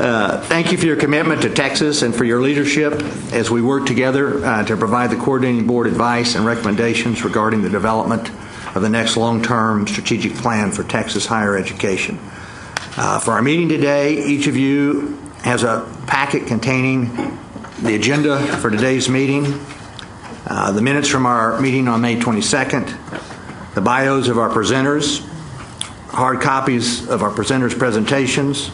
Thank you for your commitment to Texas and for your leadership as we work together to provide the coordinating board advice and recommendations regarding the development of the next long-term strategic plan for Texas higher education. For our meeting today, each of you has a packet containing the agenda for today's meeting, the minutes from our meeting on May 22nd, the bios of our presenters, hard copies of our presenters' presentations,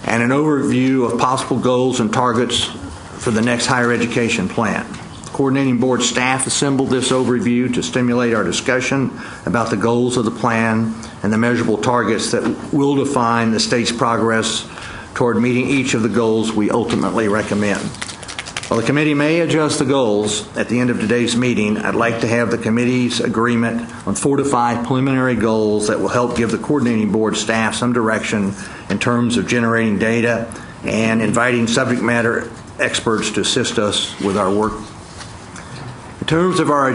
and an overview of possible goals and targets for the next higher education plan. The coordinating board staff assembled this overview to stimulate our discussion about the goals of the plan and the measurable targets that will define the state's progress toward meeting each of the goals we ultimately recommend. While the committee may adjust the goals at the end of today's meeting, I'd like to have the committee's agreement on 4 to 5 preliminary goals that will help give the coordinating board staff some direction in terms of generating data and inviting subject matter experts to assist us with our work. In terms of our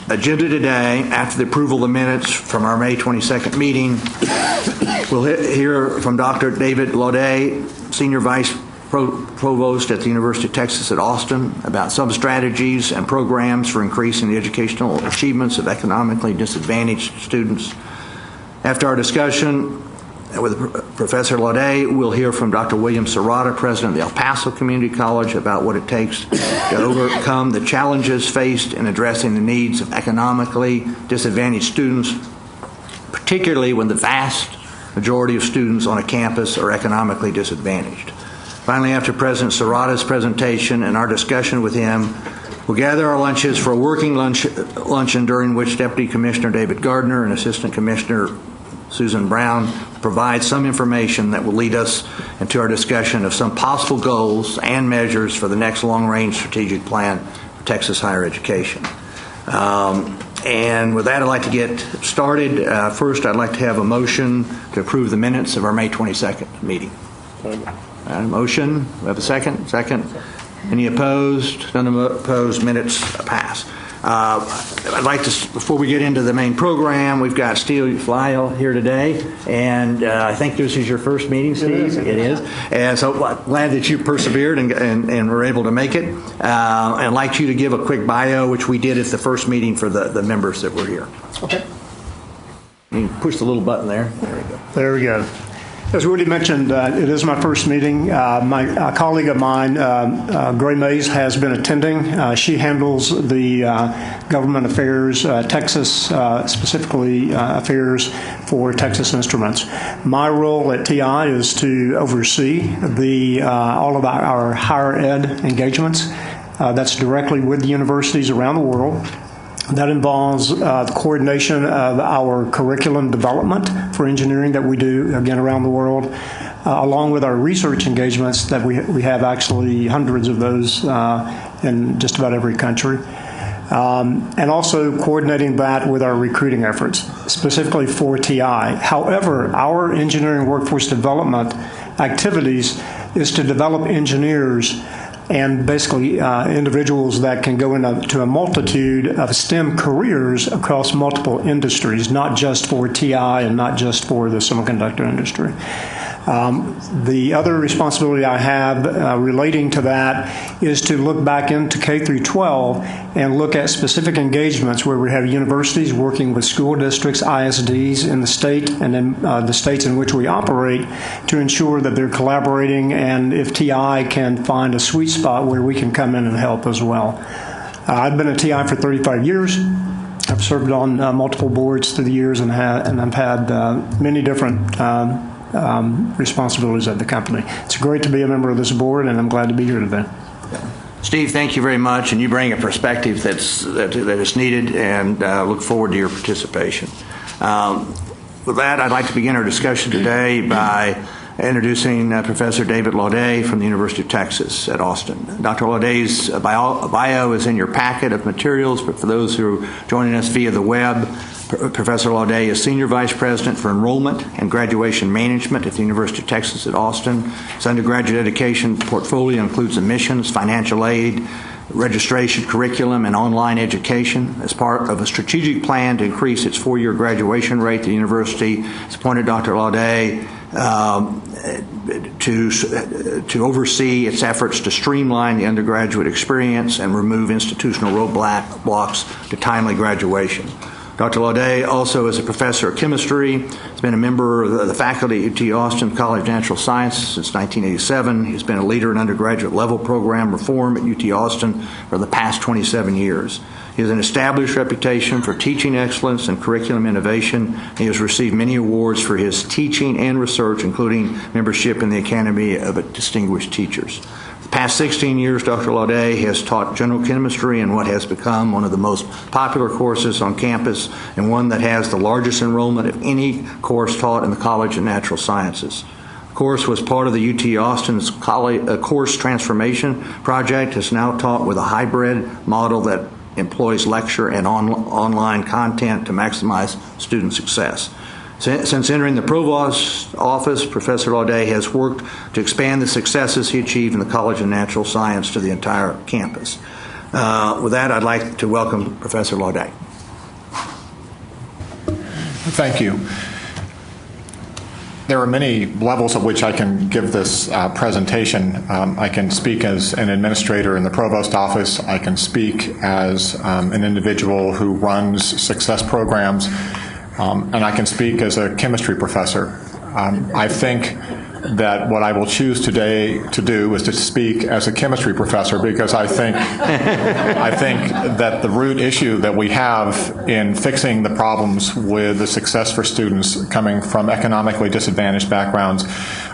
agenda today, after the approval of the minutes from our May 22nd meeting, we'll hear from Dr. David Laude, Senior Vice Provost at the University of Texas at Austin, about some strategies and programs for increasing the educational achievements of economically disadvantaged students. After our discussion with Professor Laude, we'll hear from Dr. William Serrata, President of the El Paso Community College, about what it takes to overcome the challenges faced in addressing the needs of economically disadvantaged students, particularly when the vast majority of students on a campus are economically disadvantaged. Finally, after President Serrata's presentation and our discussion with him, we'll gather our lunches for a working luncheon during which Deputy Commissioner David Gardner and Assistant Commissioner Susan Brown provide some information that will lead us into our discussion of some possible goals and measures for the next long-range strategic plan for Texas higher education. And with that, I'd like to get started. First, I'd like to have a motion to approve the minutes of our May 22nd meeting. A motion. We have a second? Second. Any opposed? None opposed. Minutes pass. I'd like to, before we get into the main program, we've got Steve Lyle here today, and I think this is your first meeting, Steve? It is. And so glad that you persevered and were able to make it. And I'd like you to give a quick bio, which we did at the first meeting for the members that were here. Okay. You can push the little button there. There we go. There we go. As Woody mentioned, it is my first meeting. My colleague of mine, Gray Mays, has been attending. She handles the government affairs, Texas, specifically affairs for Texas Instruments. My role at TI is to oversee all of our higher ed engagements. That's directly with the universities around the world. That involves the coordination of our curriculum development for engineering that we do, again, around the world, along with our research engagements that we have actually hundreds of those in just about every country. And also coordinating that with our recruiting efforts, specifically for TI. However, our engineering workforce development activities is to develop engineers and basically individuals that can go into a multitude of STEM careers across multiple industries, not just for TI and not just for the semiconductor industry. The other responsibility I have relating to that is to look back into K through 12 and look at specific engagements where we have universities working with school districts, ISDs in the state and in the states in which we operate to ensure that they're collaborating, and if TI can find a sweet spot where we can come in and help as well. I've been at TI for 35 years. I've served on multiple boards through the years and I've had many different responsibilities at the company. It's great to be a member of this board, and I'm glad to be here today. Steve, thank you very much, and you bring a perspective that is needed, and look forward to your participation. With that, I'd like to begin our discussion today by introducing Professor David Laude from the University of Texas at Austin. Dr. Laude's bio is in your packet of materials, but for those who are joining us via the web, Professor Laude is Senior Vice President for Enrollment and Graduation Management at the University of Texas at Austin. His undergraduate education portfolio includes admissions, financial aid, registration, curriculum, and online education. As part of a strategic plan to increase its 4-year graduation rate, the university has appointed Dr. Laude to oversee its efforts to streamline the undergraduate experience and remove institutional roadblocks to timely graduation. Dr. Laudet also is a professor of chemistry. He's been a member of the faculty at UT Austin College of Natural Sciences since 1987. He's been a leader in undergraduate level program reform at UT Austin for the past 27 years. He has an established reputation for teaching excellence and curriculum innovation. He has received many awards for his teaching and research, including membership in the Academy of Distinguished Teachers. The past 16 years, Dr. Laudet has taught general chemistry in what has become one of the most popular courses on campus and one that has the largest enrollment of any course taught in the College of Natural Sciences. The course was part of the UT Austin's course transformation project. It's now taught with a hybrid model that employs lecture and online content to maximize student success. Since entering the provost's office, Professor Laudet has worked to expand the successes he achieved in the College of Natural Science to the entire campus. With that, I'd like to welcome Professor Laudet. Thank you. There are many levels at which I can give this presentation. I can speak as an administrator in the provost office. I can speak as an individual who runs success programs. And I can speak as a chemistry professor. I think that what I will choose today to do is to speak as a chemistry professor, because I think that the root issue that we have in fixing the problems with the success for students coming from economically disadvantaged backgrounds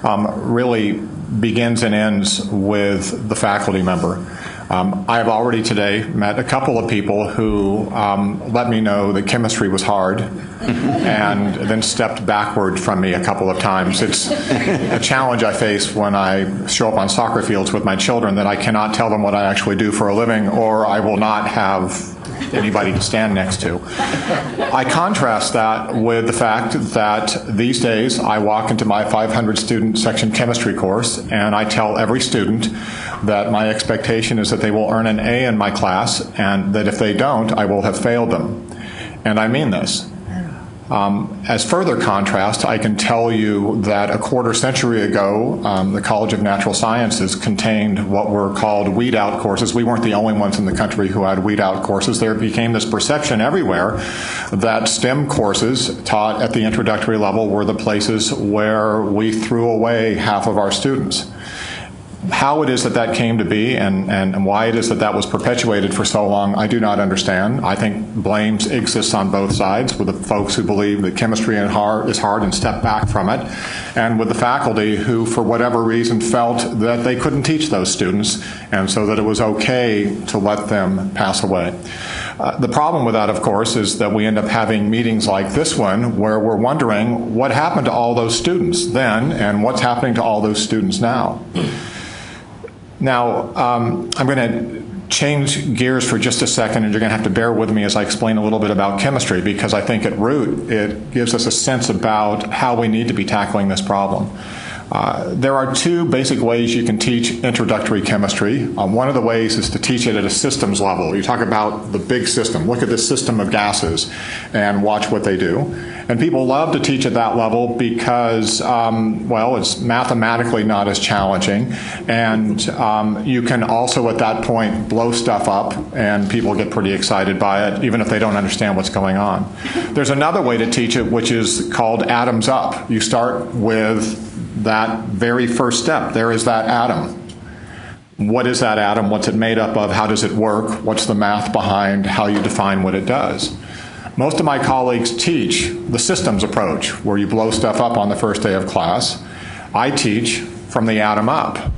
really begins and ends with the faculty member. I have already today met a couple of people who let me know that chemistry was hard and then stepped backward from me a couple of times. It's a challenge I face when I show up on soccer fields with my children, that I cannot tell them what I actually do for a living, or I will not have anybody to stand next to. I contrast that with the fact that these days I walk into my 500 student section chemistry course and I tell every student that my expectation is that they will earn an A in my class, and that if they don't, I will have failed them. And I mean this. As further contrast, I can tell you that a quarter century ago, the College of Natural Sciences contained what were called weed-out courses. We weren't the only ones in the country who had weed-out courses. There became this perception everywhere that STEM courses taught at the introductory level were the places where we threw away half of our students. How it is that that came to be and why it is that that was perpetuated for so long, I do not understand. I think blame exists on both sides, with the folks who believe that chemistry is hard and step back from it, and with the faculty who, for whatever reason, felt that they couldn't teach those students, and so that it was okay to let them pass away. The problem with that, of course, is that we end up having meetings like this one where we're wondering what happened to all those students then and what's happening to all those students now. Now, I'm going to change gears for just a second, and you're going to have to bear with me as I explain a little bit about chemistry, because I think at root it gives us a sense about how we need to be tackling this problem. There are two basic ways you can teach introductory chemistry. One of the ways is to teach it at a systems level. You talk about the big system. Look at this system of gases and watch what they do. And people love to teach at that level because, well, it's mathematically not as challenging. And you can also at that point blow stuff up and people get pretty excited by it, even if they don't understand what's going on. There's another way to teach it, which is called atoms up. You start with that very first step. There is that atom. What is that atom? What's it made up of? How does it work? What's the math behind how you define what it does? Most of my colleagues teach the systems approach, where you blow stuff up on the first day of class. I teach from the atom up.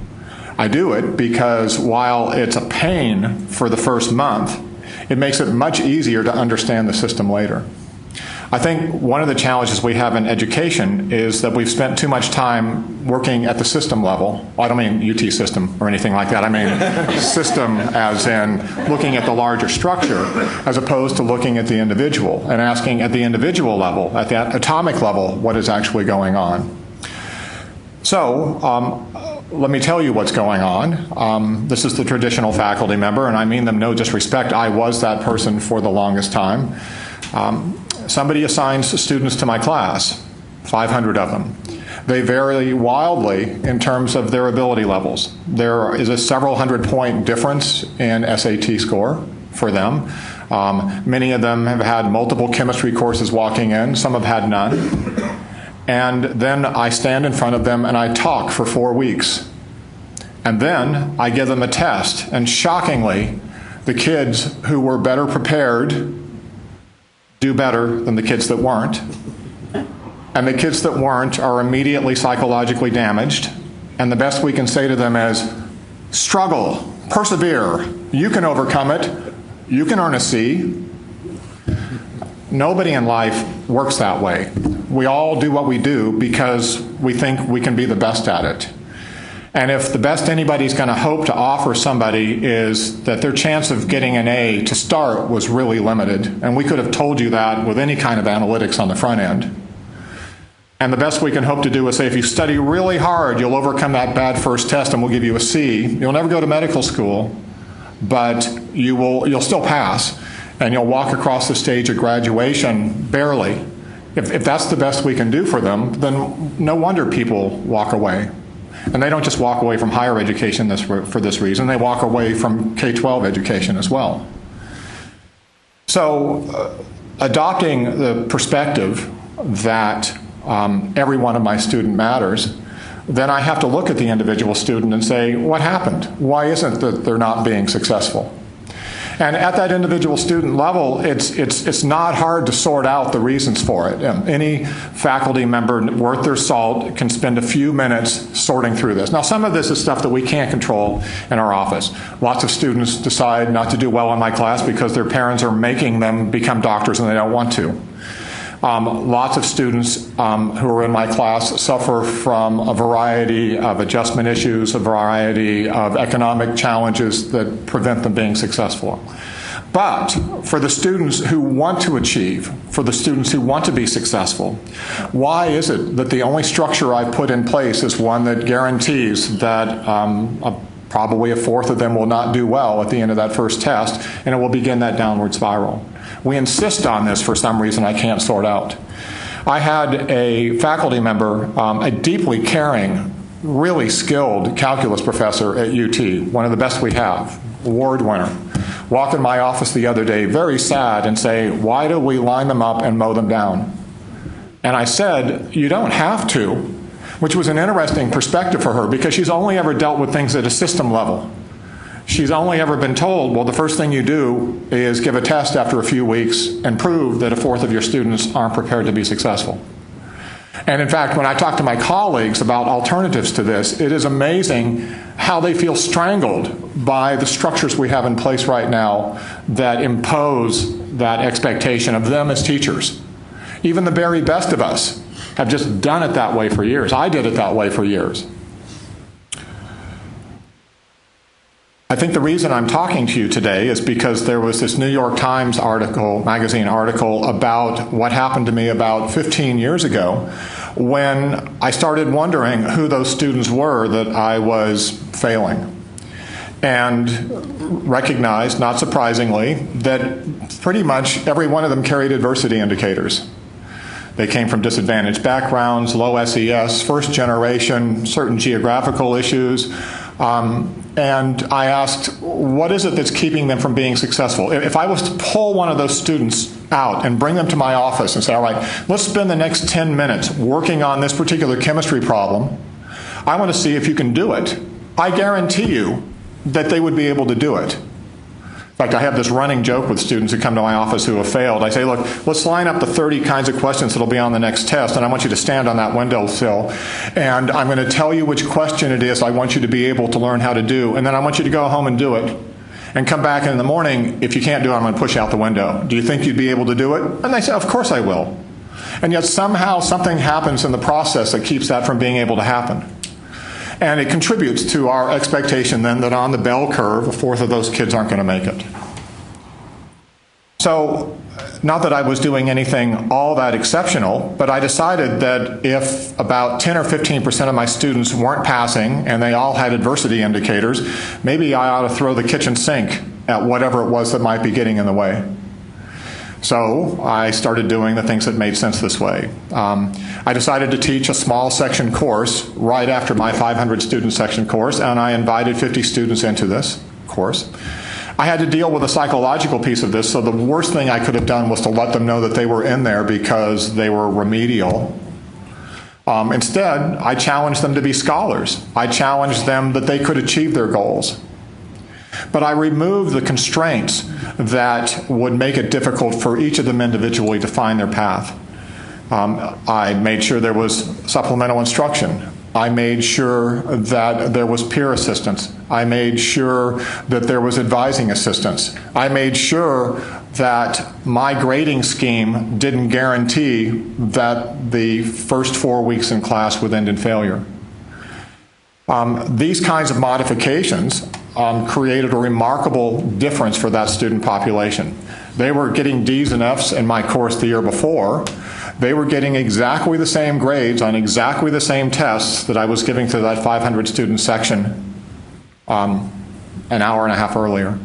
I do it because while it's a pain for the first month, it makes it much easier to understand the system later. I think one of the challenges we have in education is that we've spent too much time working at the system level. Well, I don't mean UT system or anything like that. I mean system as in looking at the larger structure as opposed to looking at the individual and asking at the individual level, at the atomic level, what is actually going on. So let me tell you what's going on. This is the traditional faculty member, and I mean them no disrespect. I was that person for the longest time. Somebody assigns students to my class. 500 of them. They vary wildly in terms of their ability levels. There is a several hundred point difference in SAT score for them. Many of them have had multiple chemistry courses walking in. Some have had none. And then I stand in front of them and I talk for 4 weeks. And then I give them a test. And shockingly, the kids who were better prepared do better than the kids that weren't. And the kids that weren't are immediately psychologically damaged. And the best we can say to them is, struggle, persevere, you can overcome it, you can earn a C. Nobody in life works that way. We all do what we do because we think we can be the best at it. And if the best anybody's going to hope to offer somebody is that their chance of getting an A to start was really limited, and we could have told you that with any kind of analytics on the front end. And the best we can hope to do is say, if you study really hard, you'll overcome that bad first test and we'll give you a C. You'll never go to medical school, but you'll still pass, and you'll walk across the stage of graduation barely. If that's the best we can do for them, then no wonder people walk away. And they don't just walk away from higher education for this reason, they walk away from K-12 education as well. So adopting the perspective that every one of my student matters, then I have to look at the individual student and say, what happened? Why isn't that they're not being successful? And at that individual student level, it's not hard to sort out the reasons for it. Any faculty member worth their salt can spend a few minutes sorting through this. Now, some of this is stuff that we can't control in our office. Lots of students decide not to do well in my class because their parents are making them become doctors and they don't want to. Lots of students who are in my class suffer from a variety of adjustment issues, a variety of economic challenges that prevent them being successful. But for the students who want to achieve, for the students who want to be successful, why is it that the only structure I've put in place is one that guarantees that probably a fourth of them will not do well at the end of that first test, and it will begin that downward spiral? We insist on this for some reason I can't sort out. I had a faculty member, a deeply caring, really skilled calculus professor at UT, one of the best we have, award winner, walk in my office the other day very sad and say, why do we line them up and mow them down? And I said, you don't have to, which was an interesting perspective for her because she's only ever dealt with things at a system level. She's only ever been told, well, the first thing you do is give a test after a few weeks and prove that a fourth of your students aren't prepared to be successful. And in fact, when I talk to my colleagues about alternatives to this, it is amazing how they feel strangled by the structures we have in place right now that impose that expectation of them as teachers. Even the very best of us have just done it that way for years. I did it that way for years. I think the reason I'm talking to you today is because there was this New York Times magazine article about what happened to me about 15 years ago when I started wondering who those students were that I was failing. And recognized, not surprisingly, that pretty much every one of them carried adversity indicators. They came from disadvantaged backgrounds, low SES, first generation, certain geographical issues. And I asked, what is it that's keeping them from being successful? If I was to pull one of those students out and bring them to my office and say, all right, let's spend the next 10 minutes working on this particular chemistry problem, I want to see if you can do it. I guarantee you that they would be able to do it. In fact, I have this running joke with students who come to my office who have failed. I say, look, let's line up the 30 kinds of questions that will be on the next test, and I want you to stand on that windowsill, and I'm going to tell you which question it is I want you to be able to learn how to do, and then I want you to go home and do it, and come back in the morning. If you can't do it, I'm going to push you out the window. Do you think you'd be able to do it? And they say, of course I will. And yet somehow something happens in the process that keeps that from being able to happen. And it contributes to our expectation then that on the bell curve, a fourth of those kids aren't going to make it. So, not that I was doing anything all that exceptional, but I decided that if about 10 or 15% of my students weren't passing and they all had adversity indicators, maybe I ought to throw the kitchen sink at whatever it was that might be getting in the way. So I started doing the things that made sense this way. I decided to teach a small section course right after my 500-student section course, and I invited 50 students into this course. I had to deal with the psychological piece of this, so the worst thing I could have done was to let them know that they were in there because they were remedial. Instead, I challenged them to be scholars. I challenged them that they could achieve their goals. But I removed the constraints that would make it difficult for each of them individually to find their path. I made sure there was supplemental instruction. I made sure that there was peer assistance. I made sure that there was advising assistance. I made sure that my grading scheme didn't guarantee that the first 4 weeks in class would end in failure. These kinds of modifications created a remarkable difference for that student population. They were getting D's and F's in my course the year before. They were getting exactly the same grades on exactly the same tests that I was giving to that 500-student section an hour and a half earlier.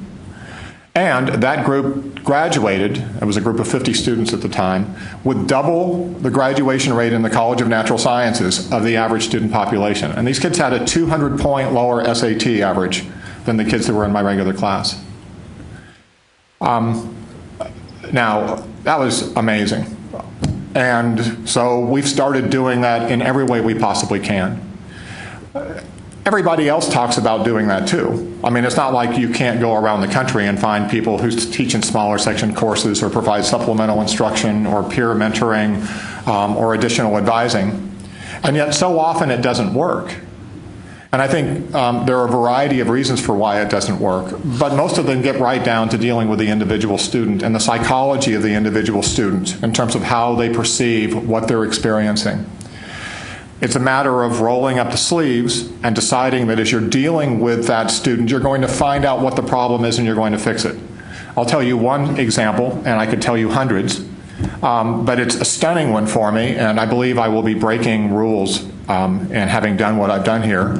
And that group graduated, it was a group of 50 students at the time, with double the graduation rate in the College of Natural Sciences of the average student population. And these kids had a 200-point lower SAT average than the kids that were in my regular class. Now, that was amazing. And so we've started doing that in every way we possibly can. Everybody else talks about doing that too. I mean, it's not like you can't go around the country and find people who teach in smaller section courses or provide supplemental instruction or peer mentoring or additional advising. And yet so often it doesn't work. And I think there are a variety of reasons for why it doesn't work, but most of them get right down to dealing with the individual student and the psychology of the individual student in terms of how they perceive what they're experiencing. It's a matter of rolling up the sleeves and deciding that as you're dealing with that student, you're going to find out what the problem is and you're going to fix it. I'll tell you one example, and I could tell you hundreds, but it's a stunning one for me, and I believe I will be breaking rules and having done what I've done here,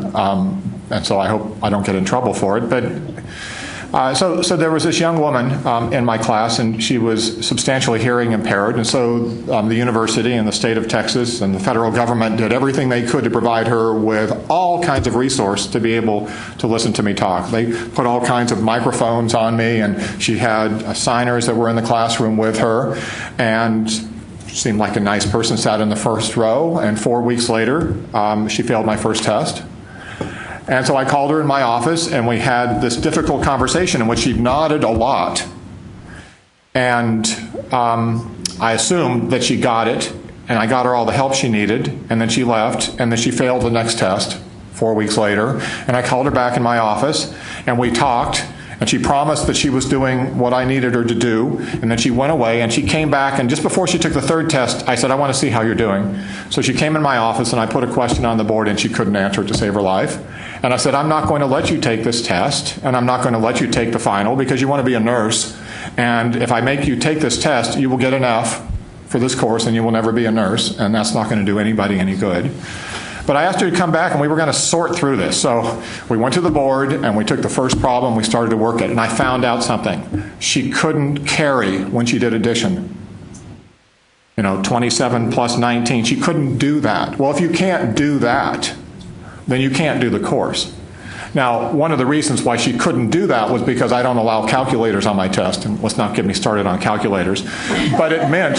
and so I hope I don't get in trouble for it. But so there was this young woman in my class, and she was substantially hearing impaired, and so the university and the state of Texas and the federal government did everything they could to provide her with all kinds of resource to be able to listen to me talk. They put all kinds of microphones on me, and she had signers that were in the classroom with her, and seemed like a nice person, sat in the first row, and 4 weeks later, she failed my first test. And so I called her in my office, and we had this difficult conversation in which she nodded a lot. And I assumed that she got it, and I got her all the help she needed, and then she left, and then she failed the next test 4 weeks later. And I called her back in my office, and we talked, and she promised that she was doing what I needed her to do, and then she went away, and she came back, and just before she took the third test, I said, I want to see how you're doing. So she came in my office, and I put a question on the board, and she couldn't answer it to save her life. And I said, I'm not going to let you take this test, and I'm not going to let you take the final, because you want to be a nurse, and if I make you take this test, you will get an F for this course, and you will never be a nurse, and that's not going to do anybody any good. But I asked her to come back, and we were going to sort through this. So we went to the board, and we took the first problem, we started to work it, and I found out something. She couldn't carry when she did addition. 27 plus 19, she couldn't do that. Well, if you can't do that, then you can't do the course. Now, one of the reasons why she couldn't do that was because I don't allow calculators on my test, and let's not get me started on calculators. But it meant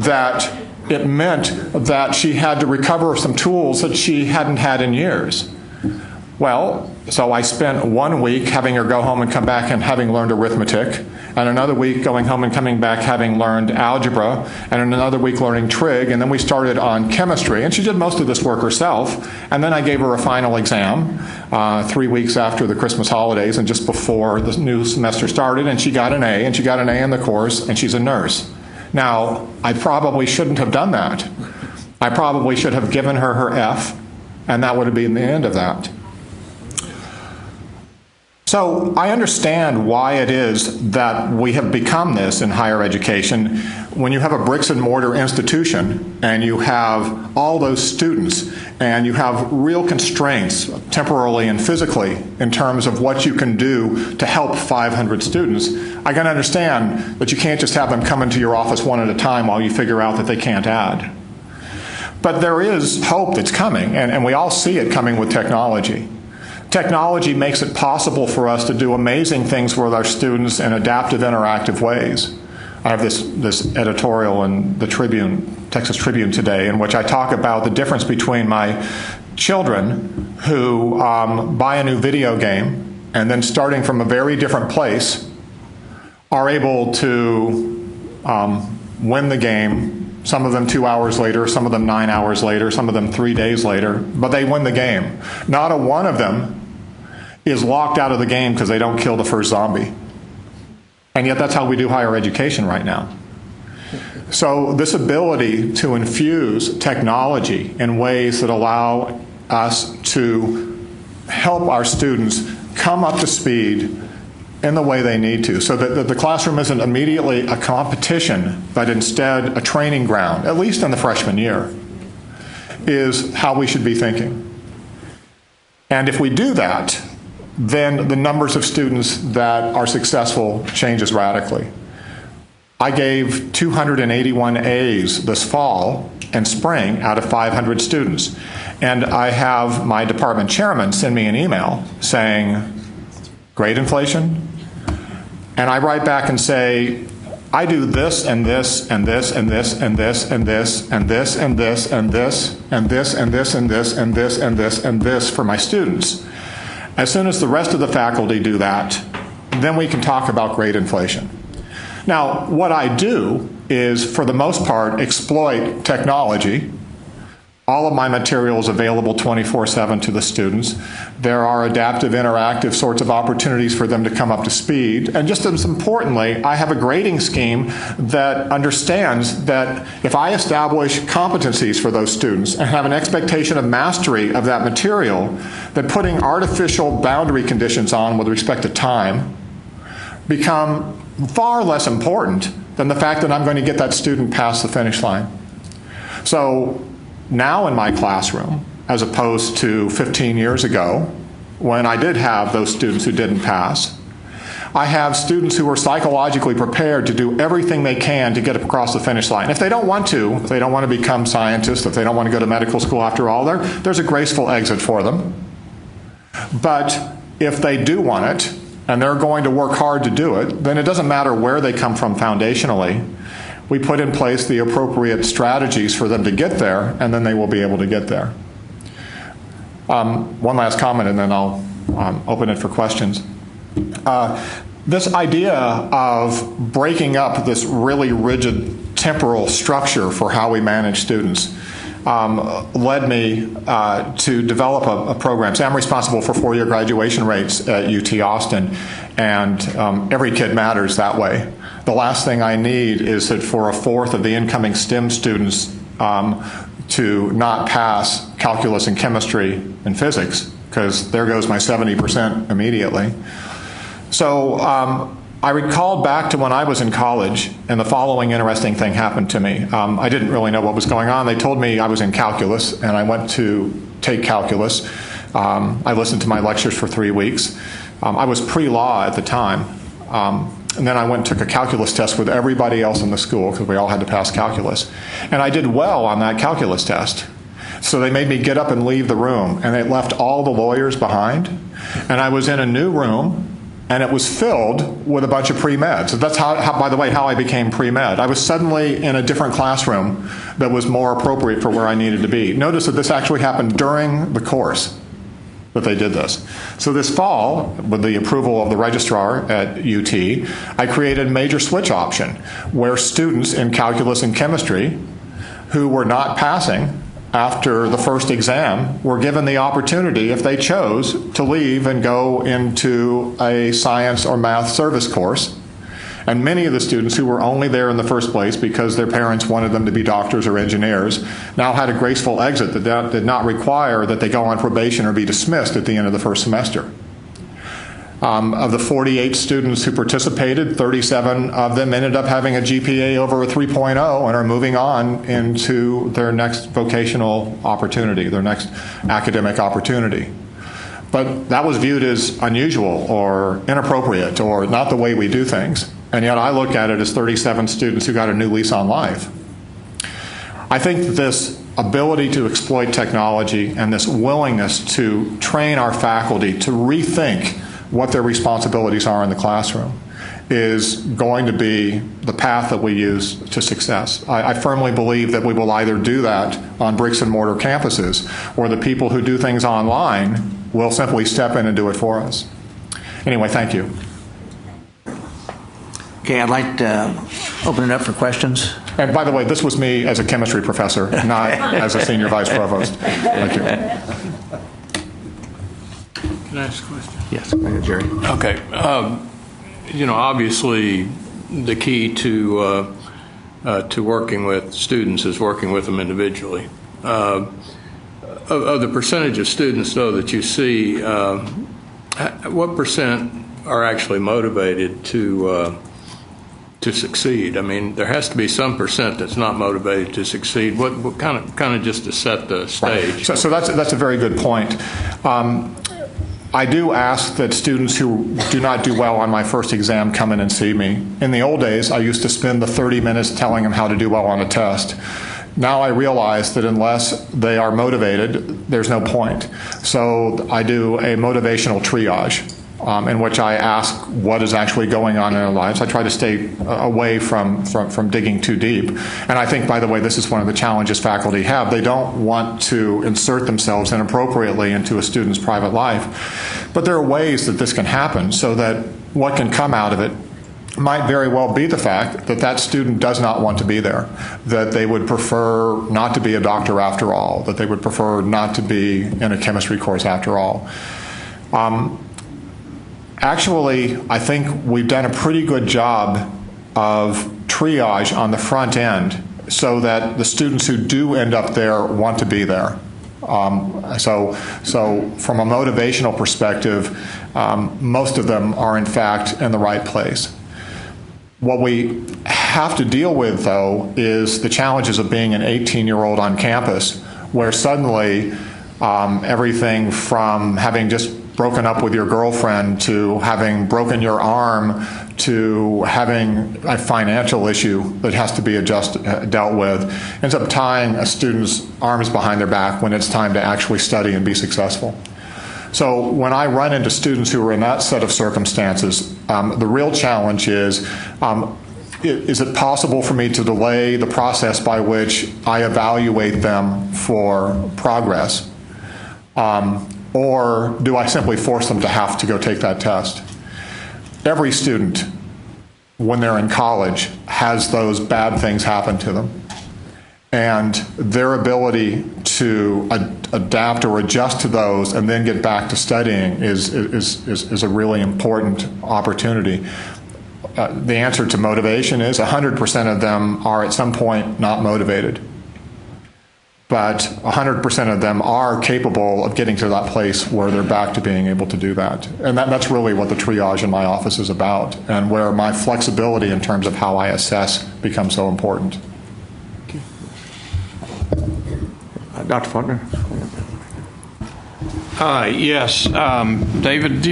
that she had to recover some tools that she hadn't had in years. Well, so I spent 1 week having her go home and come back and having learned arithmetic, and another week going home and coming back having learned algebra, and another week learning trig, and then we started on chemistry, and she did most of this work herself, and then I gave her a final exam 3 weeks after the Christmas holidays and just before the new semester started, and she got an A, and she got an A in the course, and she's a nurse. Now, I probably shouldn't have done that. I probably should have given her her F, and that would have been the end of that. So I understand why it is that we have become this in higher education. When you have a bricks and mortar institution and you have all those students and you have real constraints temporally and physically in terms of what you can do to help 500 students, I can understand that you can't just have them come into your office one at a time while you figure out that they can't add. But there is hope that's coming, and we all see it coming with technology. Technology makes it possible for us to do amazing things with our students in adaptive, interactive ways. I have this editorial in the Tribune, Texas Tribune today, in which I talk about the difference between my children who buy a new video game and then, starting from a very different place, are able to win the game, some of them 2 hours later, some of them 9 hours later, some of them 3 days later, but they win the game. Not a one of them is locked out of the game because they don't kill the first zombie. And yet that's how we do higher education right now. So this ability to infuse technology in ways that allow us to help our students come up to speed in the way they need to, so that the classroom isn't immediately a competition, but instead a training ground, at least in the freshman year, is how we should be thinking. And if we do that, then the numbers of students that are successful changes radically. I gave 281 A's this fall and spring out of 500 students. And I have my department chairman send me an email saying, grade inflation? And I write back and say, I do this and this and this and this and this and this and this and this and this and this and this and this and this and this and this for my students. As soon as the rest of the faculty do that, then we can talk about grade inflation. Now, what I do is, for the most part, exploit technology. All of my material is available 24/7 to the students. There are adaptive, interactive sorts of opportunities for them to come up to speed. And just as importantly, I have a grading scheme that understands that if I establish competencies for those students and have an expectation of mastery of that material, that putting artificial boundary conditions on with respect to time become far less important than the fact that I'm going to get that student past the finish line. So now in my classroom, as opposed to 15 years ago, when I did have those students who didn't pass, I have students who are psychologically prepared to do everything they can to get across the finish line. If they don't want to, if they don't want to become scientists, if they don't want to go to medical school after all, there's a graceful exit for them. But if they do want it, and they're going to work hard to do it, then it doesn't matter where they come from foundationally. We put in place the appropriate strategies for them to get there, and then they will be able to get there. One last comment, and then I'll open it for questions. This idea of breaking up this really rigid temporal structure for how we manage students led me to develop a program. So I'm responsible for four-year graduation rates at UT Austin, and every kid matters that way. The last thing I need is that for a fourth of the incoming STEM students to not pass calculus and chemistry and physics, because there goes my 70% immediately. So I recalled back to when I was in college, and the following interesting thing happened to me. I didn't really know what was going on. They told me I was in calculus, and I went to take calculus. I listened to my lectures for 3 weeks. I was pre-law at the time. And then I went and took a calculus test with everybody else in the school, because we all had to pass calculus. And I did well on that calculus test. So they made me get up and leave the room, and they left all the lawyers behind. And I was in a new room, and it was filled with a bunch of pre-med. So that's how, by the way, how I became pre-med. I was suddenly in a different classroom that was more appropriate for where I needed to be. Notice that this actually happened during the course that they did this. So this fall, with the approval of the registrar at UT, I created a major switch option where students in calculus and chemistry who were not passing after the first exam were given the opportunity, if they chose, to leave and go into a science or math service course. And many of the students who were only there in the first place because their parents wanted them to be doctors or engineers now had a graceful exit that did not require that they go on probation or be dismissed at the end of the first semester. Of the 48 students who participated, 37 of them ended up having a GPA over a 3.0 and are moving on into their next vocational opportunity, their next academic opportunity. But that was viewed as unusual or inappropriate or not the way we do things. And yet I look at it as 37 students who got a new lease on life. I think this ability to exploit technology and this willingness to train our faculty to rethink what their responsibilities are in the classroom is going to be the path that we use to success. I firmly believe that we will either do that on bricks and mortar campuses, or the people who do things online will simply step in and do it for us. Anyway, thank you. Okay, I'd like to open it up for questions. And by the way, this was me as a chemistry professor, not as a senior vice provost. Thank you. Can I ask a question? Yes, go ahead, Jerry. Okay. Obviously, the key to working with students is working with them individually. Of the percentage of students, though, that you see, what percent are actually motivated to succeed? I mean, there has to be some percent that's not motivated to succeed. What kind of just to set the stage? Right. So that's a very good point. I do ask that students who do not do well on my first exam come in and see me. In the old days, I used to spend the 30 minutes telling them how to do well on a test. Now I realize that unless they are motivated, there's no point. So I do a motivational triage in which I ask what is actually going on in their lives. I try to stay away from digging too deep. And I think, by the way, this is one of the challenges faculty have. They don't want to insert themselves inappropriately into a student's private life. But there are ways that this can happen so that what can come out of it might very well be the fact that that student does not want to be there, that they would prefer not to be a doctor after all, that they would prefer not to be in a chemistry course after all. Actually, I think we've done a pretty good job of triage on the front end so that the students who do end up there want to be there. So from a motivational perspective, most of them are in fact in the right place. What we have to deal with, though, is the challenges of being an 18-year-old on campus, where suddenly everything from having just broken up with your girlfriend to having broken your arm to having a financial issue that has to be dealt with ends up tying a student's arms behind their back when it's time to actually study and be successful. So when I run into students who are in that set of circumstances, the real challenge is it possible for me to delay the process by which I evaluate them for progress? Or do I simply force them to have to go take that test? Every student, when they're in college, has those bad things happen to them. And their ability to adapt or adjust to those and then get back to studying is a really important opportunity. The answer to motivation is 100% of them are at some point not motivated. But 100% of them are capable of getting to that place where they're back to being able to do that. And that's really what the triage in my office is about, and where my flexibility in terms of how I assess becomes so important. Dr. Faulkner? Yes. David,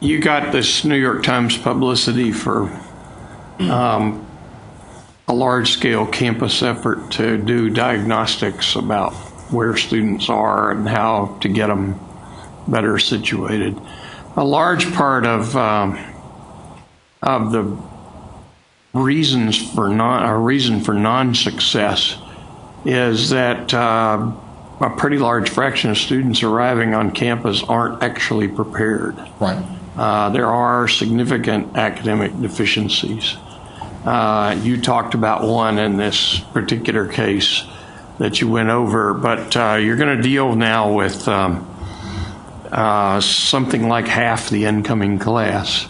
you got this New York Times publicity for a large-scale campus effort to do diagnostics about where students are and how to get them better situated. A large part of the reason for non-success is that a pretty large fraction of students arriving on campus aren't actually prepared. Right. There are significant academic deficiencies. You talked about one in this particular case that you went over, but you're going to deal now with something like half the incoming class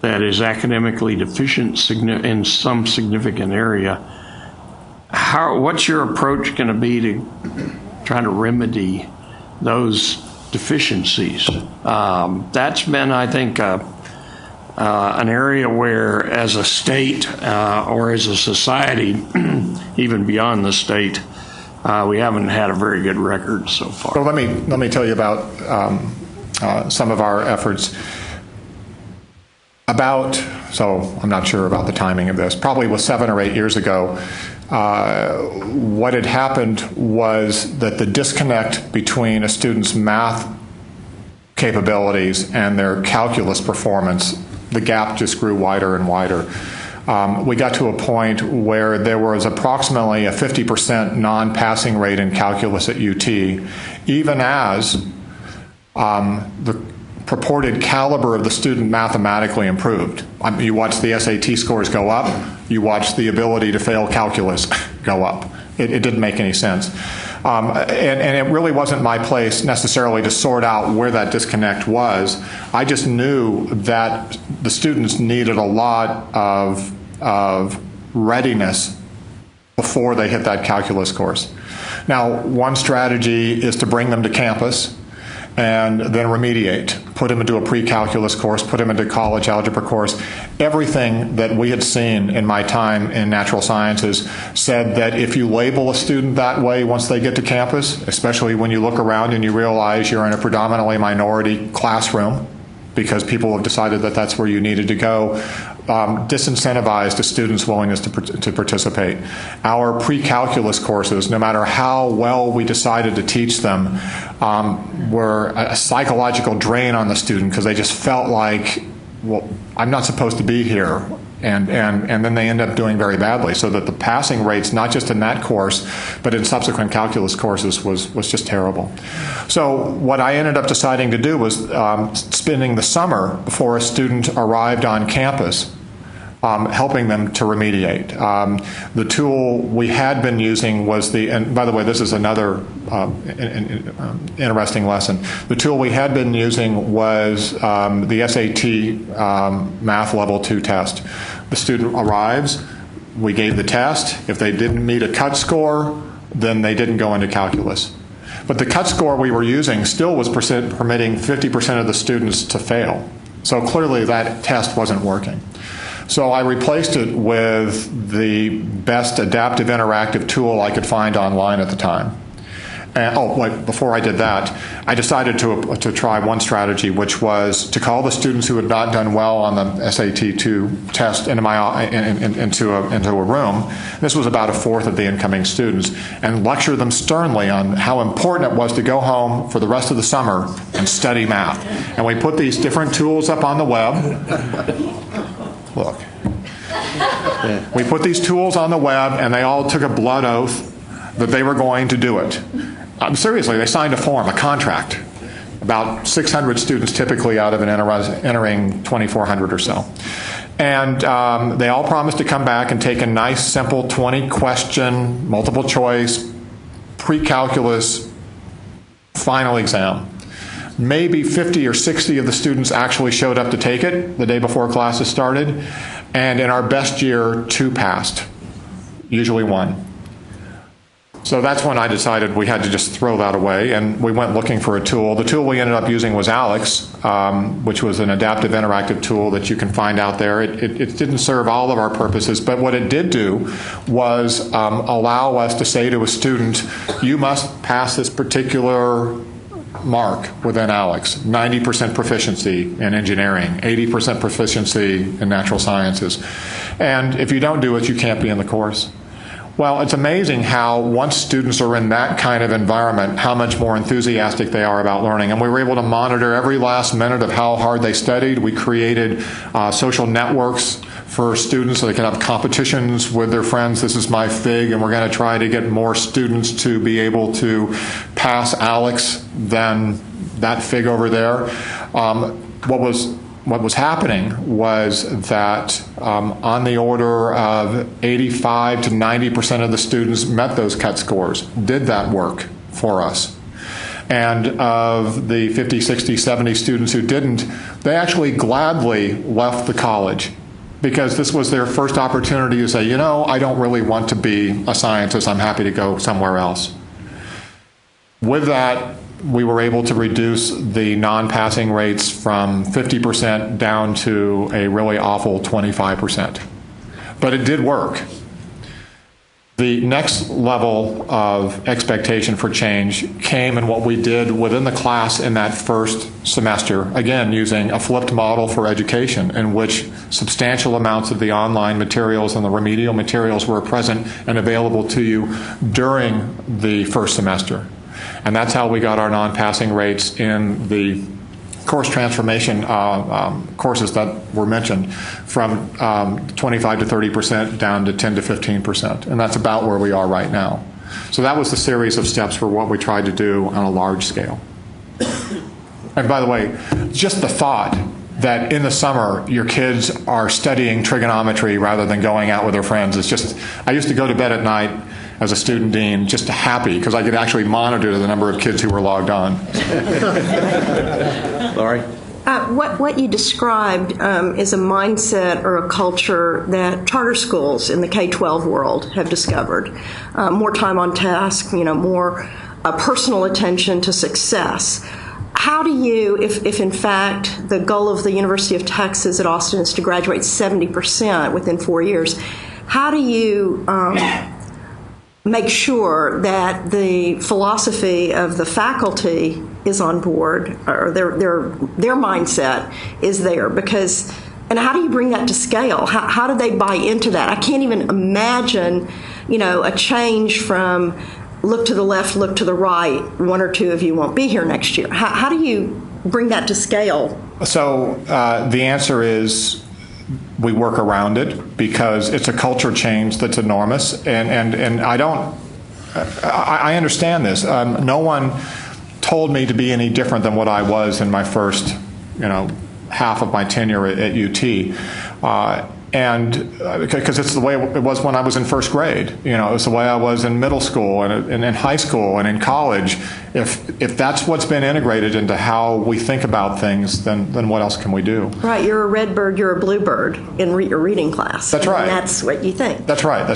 that is academically deficient in some significant area. What's your approach going to be to trying to remedy those deficiencies? That's been, I think, an area where, as a state or as a society, even beyond the state, we haven't had a very good record so far. So let me tell you about some of our efforts. so I'm not sure about the timing of this, probably was 7 or 8 years ago, what had happened was that the disconnect between a student's math capabilities and their calculus performance, the gap just grew wider and wider. We got to a point where there was approximately a 50% non-passing rate in calculus at UT, even as the purported caliber of the student mathematically improved. You watch the SAT scores go up, you watch the ability to fail calculus go up. It didn't make any sense. And it really wasn't my place necessarily to sort out where that disconnect was. I just knew that the students needed a lot of readiness before they hit that calculus course. Now, one strategy is to bring them to campus and then remediate, put them into a pre-calculus course, put them into a college algebra course. Everything that we had seen in my time in natural sciences said that if you label a student that way once they get to campus, especially when you look around and you realize you're in a predominantly minority classroom because people have decided that that's where you needed to go, disincentivize the students' willingness to participate. Our pre-calculus courses, no matter how well we decided to teach them, were a psychological drain on the student because they just felt like, well, I'm not supposed to be here. And then they end up doing very badly. So that the passing rates, not just in that course, but in subsequent calculus courses, was just terrible. So what I ended up deciding to do was spending the summer before a student arrived on campus, helping them to remediate. The tool we had been using was and by the way, this is another interesting lesson. The tool we had been using was the SAT Math Level 2 test. The student arrives, we gave the test. If they didn't meet a cut score, then they didn't go into calculus. But the cut score we were using still was permitting 50% of the students to fail. So clearly that test wasn't working. So I replaced it with the best adaptive interactive tool I could find online at the time. And, before I did that, I decided to try one strategy, which was to call the students who had not done well on the SAT-2 test into a room. This was about a fourth of the incoming students, and lecture them sternly on how important it was to go home for the rest of the summer and study math. And we put these different tools up on the web. Look. We put these tools on the web, and they all took a blood oath that they were going to do it. Seriously, they signed a form, a contract. About 600 students typically out of an entering 2,400 or so. And they all promised to come back and take a nice, simple 20-question, multiple choice, pre-calculus final exam. Maybe 50 or 60 of the students actually showed up to take it the day before classes started. And in our best year, 2 passed, usually 1. So that's when I decided we had to just throw that away, and we went looking for a tool. The tool we ended up using was ALEX, which was an adaptive interactive tool that you can find out there. It didn't serve all of our purposes, but what it did do was allow us to say to a student, you must pass this particular mark within ALEX, 90% proficiency in engineering, 80% proficiency in natural sciences. And if you don't do it, you can't be in the course. Well, it's amazing how once students are in that kind of environment, how much more enthusiastic they are about learning. And we were able to monitor every last minute of how hard they studied. We created social networks for students so they can have competitions with their friends. This is my FIG, and we're going to try to get more students to be able to pass ALEX than that FIG over there. What was happening was that on the order of 85 to 90% of the students met those cut scores, did that work for us. And of the 50, 60, 70 students who didn't, they actually gladly left the college because this was their first opportunity to say, I don't really want to be a scientist. I'm happy to go somewhere else. With that, we were able to reduce the non-passing rates from 50% down to a really awful 25%. But it did work. The next level of expectation for change came in what we did within the class in that first semester, again, using a flipped model for education in which substantial amounts of the online materials and the remedial materials were present and available to you during the first semester. And that's how we got our non-passing rates in the course transformation courses that were mentioned from 25 to 30% down to 10 to 15%. And that's about where we are right now. So that was the series of steps for what we tried to do on a large scale. And by the way, just the thought that in the summer your kids are studying trigonometry rather than going out with their friends, it's just, I used to go to bed at night as a student dean just happy because I could actually monitor the number of kids who were logged on. Laurie? What you described is a mindset or a culture that charter schools in the K-12 world have discovered. More time on task, more personal attention to success. How do you, if in fact the goal of the University of Texas at Austin is to graduate 70% within 4 years, how do you make sure that the philosophy of the faculty is on board, or their mindset is there? Because, and how do you bring that to scale? How do they buy into that? I can't even imagine, a change from look to the left, look to the right, one or two of you won't be here next year. How do you bring that to scale? So the answer is we work around it because it's a culture change that's enormous, and I understand this. No one told me to be any different than what I was in my first, half of my tenure at UT. And because it's the way it was when I was in first grade, it was the way I was in middle school and in high school and in college. If that's what's been integrated into how we think about things, then what else can we do? Right, you're a red bird, you're a blue bird in your reading class. That's right. And that's what you think. That's right.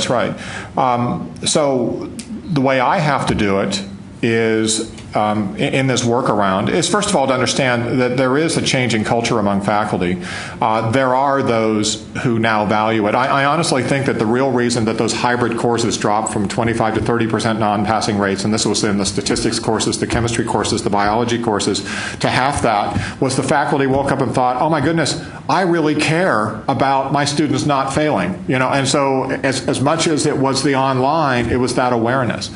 So the way I have to do it is in this workaround is, first of all, to understand that there is a changing culture among faculty. There are those who now value it. I honestly think that the real reason that those hybrid courses dropped from 25 to 30% non-passing rates, and this was in the statistics courses, the chemistry courses, the biology courses, to half that, was the faculty woke up and thought, oh my goodness, I really care about my students not failing. And so as much as it was the online, it was that awareness.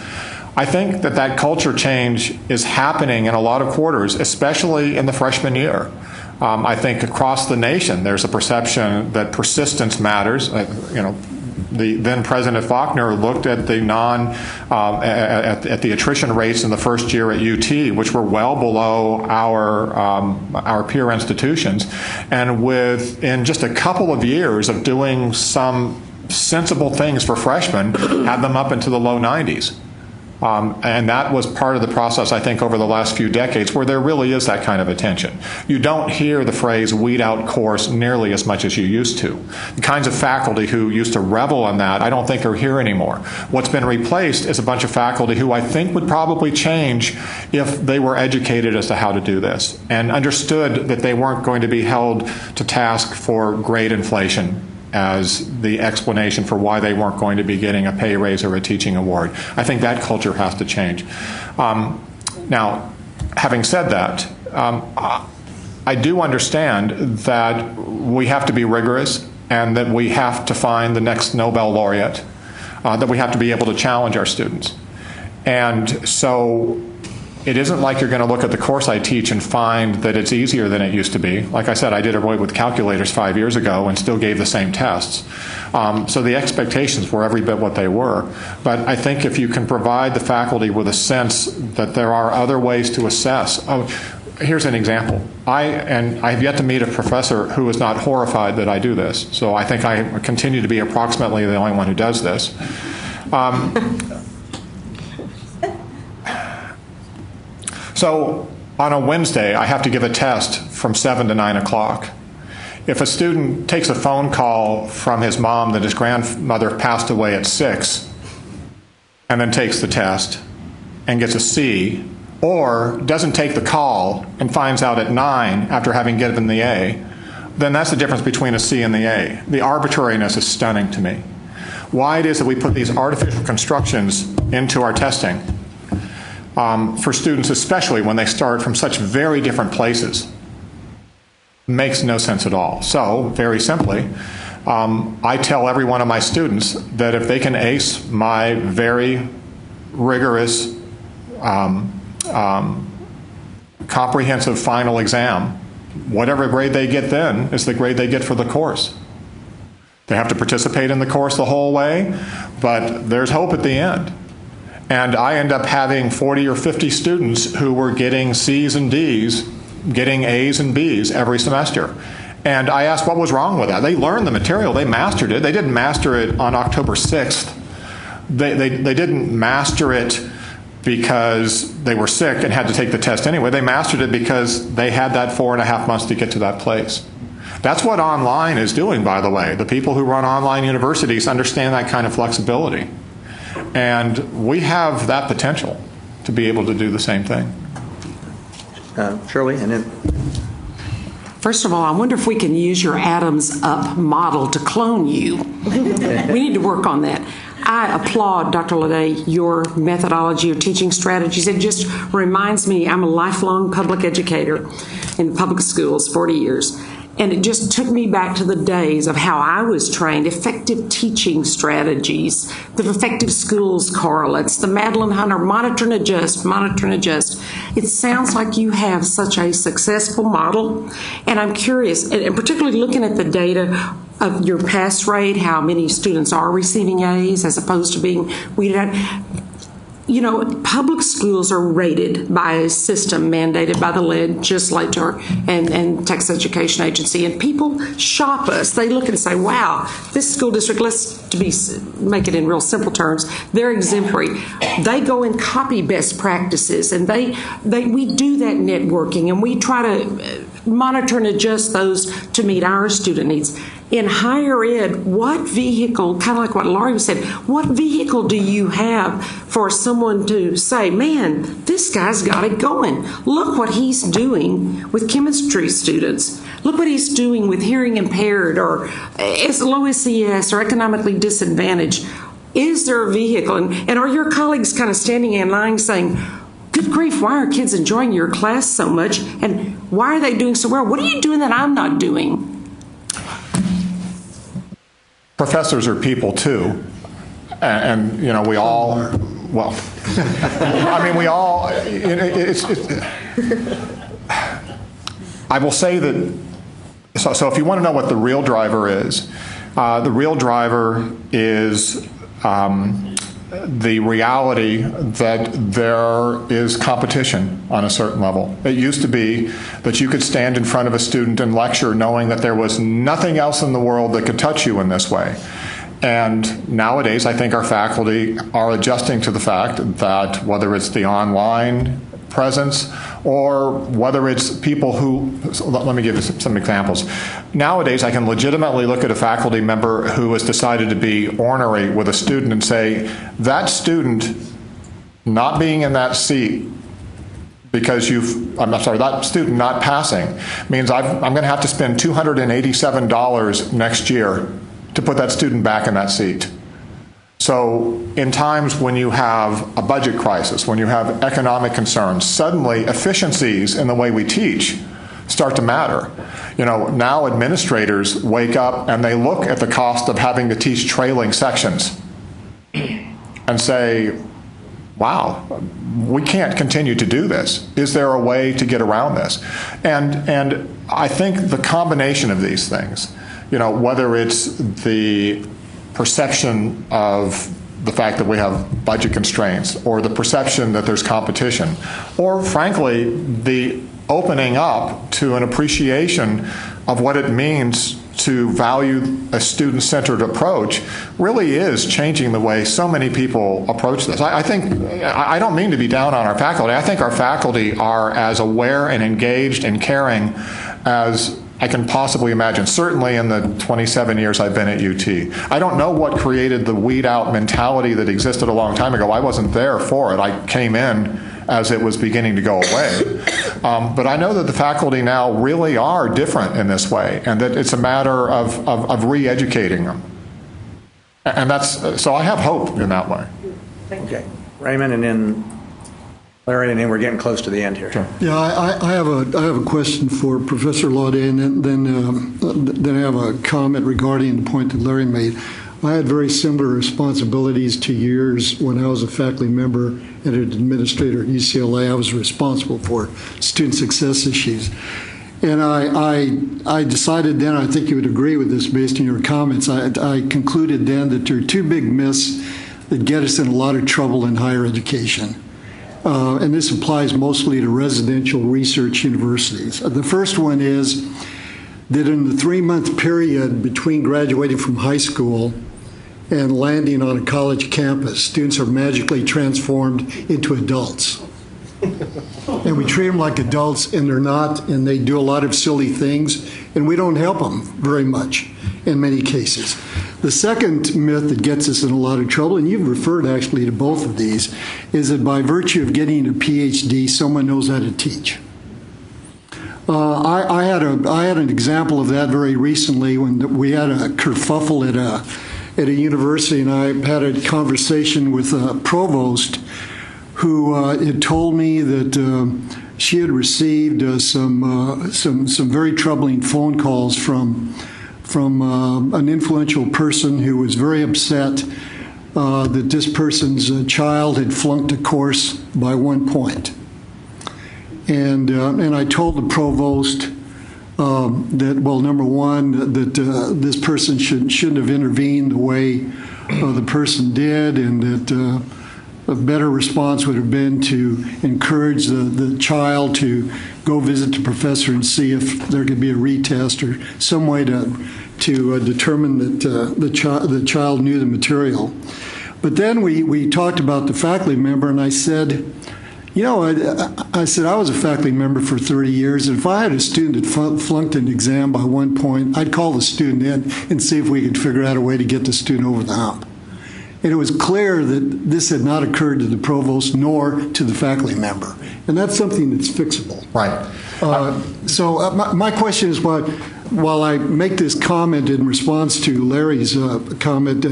I think that culture change is happening in a lot of quarters, especially in the freshman year. I think across the nation there's a perception that persistence matters. The then President Faulkner looked at the at the attrition rates in the first year at UT, which were well below our peer institutions, and within just a couple of years of doing some sensible things for freshmen, had them up into the low 90s. And that was part of the process, I think, over the last few decades, where there really is that kind of attention. You don't hear the phrase weed out course nearly as much as you used to. The kinds of faculty who used to revel in that, I don't think are here anymore. What's been replaced is a bunch of faculty who I think would probably change if they were educated as to how to do this and understood that they weren't going to be held to task for grade inflation as the explanation for why they weren't going to be getting a pay raise or a teaching award. I think that culture has to change. Now, having said that, I do understand that we have to be rigorous and that we have to find the next Nobel laureate, that we have to be able to challenge our students. And so it isn't like you're going to look at the course I teach and find that it's easier than it used to be. Like I said, I did away with calculators 5 years ago and still gave the same tests. So the expectations were every bit what they were. But I think if you can provide the faculty with a sense that there are other ways to assess. Here's an example. I have yet to meet a professor who is not horrified that I do this. So I think I continue to be approximately the only one who does this. So on a Wednesday, I have to give a test from 7 to 9 o'clock. If a student takes a phone call from his mom that his grandmother passed away at 6 and then takes the test and gets a C, or doesn't take the call and finds out at 9 after having given the A, then that's the difference between a C and the A. The arbitrariness is stunning to me. why it is that we put these artificial constructions into our testing for students, especially when they start from such very different places. Makes no sense at all. So, very simply, I tell every one of my students that if they can ace my very rigorous, comprehensive final exam, whatever grade they get then is the grade they get for the course. They have to participate in the course the whole way, but there's hope at the end. And I end up having 40 or 50 students who were getting C's and D's, getting A's and B's every semester. And I asked what was wrong with that. They learned the material, they mastered it. They didn't master it on October 6th. They didn't master it because they were sick and had to take the test anyway. They mastered it because they had that 4.5 months to get to that place. That's what online is doing, by the way. The people who run online universities understand that kind of flexibility. And we have that potential to be able to do the same thing. Shirley, and then... First of all, I wonder if we can use your Adams Up model to clone you. We need to work on that. I applaud, Dr. Leday, your methodology, your teaching strategies. It just reminds me, I'm a lifelong public educator in public schools, 40 years. And it just took me back to the days of how I was trained, effective teaching strategies, the effective schools correlates, the Madeline Hunter, monitor and adjust, monitor and adjust. It sounds like you have such a successful model. And I'm curious, and particularly looking at the data of your pass rate, how many students are receiving A's as opposed to being weeded out. You know, public schools are rated by a system mandated by the legislature and Texas Education Agency, and people shop us. They look and say, wow, this school district, make it in real simple terms, they're exemplary. They go and copy best practices, and we do that networking, and we try to monitor and adjust those to meet our student needs. In higher ed, what vehicle, kind of like what Laurie said, what vehicle do you have for someone to say, man, this guy's got it going. Look what he's doing with chemistry students. Look what he's doing with hearing impaired or low SES or economically disadvantaged. Is there a vehicle? And are your colleagues kind of standing in line saying, good grief, why are kids enjoying your class so much? And why are they doing so well? What are you doing that I'm not doing? Professors are people too, and you know, we all, well, I mean, we all, I will say that, so if you want to know what the real driver is, the real driver is the reality that there is competition on a certain level. It used to be that you could stand in front of a student and lecture knowing that there was nothing else in the world that could touch you in this way. And nowadays, I think our faculty are adjusting to the fact that whether it's the online presence or whether it's people who, let me give you some examples. Nowadays, I can legitimately look at a faculty member who has decided to be ornery with a student and say, that student not being in that seat because that student not passing means I'm going to have to spend $287 next year to put that student back in that seat. So in times when you have a budget crisis, when you have economic concerns, suddenly efficiencies in the way we teach start to matter. You know, now administrators wake up and they look at the cost of having to teach trailing sections and say, wow, we can't continue to do this. Is there a way to get around this? And I think the combination of these things, you know, whether it's the perception of the fact that we have budget constraints or the perception that there's competition, or frankly, the opening up to an appreciation of what it means to value a student-centered approach really is changing the way so many people approach this. I don't mean to be down on our faculty. I think our faculty are as aware and engaged and caring as I can possibly imagine, certainly in the 27 years I've been at UT. I don't know what created the weed-out mentality that existed a long time ago. I wasn't there for it. I came in as it was beginning to go away. But I know that the faculty now really are different in this way, and that it's a matter of re-educating them. And that's, so I have hope in that way. Okay. Raymond, and then Larry, and then we're getting close to the end here. Sure. Yeah, I have a question for Professor Laudet, and then I have a comment regarding the point that Larry made. I had very similar responsibilities to yours when I was a faculty member and an administrator at UCLA. I was responsible for student success issues. And I decided then, I think you would agree with this based on your comments, I concluded then that there are two big myths that get us in a lot of trouble in higher education. And this applies mostly to residential research universities. The first one is that in the 3-month period between graduating from high school and landing on a college campus, students are magically transformed into adults. And we treat them like adults, and they're not, and they do a lot of silly things, and we don't help them very much in many cases. The second myth that gets us in a lot of trouble, and you've referred actually to both of these, is that by virtue of getting a PhD, someone knows how to teach. I had an example of that very recently when we had a kerfuffle at a university, and I had a conversation with a provost who had told me that she had received some very troubling phone calls from an influential person who was very upset that this person's child had flunked a course by 1 point. And I told the provost that, well, number one, that this person shouldn't have intervened the way the person did, and that a better response would have been to encourage the child to go visit the professor and see if there could be a retest or some way to determine that the child knew the material. But then we talked about the faculty member, and I said, you know, I said I was a faculty member for 30 years, and if I had a student that flunked an exam by 1 point, I'd call the student in and see if we could figure out a way to get the student over the hump. And it was clear that this had not occurred to the provost nor to the faculty member. And that's something that's fixable. Right. So my question is, while I make this comment in response to Larry's comment,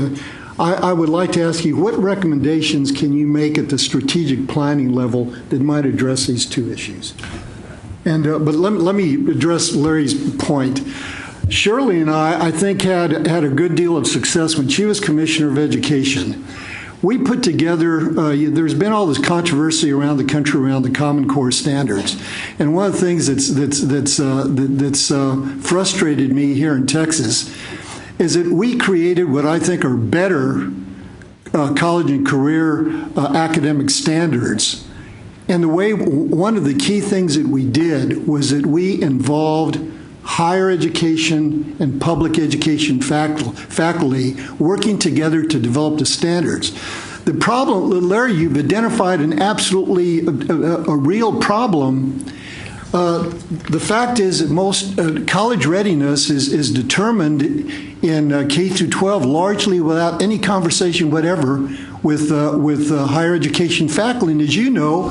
I would like to ask you, what recommendations can you make at the strategic planning level that might address these two issues? And but let me address Larry's point. Shirley and I think, had a good deal of success when she was Commissioner of Education. We put together, there's been all this controversy around the country around the Common Core standards. And one of the things that's frustrated me here in Texas is that we created what I think are better college and career academic standards. And one of the key things that we did was that we involved higher education and public education faculty working together to develop the standards. The problem, Larry, you've identified an absolutely a real problem. The fact is that most college readiness is determined in K through 12 largely without any conversation whatever with higher education faculty. And as you know,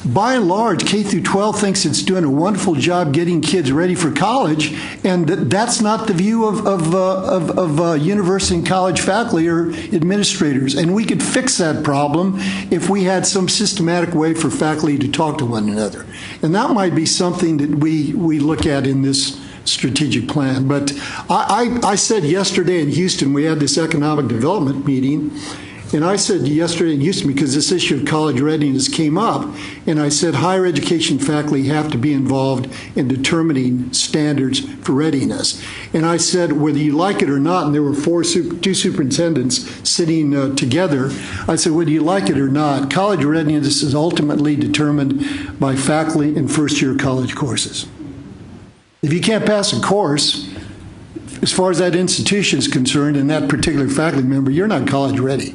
by and large, K through 12 thinks it's doing a wonderful job getting kids ready for college, and that's not the view of university and college faculty or administrators. And we could fix that problem if we had some systematic way for faculty to talk to one another. And that might be something that we look at in this strategic plan. But I said yesterday in Houston, we had this economic development meeting, and I said yesterday in Houston, because this issue of college readiness came up, and I said higher education faculty have to be involved in determining standards for readiness. And I said, whether you like it or not, and there were two superintendents sitting together, I said, whether you like it or not, college readiness is ultimately determined by faculty in first-year college courses. If you can't pass a course, as far as that institution is concerned and that particular faculty member, you're not college ready.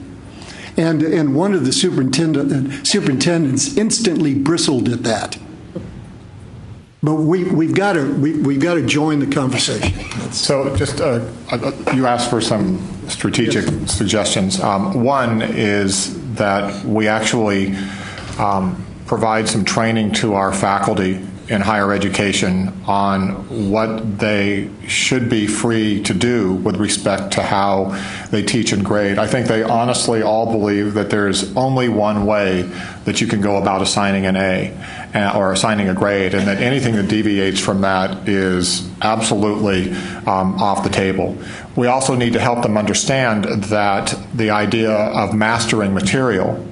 And one of the superintendents instantly bristled at that. But we've got to join the conversation. So just you asked for some strategic suggestions. One is that we actually provide some training to our faculty in higher education on what they should be free to do with respect to how they teach and grade. I think they honestly all believe that there's only one way that you can go about assigning an A or assigning a grade, and that anything that deviates from that is absolutely off the table. We also need to help them understand that the idea of mastering material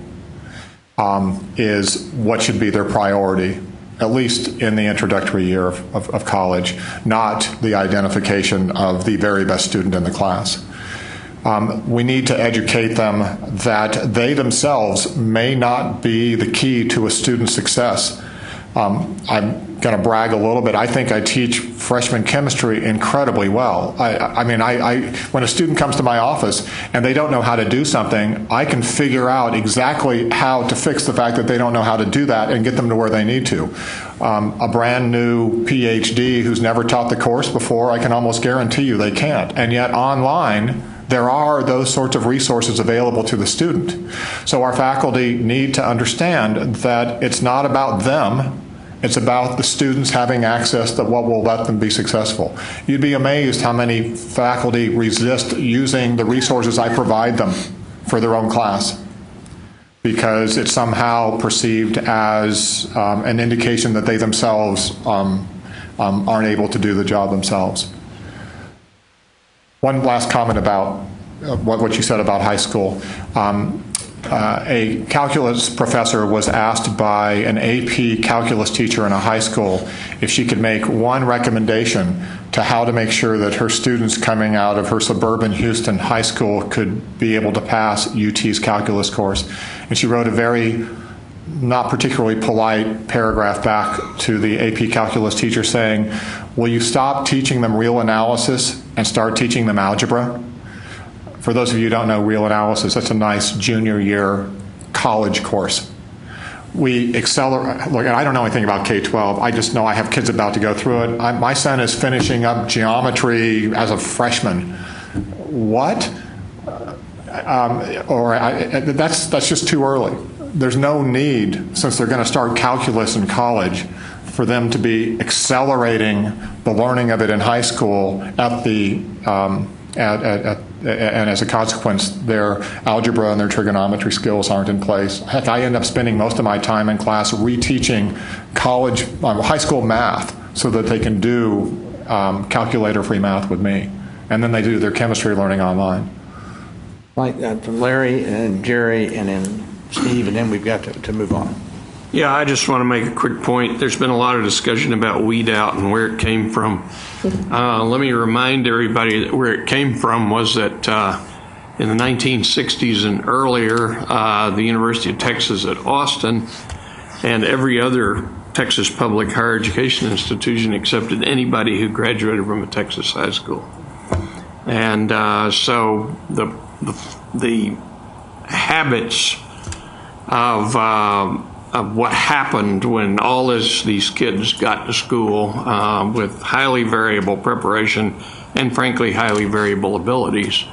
is what should be their priority, at least in the introductory year of college, not the identification of the very best student in the class. We need to educate them that they themselves may not be the key to a student's success. I'm going to brag a little bit. I think I teach freshman chemistry incredibly well. When a student comes to my office and they don't know how to do something, I can figure out exactly how to fix the fact that they don't know how to do that and get them to where they need to. A brand new PhD who's never taught the course before, I can almost guarantee you they can't. And yet online, there are those sorts of resources available to the student. So our faculty need to understand that it's not about them. It's about the students having access to what will let them be successful. You'd be amazed how many faculty resist using the resources I provide them for their own class, because it's somehow perceived as an indication that they themselves aren't able to do the job themselves. One last comment about what you said about high school. A calculus professor was asked by an AP calculus teacher in a high school if she could make one recommendation to how to make sure that her students coming out of her suburban Houston high school could be able to pass UT's calculus course. And she wrote a very not particularly polite paragraph back to the AP calculus teacher saying, "Will you stop teaching them real analysis and start teaching them algebra?" For those of you who don't know real analysis, that's a nice junior year college course. We accelerate. Look, I don't know anything about K-12. I just know I have kids about to go through it. My son is finishing up geometry as a freshman. What? That's just too early. There's no need, since they're going to start calculus in college, for them to be accelerating the learning of it in high school and as a consequence, their algebra and their trigonometry skills aren't in place. Heck, I end up spending most of my time in class reteaching high school math so that they can do calculator-free math with me. And then they do their chemistry learning online. Right, from Larry and Jerry and then Steve, and then we've got to move on. Yeah, I just want to make a quick point. There's been a lot of discussion about weed out and where it came from. Let me remind everybody that where it came from was that in the 1960s and earlier, the University of Texas at Austin and every other Texas public higher education institution accepted anybody who graduated from a Texas high school. And so the habits of what happened when all these kids got to school with highly variable preparation and frankly highly variable abilities,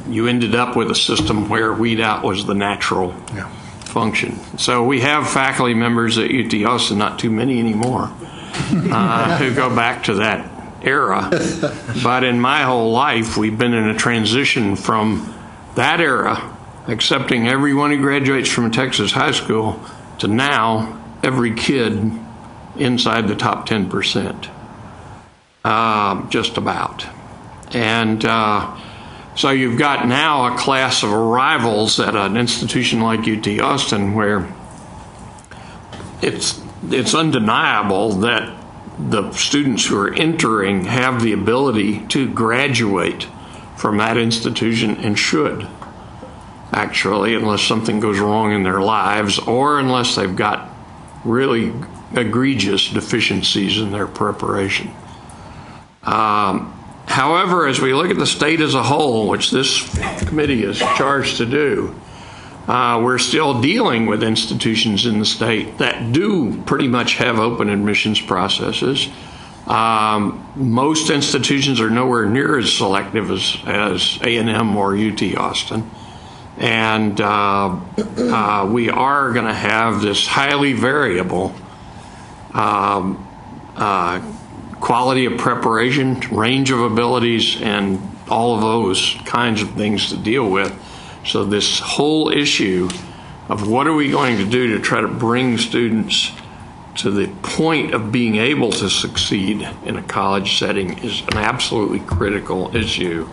you ended up with a system where weed out was the natural function. So we have faculty members at UT Austin, not too many anymore, who go back to that era. But in my whole life, we've been in a transition from that era, accepting everyone who graduates from a Texas high school, to now every kid inside the top 10%, just about. And so you've got now a class of arrivals at an institution like UT Austin where it's undeniable that the students who are entering have the ability to graduate from that institution and should, actually, unless something goes wrong in their lives or unless they've got really egregious deficiencies in their preparation. However, as we look at the state as a whole, which this committee is charged to do, we're still dealing with institutions in the state that do pretty much have open admissions processes. Most institutions are nowhere near as selective as A&M or UT Austin. And we are going to have this highly variable quality of preparation, range of abilities, and all of those kinds of things to deal with. So this whole issue of what are we going to do to try to bring students to the point of being able to succeed in a college setting is an absolutely critical issue.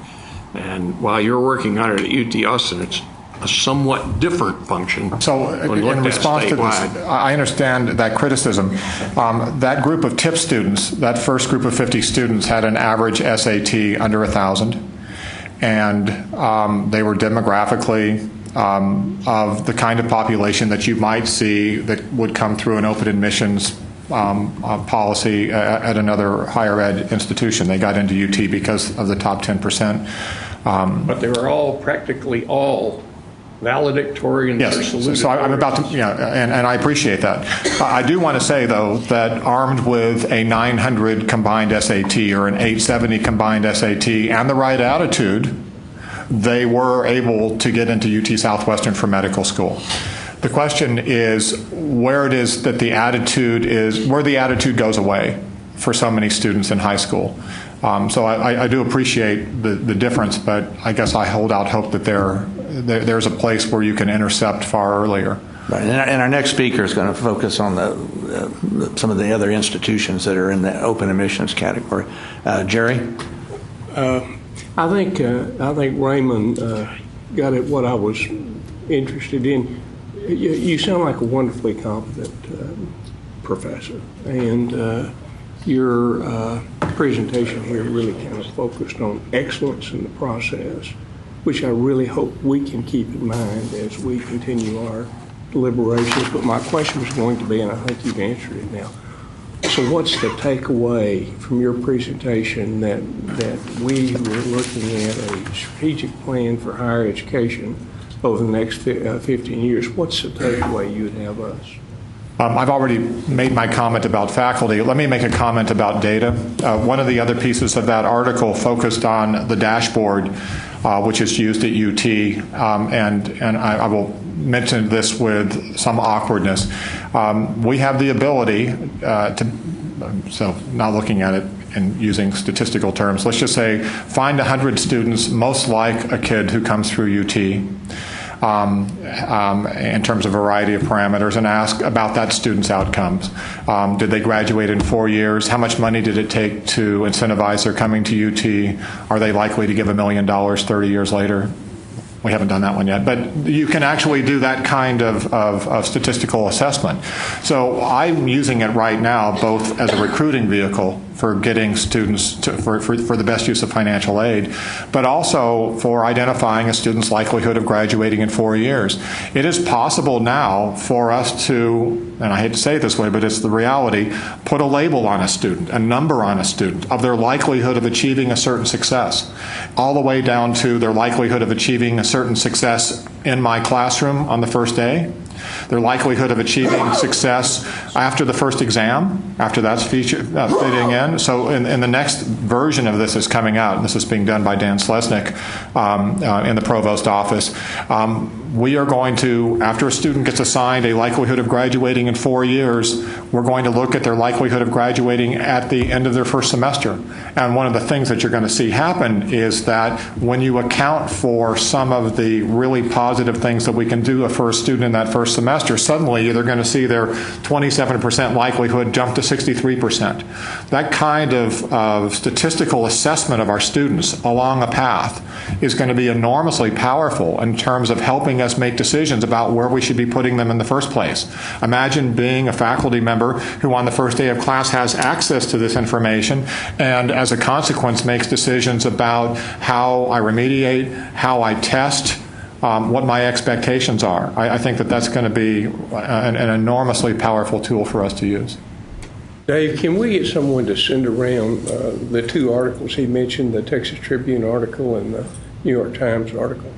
And while you're working on it at UT Austin, it's a somewhat different function. So in response to this, I understand that criticism. That group of TIP students, that first group of 50 students, had an average SAT under 1,000, and they were demographically of the kind of population that you might see that would come through an open admissions policy at another higher ed institution. They got into UT because of the top 10%. But they were all, practically all, valedictorians. Yes, so I'm about to, and I appreciate that. I do want to say, though, that armed with a 900 combined SAT or an 870 combined SAT and the right attitude, they were able to get into UT Southwestern for medical school. The question is where it is that the attitude is, where the attitude goes away for so many students in high school. So I do appreciate the difference, but I guess I hold out hope that there's a place where you can intercept far earlier. Right. And our next speaker is going to focus on some of the other institutions that are in the open admissions category. Jerry? I think Raymond got at what I was interested in. You sound like a wonderfully competent professor, and your presentation here really kind of focused on excellence in the process, which I really hope we can keep in mind as we continue our deliberations. But my question was going to be, and I think you've answered it now, so what's the takeaway from your presentation that we were looking at a strategic plan for higher education over the next 15 years? What's the takeaway you would have us? I've already made my comment about faculty. Let me make a comment about data. One of the other pieces of that article focused on the dashboard, which is used at UT, and I will mention this with some awkwardness. We have the ability so not looking at it and using statistical terms, let's just say find 100 students most like a kid who comes through UT. In terms of a variety of parameters, and ask about that student's outcomes. Did they graduate in 4 years? How much money did it take to incentivize their coming to UT? Are they likely to give $1 million 30 years later? We haven't done that one yet, but you can actually do that kind of statistical assessment. So I'm using it right now both as a recruiting vehicle for getting students for the best use of financial aid, but also for identifying a student's likelihood of graduating in 4 years. It is possible now for us to, and I hate to say it this way, but it's the reality, put a label on a student, a number on a student of their likelihood of achieving a certain success, all the way down to their likelihood of achieving a certain success in my classroom on the first day, their likelihood of achieving success after the first exam, after that's fitting in. So in the next version of this is coming out, and this is being done by Dan Slesnik in the provost office. We are going to, after a student gets assigned a likelihood of graduating in 4 years, we're going to look at their likelihood of graduating at the end of their first semester. And one of the things that you're going to see happen is that when you account for some of the really positive things that we can do for a student in that first semester, suddenly they're going to see their 27% likelihood jump to 63%. That kind of statistical assessment of our students along a path is going to be enormously powerful in terms of helping us make decisions about where we should be putting them in the first place. Imagine being a faculty member who on the first day of class has access to this information and as a consequence makes decisions about how I remediate, how I test, what my expectations are. I think that that's going to be an enormously powerful tool for us to use. Dave, can we get someone to send around the two articles he mentioned, the Texas Tribune article and the New York Times article?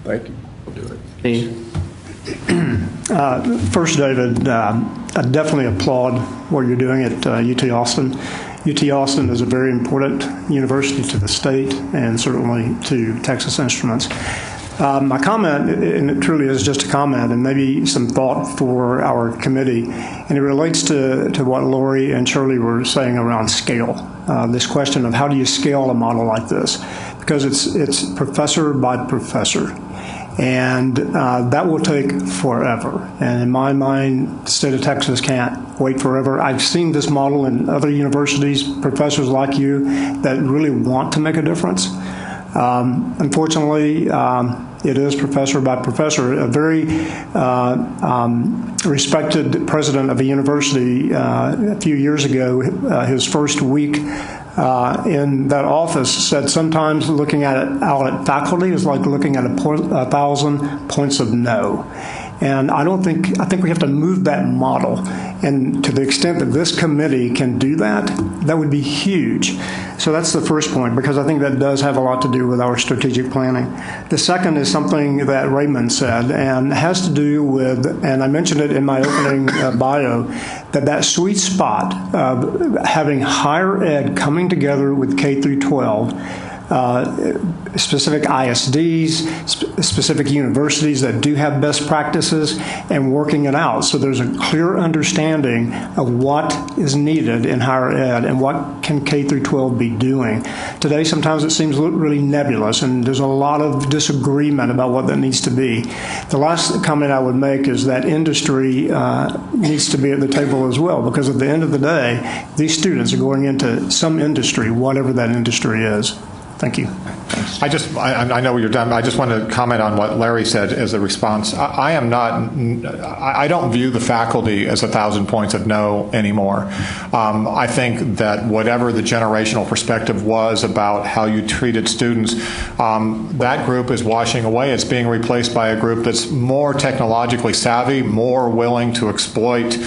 Thank you. We'll do it. First, David, I definitely applaud what you're doing at UT Austin. UT Austin is a very important university to the state and certainly to Texas Instruments. My comment, and it truly is just a comment, and maybe some thought for our committee, and it relates to what Lori and Shirley were saying around scale. This question of how do you scale a model like this? Because it's professor by professor. And that will take forever. And in my mind, the state of Texas can't wait forever. I've seen this model in other universities, professors like you, that really want to make a difference. Unfortunately, it is professor by professor. A very respected president of a university a few years ago, his first week in that office, said sometimes looking at it out at faculty is like looking at 1,000 points of no. And I think we have to move that model. And to the extent that this committee can do that, that would be huge. So that's the first point, because I think that does have a lot to do with our strategic planning. The second is something that Raymond said, and has to do with, and I mentioned it in my opening bio, that sweet spot of having higher ed coming together with K through 12, specific ISDs, specific universities that do have best practices, and working it out. So there's a clear understanding of what is needed in higher ed and what can K through 12 be doing. Today, sometimes it seems really nebulous, and there's a lot of disagreement about what that needs to be. The last comment I would make is that industry needs to be at the table as well, because at the end of the day, these students are going into some industry, whatever that industry is. Thank you. I know you're done. I just want to comment on what Larry said as a response. I don't view the faculty as 1,000 points of no anymore. I think that whatever the generational perspective was about how you treated students, that group is washing away. It's being replaced by a group that's more technologically savvy, more willing to exploit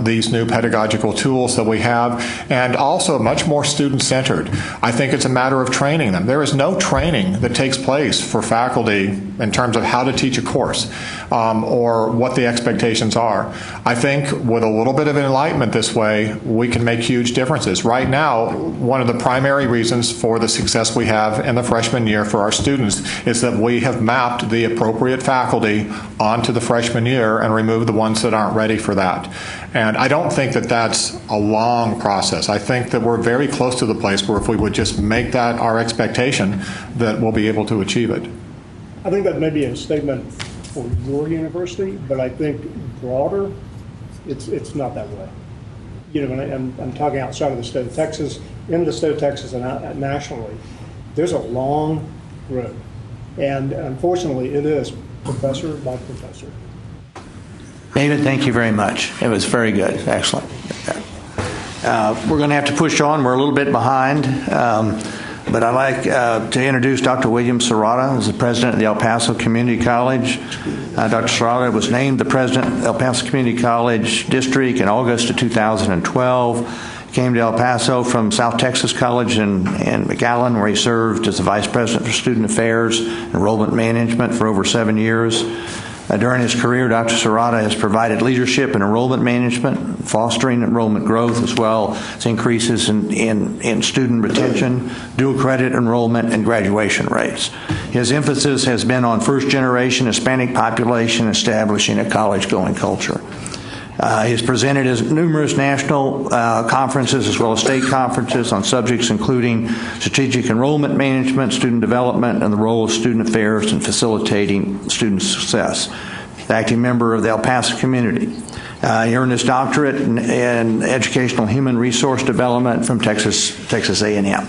these new pedagogical tools that we have, and also much more student-centered. I think it's a matter of training them. There is no training that takes place for faculty in terms of how to teach a course or what the expectations are. I think with a little bit of enlightenment this way, we can make huge differences. Right now, one of the primary reasons for the success we have in the freshman year for our students is that we have mapped the appropriate faculty onto the freshman year and removed the ones that aren't ready for that. And I don't think that that's a long process. I think that we're very close to the place where if we would just make that our expectation, that we'll be able to achieve it. I think that may be a statement for your university, but I think broader, it's not that way. You know, when I'm talking outside of the state of Texas, in the state of Texas and nationally, there's a long road. And unfortunately, it is professor by professor. David, thank you very much. It was very good. Excellent. We're going to have to push on. We're a little bit behind. But I'd like to introduce Dr. William Serrata, who's the president of the El Paso Community College. Dr. Serrata was named the president of El Paso Community College District in August of 2012. Came to El Paso from South Texas College in McAllen, where he served as the vice president for student affairs and enrollment management for over 7 years. During his career, Dr. Serrata has provided leadership in enrollment management, fostering enrollment growth, as well as increases in student retention, dual credit enrollment, and graduation rates. His emphasis has been on first-generation Hispanic population establishing a college-going culture. He has presented at numerous national conferences as well as state conferences on subjects including strategic enrollment management, student development, and the role of student affairs in facilitating student success. The acting member of the El Paso community. He earned his doctorate in educational human resource development from Texas A&M.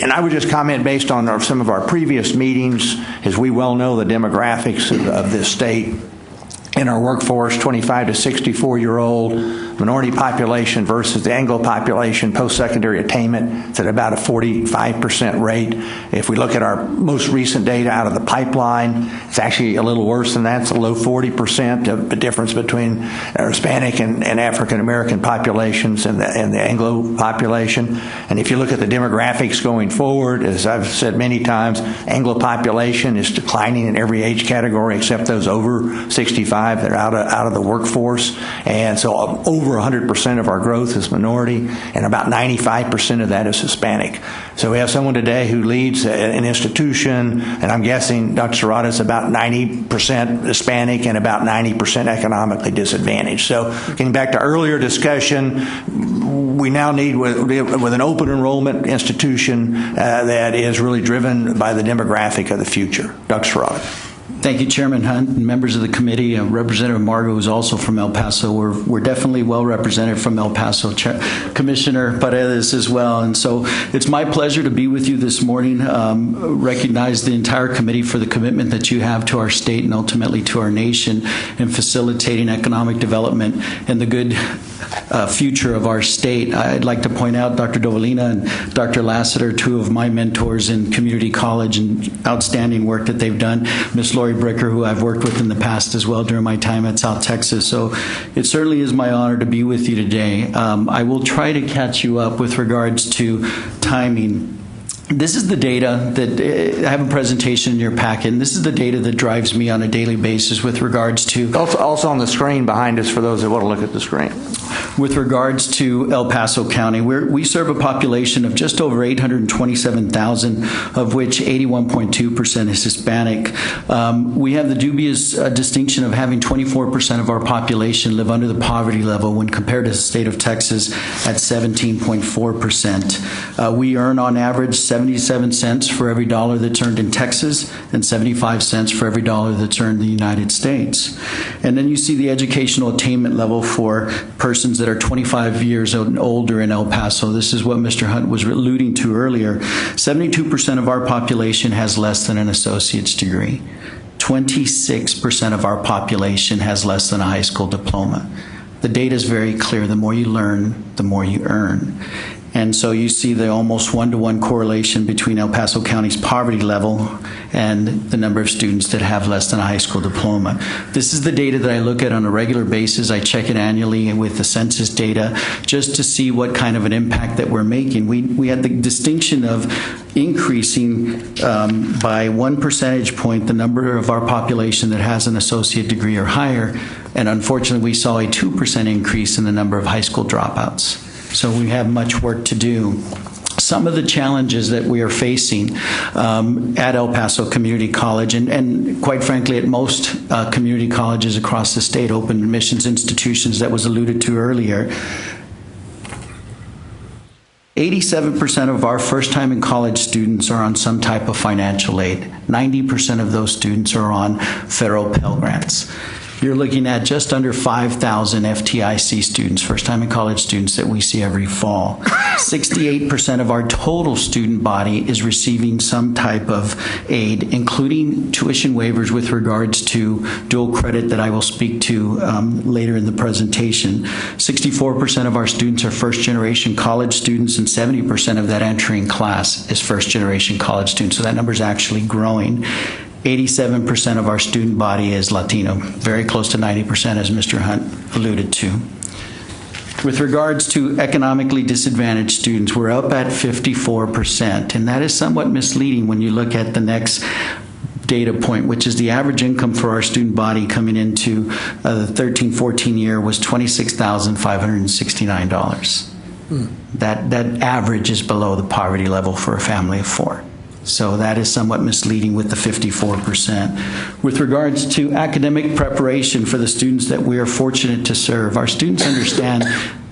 And I would just comment based on some of our previous meetings, as we well know the demographics of this state. In our workforce, 25 to 64-year-old minority population versus the Anglo population, post-secondary attainment, it's at about a 45% rate. If we look at our most recent data out of the pipeline, it's actually a little worse than that. It's a low 40% of the difference between our Hispanic and African-American populations and the Anglo population. And if you look at the demographics going forward, as I've said many times, Anglo population is declining in every age category except those over 65. 25 that are out of the workforce. And so over 100% of our growth is minority, and about 95% of that is Hispanic. So we have someone today who leads an institution, and I'm guessing, Dr. Serrata, is about 90% Hispanic and about 90% economically disadvantaged. So getting back to earlier discussion, we now need, with an open enrollment institution that is really driven by the demographic of the future. Dr. Serrata. Thank you, Chairman Hunt, and members of the committee. Representative Margo is also from El Paso. We're definitely well represented from El Paso. Commissioner Paredes as well. And so it's my pleasure to be with you this morning. Recognize the entire committee for the commitment that you have to our state and ultimately to our nation in facilitating economic development and the good future of our state. I'd like to point out Dr. Dovalina and Dr. Lassiter, two of my mentors in community college, and outstanding work that they've done. Ms. Lori Bricker, who I've worked with in the past as well during my time at South Texas. So it certainly is my honor to be with you today. I will try to catch you up with regards to timing. This is the data that I have a presentation in your packet, and this is the data that drives me on a daily basis with regards to... Also on the screen behind us for those that want to look at the screen. With regards to El Paso County, we serve a population of just over 827,000, of which 81.2% is Hispanic. We have the dubious distinction of having 24% of our population live under the poverty level when compared to the state of Texas at 17.4%. We earn on average 77 cents for every dollar that's earned in Texas and 75 cents for every dollar that's earned in the United States. And then you see the educational attainment level for persons that are 25 years and older in El Paso. This is what Mr. Hunt was alluding to earlier. 72% of our population has less than an associate's degree. 26% of our population has less than a high school diploma. The data is very clear. The more you learn, the more you earn. And so you see the almost one-to-one correlation between El Paso County's poverty level and the number of students that have less than a high school diploma. This is the data that I look at on a regular basis. I check it annually with the census data just to see what kind of an impact that we're making. We had the distinction of increasing by 1 percentage point the number of our population that has an associate degree or higher, and unfortunately we saw a 2% increase in the number of high school dropouts. So we have much work to do. Some of the challenges that we are facing at El Paso Community College, and quite frankly at most community colleges across the state, open admissions institutions that was alluded to earlier, 87% of our first-time in college students are on some type of financial aid. 90% of those students are on federal Pell Grants. You're looking at just under 5,000 FTIC students, first-time in college students, that we see every fall. 68% of our total student body is receiving some type of aid, including tuition waivers with regards to dual credit that I will speak to later in the presentation. 64% of our students are first-generation college students, and 70% of that entering class is first-generation college students. So that number is actually growing. 87% of our student body is Latino, very close to 90%, as Mr. Hunt alluded to. With regards to economically disadvantaged students, we're up at 54%, and that is somewhat misleading when you look at the next data point, which is the average income for our student body coming into the 13-14 year was $26,569. That average is below the poverty level for a family of four. So that is somewhat misleading with the 54%. With regards to academic preparation for the students that we are fortunate to serve, our students understand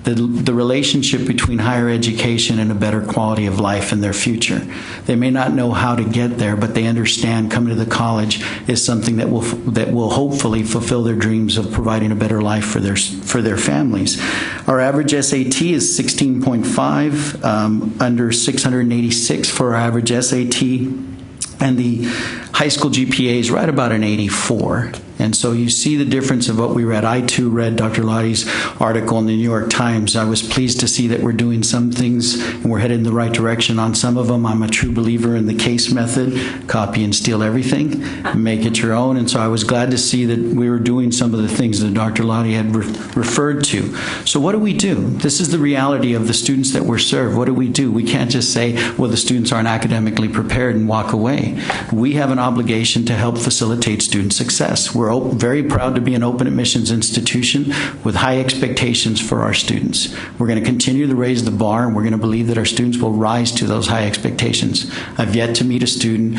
the relationship between higher education and a better quality of life in their future. They may not know how to get there, but they understand coming to the college is something that will hopefully fulfill their dreams of providing a better life for their families. Our average SAT is 16.5, under 686 for our average SAT, and the high school GPA is right about an 84. And so you see the difference of what we read. I, too, read Dr. Lottie's article in the New York Times. I was pleased to see that we're doing some things and we're headed in the right direction on some of them. I'm a true believer in the CASE method, copy and steal everything, make it your own. And so I was glad to see that we were doing some of the things that Dr. Lottie had referred to. So what do we do? This is the reality of the students that we're served. What do? We can't just say, well, the students aren't academically prepared and walk away. We have an obligation to help facilitate student success. We're very proud to be an open admissions institution with high expectations for our students. We're going to continue to raise the bar, and we're going to believe that our students will rise to those high expectations. I've yet to meet a student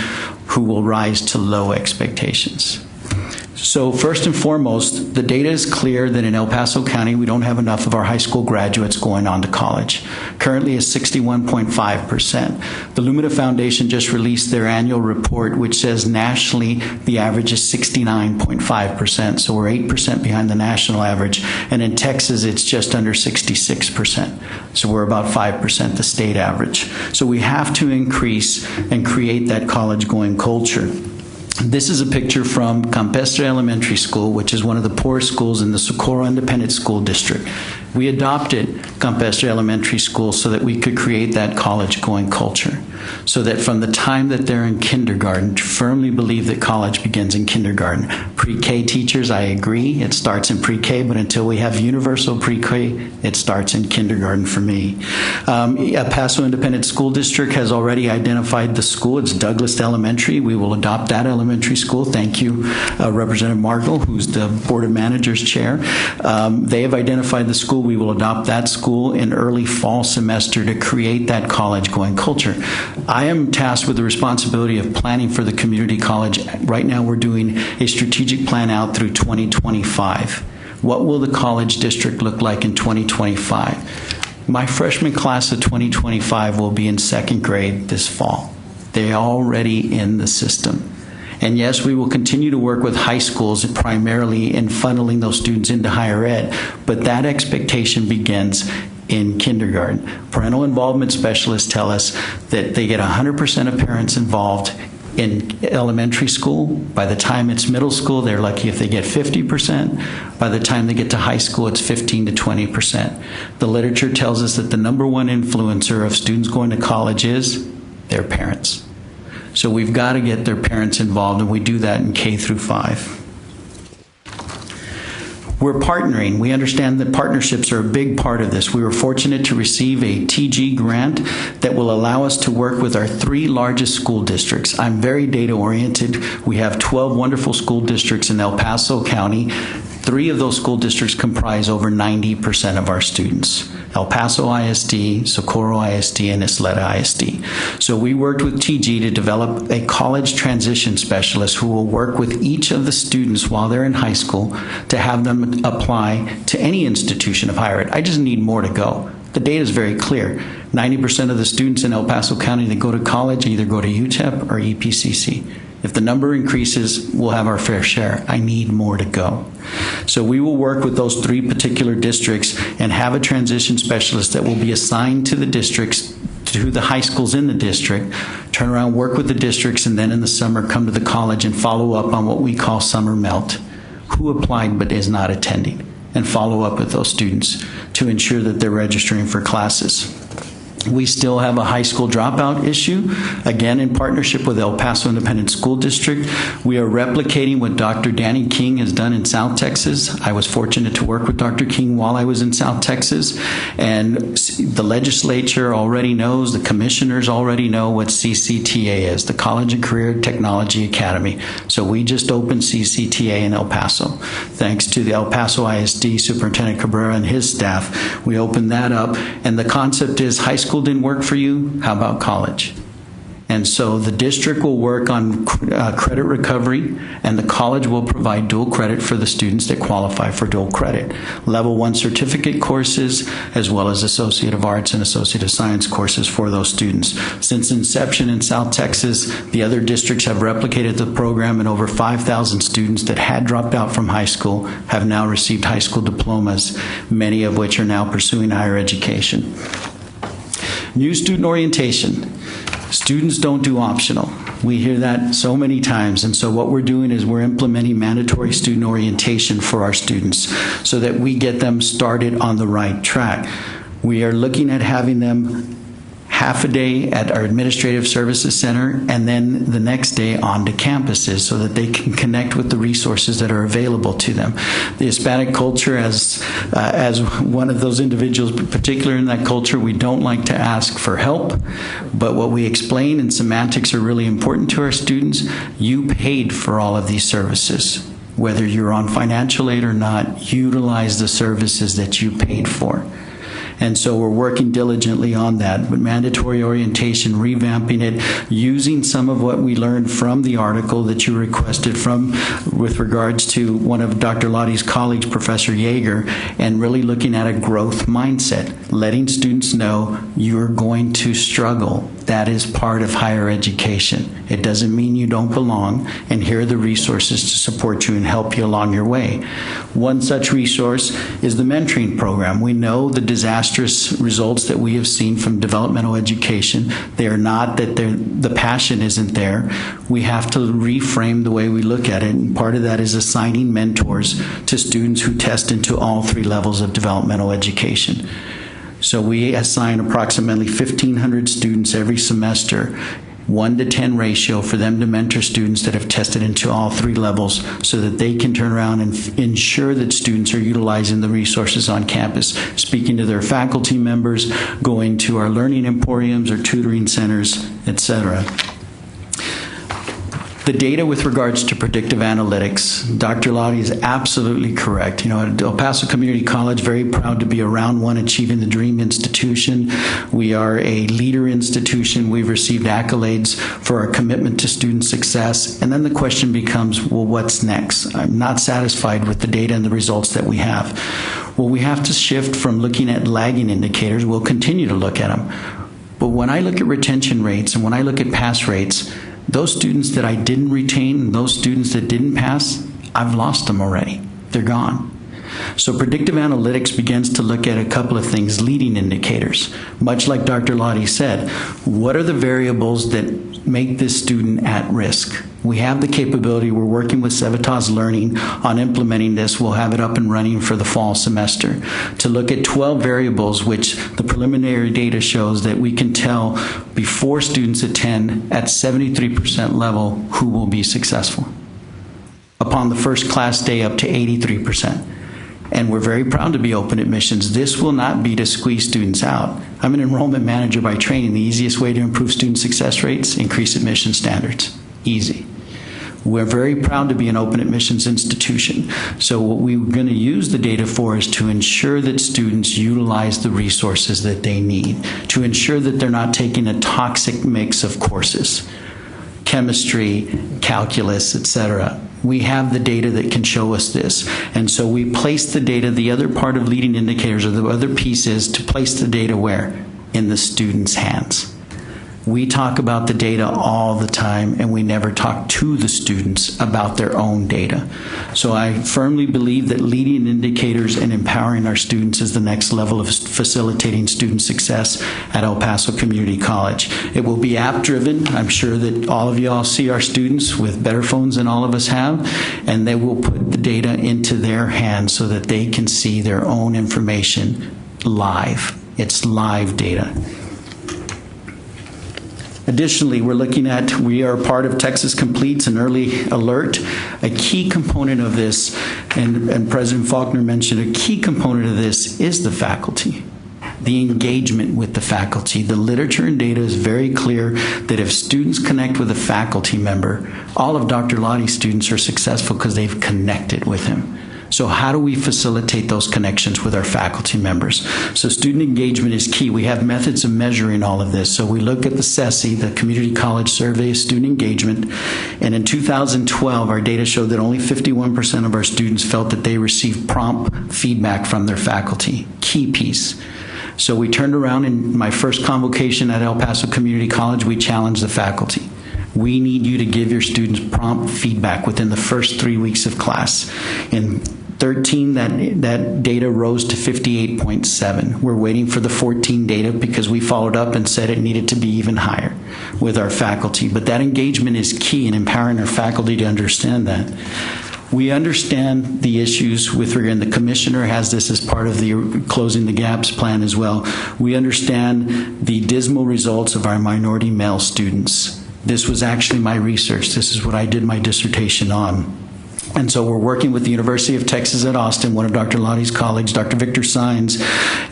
who will rise to low expectations. So first and foremost, the data is clear that in El Paso County, we don't have enough of our high school graduates going on to college. Currently is 61.5%. The Lumina Foundation just released their annual report, which says nationally the average is 69.5%. So we're 8% behind the national average. And in Texas, it's just under 66%. So we're about 5% the state average. So we have to increase and create that college-going culture. This is a picture from Campestre Elementary School, which is one of the poorest schools in the Socorro Independent School District. We adopted Campestre Elementary School so that we could create that college-going culture, so that from the time that they're in kindergarten, firmly believe that college begins in kindergarten. Pre-K teachers, I agree, it starts in pre-K, but until we have universal pre-K, it starts in kindergarten for me. El Paso Independent School District has already identified the school. It's Douglas Elementary. We will adopt that elementary school. Thank you, Representative Margle, who's the Board of Managers Chair. They have identified the school. We will adopt that school in early fall semester to create that college-going culture. I am tasked with the responsibility of planning for the community college. Right now we're doing a strategic plan out through 2025. What will the college district look like in 2025? My freshman class of 2025 will be in second grade this fall. They're already in the system. And yes, we will continue to work with high schools primarily in funneling those students into higher ed, but that expectation begins in kindergarten. Parental involvement specialists tell us that they get 100% of parents involved in elementary school. By the time it's middle school, they're lucky if they get 50%. By the time they get to high school, it's 15 to 20%. The literature tells us that the number one influencer of students going to college is their parents. So we've got to get their parents involved, and we do that in K through 5. We're partnering. We understand that partnerships are a big part of this. We were fortunate to receive a TG grant that will allow us to work with our 3 largest school districts. I'm very data-oriented. We have 12 wonderful school districts in El Paso County. 3 of those school districts comprise over 90% of our students. El Paso ISD, Socorro ISD, and Isleta ISD. So we worked with TG to develop a college transition specialist who will work with each of the students while they're in high school to have them apply to any institution of higher ed. I just need more to go. The data is very clear. 90% of the students in El Paso County that go to college either go to UTEP or EPCC. If the number increases, we'll have our fair share. I need more to go. So we will work with those 3 particular districts and have a transition specialist that will be assigned to the districts, to the high schools in the district, turn around, work with the districts, and then in the summer come to the college and follow up on what we call summer melt. Who applied but is not attending? And follow up with those students to ensure that they're registering for classes. We still have a high school dropout issue, again in partnership with El Paso Independent School District. We are replicating what Dr. Danny King has done in South Texas. I was fortunate to work with Dr. King while I was in South Texas, and the legislature already knows, the commissioners already know what CCTA is, the College and Career Technology Academy. So we just opened CCTA in El Paso. Thanks to the El Paso ISD Superintendent Cabrera and his staff, we opened that up, and the concept is high school didn't work for you, how about college? And so the district will work on credit recovery, and the college will provide dual credit for the students that qualify for dual credit. Level 1 certificate courses, as well as Associate of Arts and Associate of Science courses for those students. Since inception in South Texas, the other districts have replicated the program, and over 5,000 students that had dropped out from high school have now received high school diplomas, many of which are now pursuing higher education. New student orientation. Students don't do optional. We hear that so many times, and so what we're doing is we're implementing mandatory student orientation for our students so that we get them started on the right track. We are looking at having them half a day at our Administrative Services Center, and then the next day on to campuses so that they can connect with the resources that are available to them. The Hispanic culture, as one of those individuals, particular in that culture, we don't like to ask for help, but what we explain, and semantics are really important to our students, you paid for all of these services. Whether you're on financial aid or not, utilize the services that you paid for. And so we're working diligently on that, but mandatory orientation, revamping it, using some of what we learned from the article that you requested from with regards to one of Dr. Lottie's colleagues, Professor Yeager, and really looking at a growth mindset, letting students know you're going to struggle. That is part of higher education. It doesn't mean you don't belong, and here are the resources to support you and help you along your way. One such resource is the mentoring program. We know the disastrous results that we have seen from developmental education. They are not that the passion isn't there. We have to reframe the way we look at it, and part of that is assigning mentors to students who test into all 3 levels of developmental education. So we assign approximately 1,500 students every semester, 1-to-10 ratio for them to mentor students that have tested into all 3 levels so that they can turn around and ensure that students are utilizing the resources on campus, speaking to their faculty members, going to our learning emporiums or tutoring centers, etc. The data with regards to predictive analytics, Dr. Lottie is absolutely correct. You know, at El Paso Community College, very proud to be a round 1 Achieving the Dream institution. We are a leader institution. We've received accolades for our commitment to student success. And then the question becomes, well, what's next? I'm not satisfied with the data and the results that we have. Well, we have to shift from looking at lagging indicators. We'll continue to look at them. But when I look at retention rates and when I look at pass rates, those students that I didn't retain and those students that didn't pass, I've lost them already. They're gone. So predictive analytics begins to look at a couple of things, leading indicators. Much like Dr. Lottie said, what are the variables that make this student at risk? We have the capability. We're working with Civitas Learning on implementing this. We'll have it up and running for the fall semester to look at 12 variables, which the preliminary data shows that we can tell before students attend at 73% level who will be successful. Upon the first class day, up to 83%. And we're very proud to be open admissions. This will not be to squeeze students out. I'm an enrollment manager by training. The easiest way to improve student success rates, increase admission standards. Easy. We're very proud to be an open admissions institution. So what we're going to use the data for is to ensure that students utilize the resources that they need, to ensure that they're not taking a toxic mix of courses, chemistry, calculus, etc. We have the data that can show us this. And so we place the data, the other part of leading indicators, or the other piece is to place the data where? In the student's hands. We talk about the data all the time, and we never talk to the students about their own data. So I firmly believe that leading indicators and empowering our students is the next level of facilitating student success at El Paso Community College. It will be app-driven. I'm sure that all of you all see our students with better phones than all of us have, and they will put the data into their hands so that they can see their own information live. It's live data. Additionally, we are part of Texas Completes and Early Alert. A key component of this, and President Faulkner mentioned, a key component of this is the faculty, the engagement with the faculty. The literature and data is very clear that if students connect with a faculty member, all of Dr. Lottie's students are successful because they've connected with him. So how do we facilitate those connections with our faculty members? So student engagement is key. We have methods of measuring all of this. So we look at the CESI, the Community College Survey of Student Engagement, and in 2012, our data showed that only 51% of our students felt that they received prompt feedback from their faculty. Key piece. So we turned around in my first convocation at El Paso Community College, we challenged the faculty. We need you to give your students prompt feedback within the first 3 weeks of class. In 13, that data rose to 58.7. We're waiting for the 14 data because we followed up and said it needed to be even higher with our faculty. But that engagement is key in empowering our faculty to understand that. We understand the issues with regard, and the commissioner has this as part of the Closing the Gaps plan as well. We understand the dismal results of our minority male students. This was actually my research. This is what I did my dissertation on. And so we're working with the University of Texas at Austin, one of Dr. Lottie's colleagues, Dr. Victor Sines,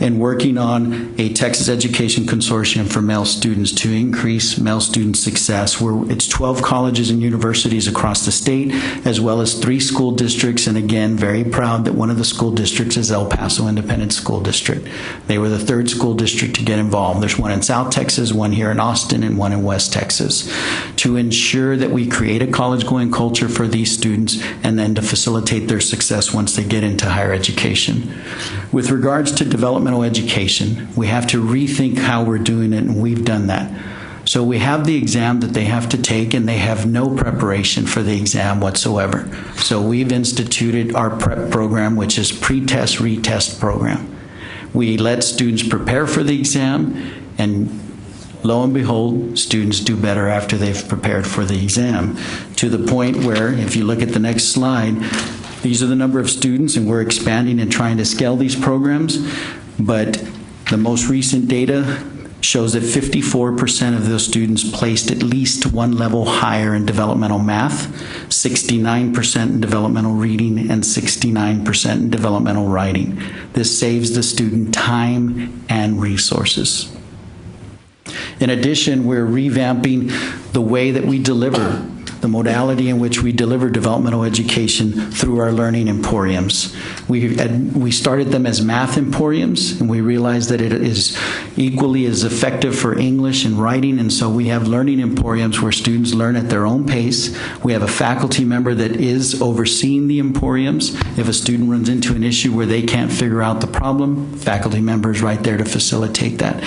and working on a Texas Education Consortium for male students to increase male student success. It's 12 colleges and universities across the state, as well as 3 school districts, and again, very proud that one of the school districts is El Paso Independent School District. They were the 3rd school district to get involved. There's one in South Texas, one here in Austin, and one in West Texas, to ensure that we create a college-going culture for these students and then to facilitate their success once they get into higher education. With regards to developmental education, we have to rethink how we're doing it, and we've done that. So we have the exam that they have to take, and they have no preparation for the exam whatsoever. So we've instituted our prep program, which is pre-test, retest program. We let students prepare for the exam, and lo and behold, students do better after they've prepared for the exam, to the point where, if you look at the next slide, these are the number of students, and we're expanding and trying to scale these programs. But the most recent data shows that 54% of those students placed at least one level higher in developmental math, 69% in developmental reading, and 69% in developmental writing. This saves the student time and resources. In addition, we're revamping the way that we deliver, the modality in which we deliver developmental education through our learning emporiums. We started them as math emporiums, and we realized that it is equally as effective for English and writing, and so we have learning emporiums where students learn at their own pace. We have a faculty member that is overseeing the emporiums. If a student runs into an issue where they can't figure out the problem, faculty member is right there to facilitate that.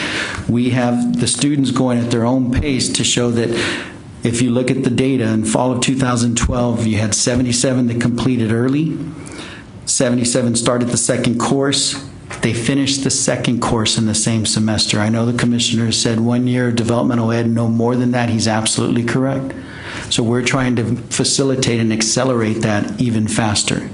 We have the students going at their own pace to show that if you look at the data, in fall of 2012, you had 77 that completed early, 77 started the second course. They finished the second course in the same semester. I know the commissioner said 1 year of developmental ed, no more than that. He's absolutely correct. So we're trying to facilitate and accelerate that even faster.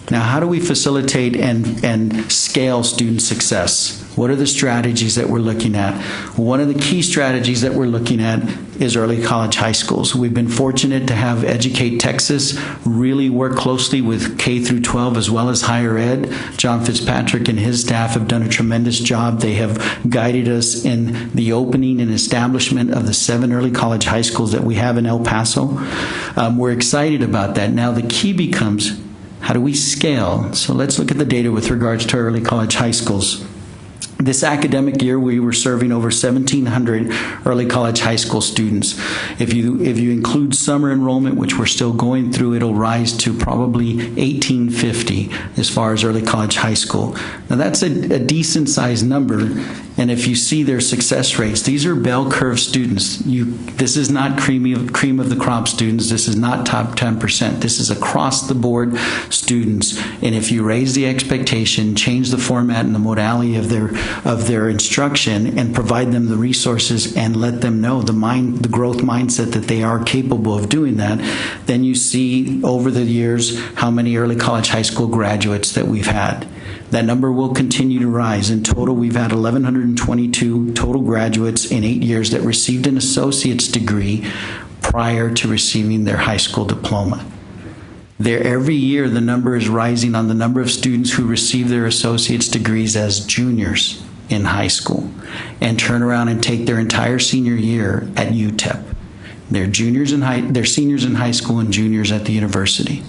Now, how do we facilitate and scale student success? What are the strategies that we're looking at? One of the key strategies that we're looking at is early college high schools. We've been fortunate to have Educate Texas really work closely with K through 12 as well as higher ed. John Fitzpatrick and his staff have done a tremendous job. They have guided us in the opening and establishment of the 7 early college high schools that we have in El Paso. We're excited about that. Now the key becomes, how do we scale? So let's look at the data with regards to early college high schools. This academic year, we were serving over 1,700 early college high school students. If you include summer enrollment, which we're still going through, it'll rise to probably 1,850 as far as early college high school. Now that's a decent sized number, and if you see their success rates, these are bell curve students. This is not cream of the crop students. This is not top 10%. This is across the board students, and if you raise the expectation, change the format and the modality of their instruction, and provide them the resources and let them know the growth mindset that they are capable of doing that, then you see over the years how many early college high school graduates that we've had. That number will continue to rise. In total, we've had 1,122 total graduates in 8 years that received an associate's degree prior to receiving their high school diploma. Every year, the number is rising on the number of students who receive their associate's degrees as juniors in high school and turn around and take their entire senior year at UTEP. They're seniors in high school and juniors at the university.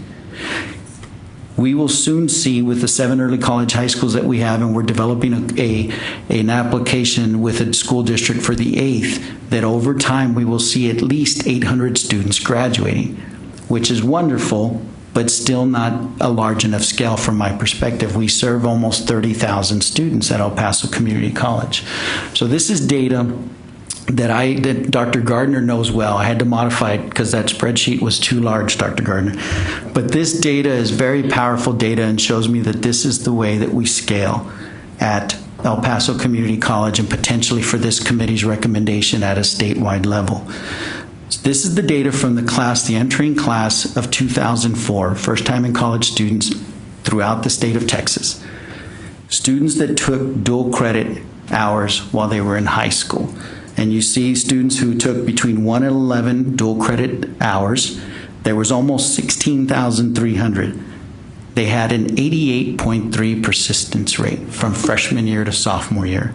We will soon see with the 7 early college high schools that we have, and we're developing an application with a school district for the 8th, that over time we will see at least 800 students graduating, which is wonderful, but still not a large enough scale from my perspective. We serve almost 30,000 students at El Paso Community College. So this is data that Dr. Gardner knows well. I had to modify it because that spreadsheet was too large, Dr. Gardner. But this data is very powerful data and shows me that this is the way that we scale at El Paso Community College, and potentially for this committee's recommendation at a statewide level. So this is the data from the class, the entering class of 2004, first time in college students throughout the state of Texas. Students that took dual credit hours while they were in high school. And you see students who took between 1 and 11 dual credit hours. There was almost 16,300. They had an 88.3 persistence rate from freshman year to sophomore year.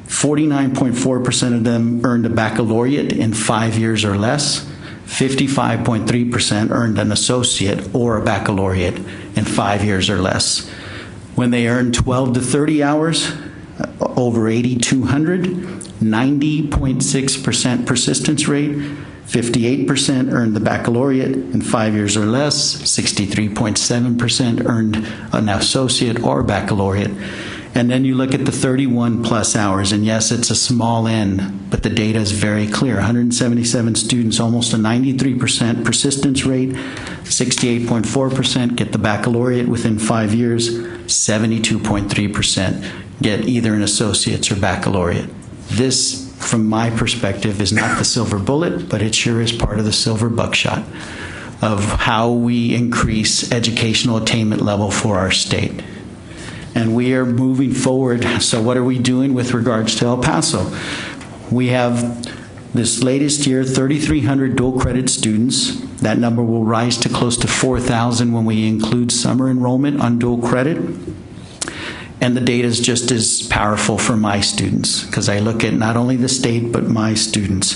49.4% of them earned a baccalaureate in 5 years or less. 55.3% earned an associate or a baccalaureate in 5 years or less. When they earned 12 to 30 hours, over 8,200, 90.6% persistence rate, 58% earned the baccalaureate in 5 years or less, 63.7% earned an associate or baccalaureate. And then you look at the 31 plus hours, and yes, it's a small n, but the data is very clear. 177 students, almost a 93% persistence rate, 68.4% get the baccalaureate within 5 years, 72.3% get either an associate's or baccalaureate. This, from my perspective, is not the silver bullet, but it sure is part of the silver buckshot of how we increase educational attainment level for our state. And we are moving forward. So what are we doing with regards to El Paso? We have this latest year, 3,300 dual credit students. That number will rise to close to 4,000 when we include summer enrollment on dual credit. And the data is just as powerful for my students, because I look at not only the state, but my students.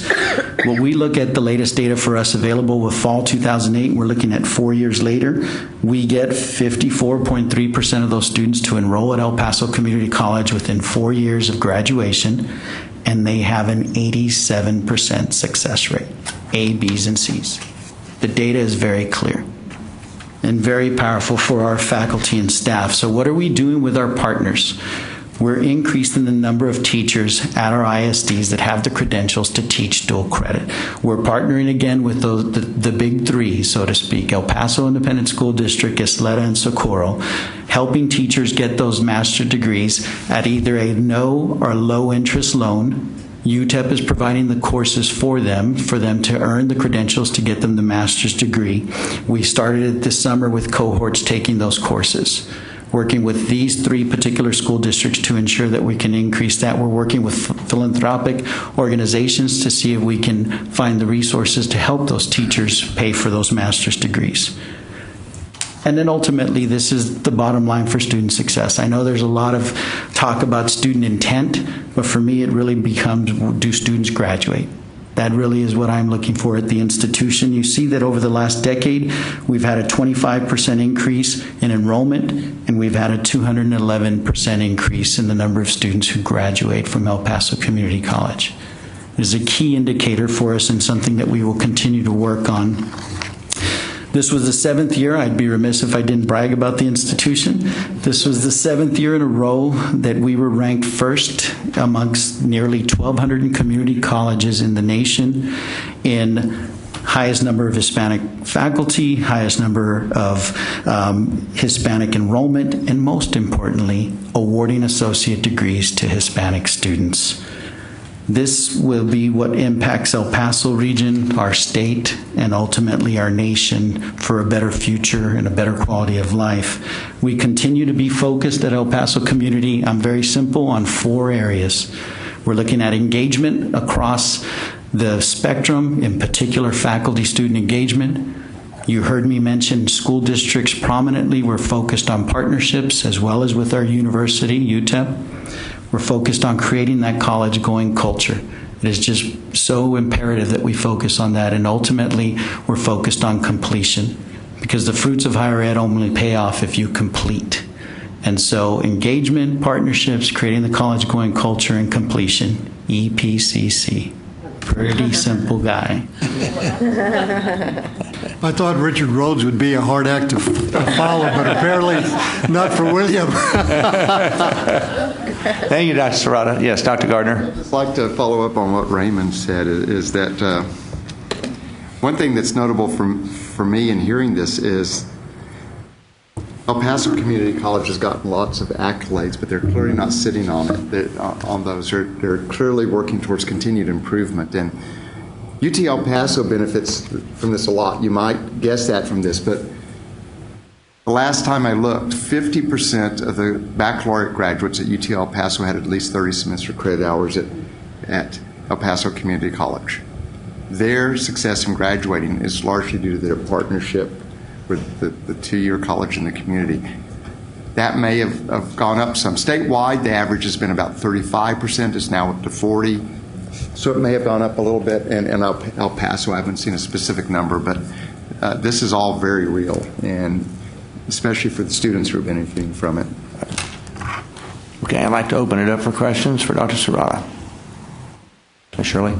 When we look at the latest data for us available with fall 2008, we're looking at 4 years later, we get 54.3% of those students to enroll at El Paso Community College within 4 years of graduation, and they have an 87% success rate, A, B's, and C's. The data is very clear and very powerful for our faculty and staff. So what are we doing with our partners? We're increasing the number of teachers at our ISDs that have the credentials to teach dual credit. We're partnering again with the big three, so to speak, El Paso Independent School District, Isleta, and Socorro, helping teachers get those master's degrees at either a no or low interest loan. UTEP is providing the courses for them to earn the credentials to get them the master's degree. We started it this summer with cohorts taking those courses, working with these three particular school districts to ensure that we can increase that. We're working with philanthropic organizations to see if we can find the resources to help those teachers pay for those master's degrees. And then ultimately, this is the bottom line for student success. I know there's a lot of talk about student intent, but for me, it really becomes, do students graduate? That really is what I'm looking for at the institution. You see that over the last decade, we've had a 25% increase in enrollment, and we've had a 211% increase in the number of students who graduate from El Paso Community College. It is a key indicator for us and something that we will continue to work on. This was the 7th year. I'd be remiss if I didn't brag about the institution. This was the 7th year in a row that we were ranked first amongst nearly 1,200 community colleges in the nation in highest number of Hispanic faculty, highest number of Hispanic enrollment, and most importantly, awarding associate degrees to Hispanic students. This will be what impacts El Paso region, our state, and ultimately our nation for a better future and a better quality of life. We continue to be focused at El Paso Community, very simple, on 4 areas. We're looking at engagement across the spectrum, in particular faculty-student engagement. You heard me mention school districts prominently. We're focused on partnerships as well as with our university, UTEP. We're focused on creating that college-going culture. It is just so imperative that we focus on that, and ultimately we're focused on completion, because the fruits of higher ed only pay off if you complete. And so engagement, partnerships, creating the college-going culture, and completion, EPCC. Pretty simple guy. I thought Richard Rhodes would be a hard act to follow, but apparently not for William. Thank you, Dr. Serrata. Yes, Dr. Gardner. I'd just like to follow up on what Raymond said, is that one thing that's notable for me in hearing this is El Paso Community College has gotten lots of accolades, but they're clearly not sitting on it. On those, they're clearly working towards continued improvement. And UT El Paso benefits from this a lot. You might guess that from this, but the last time I looked, 50% of the baccalaureate graduates at UT El Paso had at least 30 semester credit hours at El Paso Community College. Their success in graduating is largely due to their partnership with the two-year college in the community. That may have gone up some. Statewide, the average has been about 35%. It's now up to 40%. So it may have gone up a little bit. And El Paso, I haven't seen a specific number, but this is all very real, and especially for the students who are benefiting from it. Okay, I'd like to open it up for questions for Dr. Serrata. Shirley?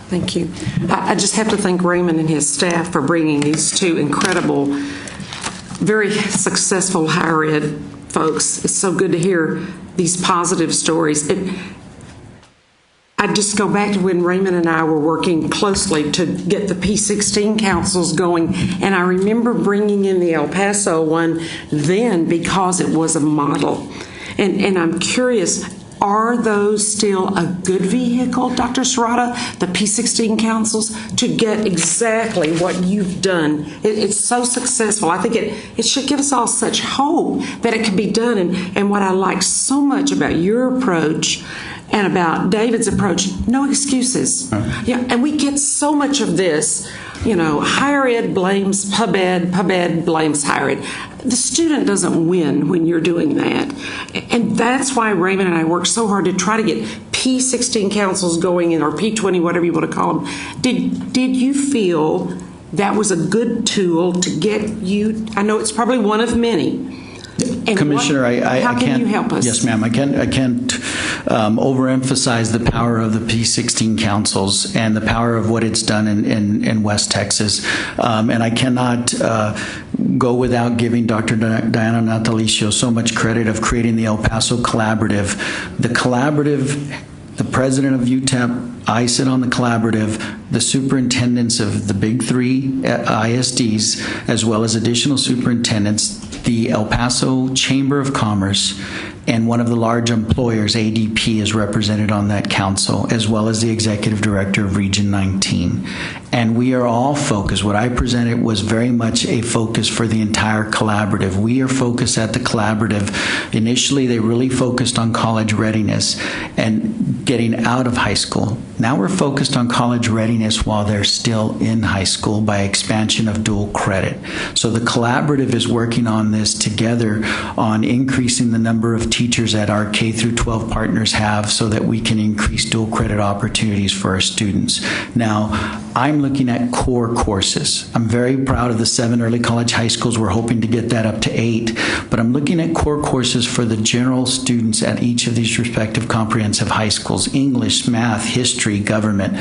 Thank you. I just have to thank Raymond and his staff for bringing these two incredible, very successful higher ed folks. It's so good to hear these positive stories. I just go back to when Raymond and I were working closely to get the P16 councils going, and I remember bringing in the El Paso one then because it was a model. And I'm curious, are those still a good vehicle, Dr. Serrata, the P16 councils, to get exactly what you've done? It's so successful. I think it should give us all such hope that it can be done. And what I like so much about your approach and about David's approach, no excuses. Yeah, and we get so much of this, higher ed blames pub ed blames higher ed. The student doesn't win when you're doing that. And that's why Raymond and I worked so hard to try to get P16 councils going in, or P20, whatever you want to call them. Did you feel that was a good tool to get you? I know it's probably one of many. And Commissioner, how can you help us? Yes, ma'am. I can't overemphasize the power of the P16 councils and the power of what it's done in West Texas. And I cannot go without giving Dr. Diana Natalicio so much credit of creating the El Paso Collaborative. The collaborative, the president of UTEP, I sit on the collaborative, the superintendents of the big three ISDs, as well as additional superintendents, the El Paso Chamber of Commerce, and one of the large employers, ADP, is represented on that council, as well as the executive director of Region 19. And we are all focused. What I presented was very much a focus for the entire collaborative. We are focused at the collaborative. Initially, they really focused on college readiness and getting out of high school. Now we're focused on college readiness while they're still in high school by expansion of dual credit. So the collaborative is working on this together on increasing the number of teachers that our K through 12 partners have so that we can increase dual credit opportunities for our students. Now, I'm looking at core courses. I'm very proud of the 7 early college high schools. We're hoping to get that up to 8. But I'm looking at core courses for the general students at each of these respective comprehensive high schools: English, math, history, government.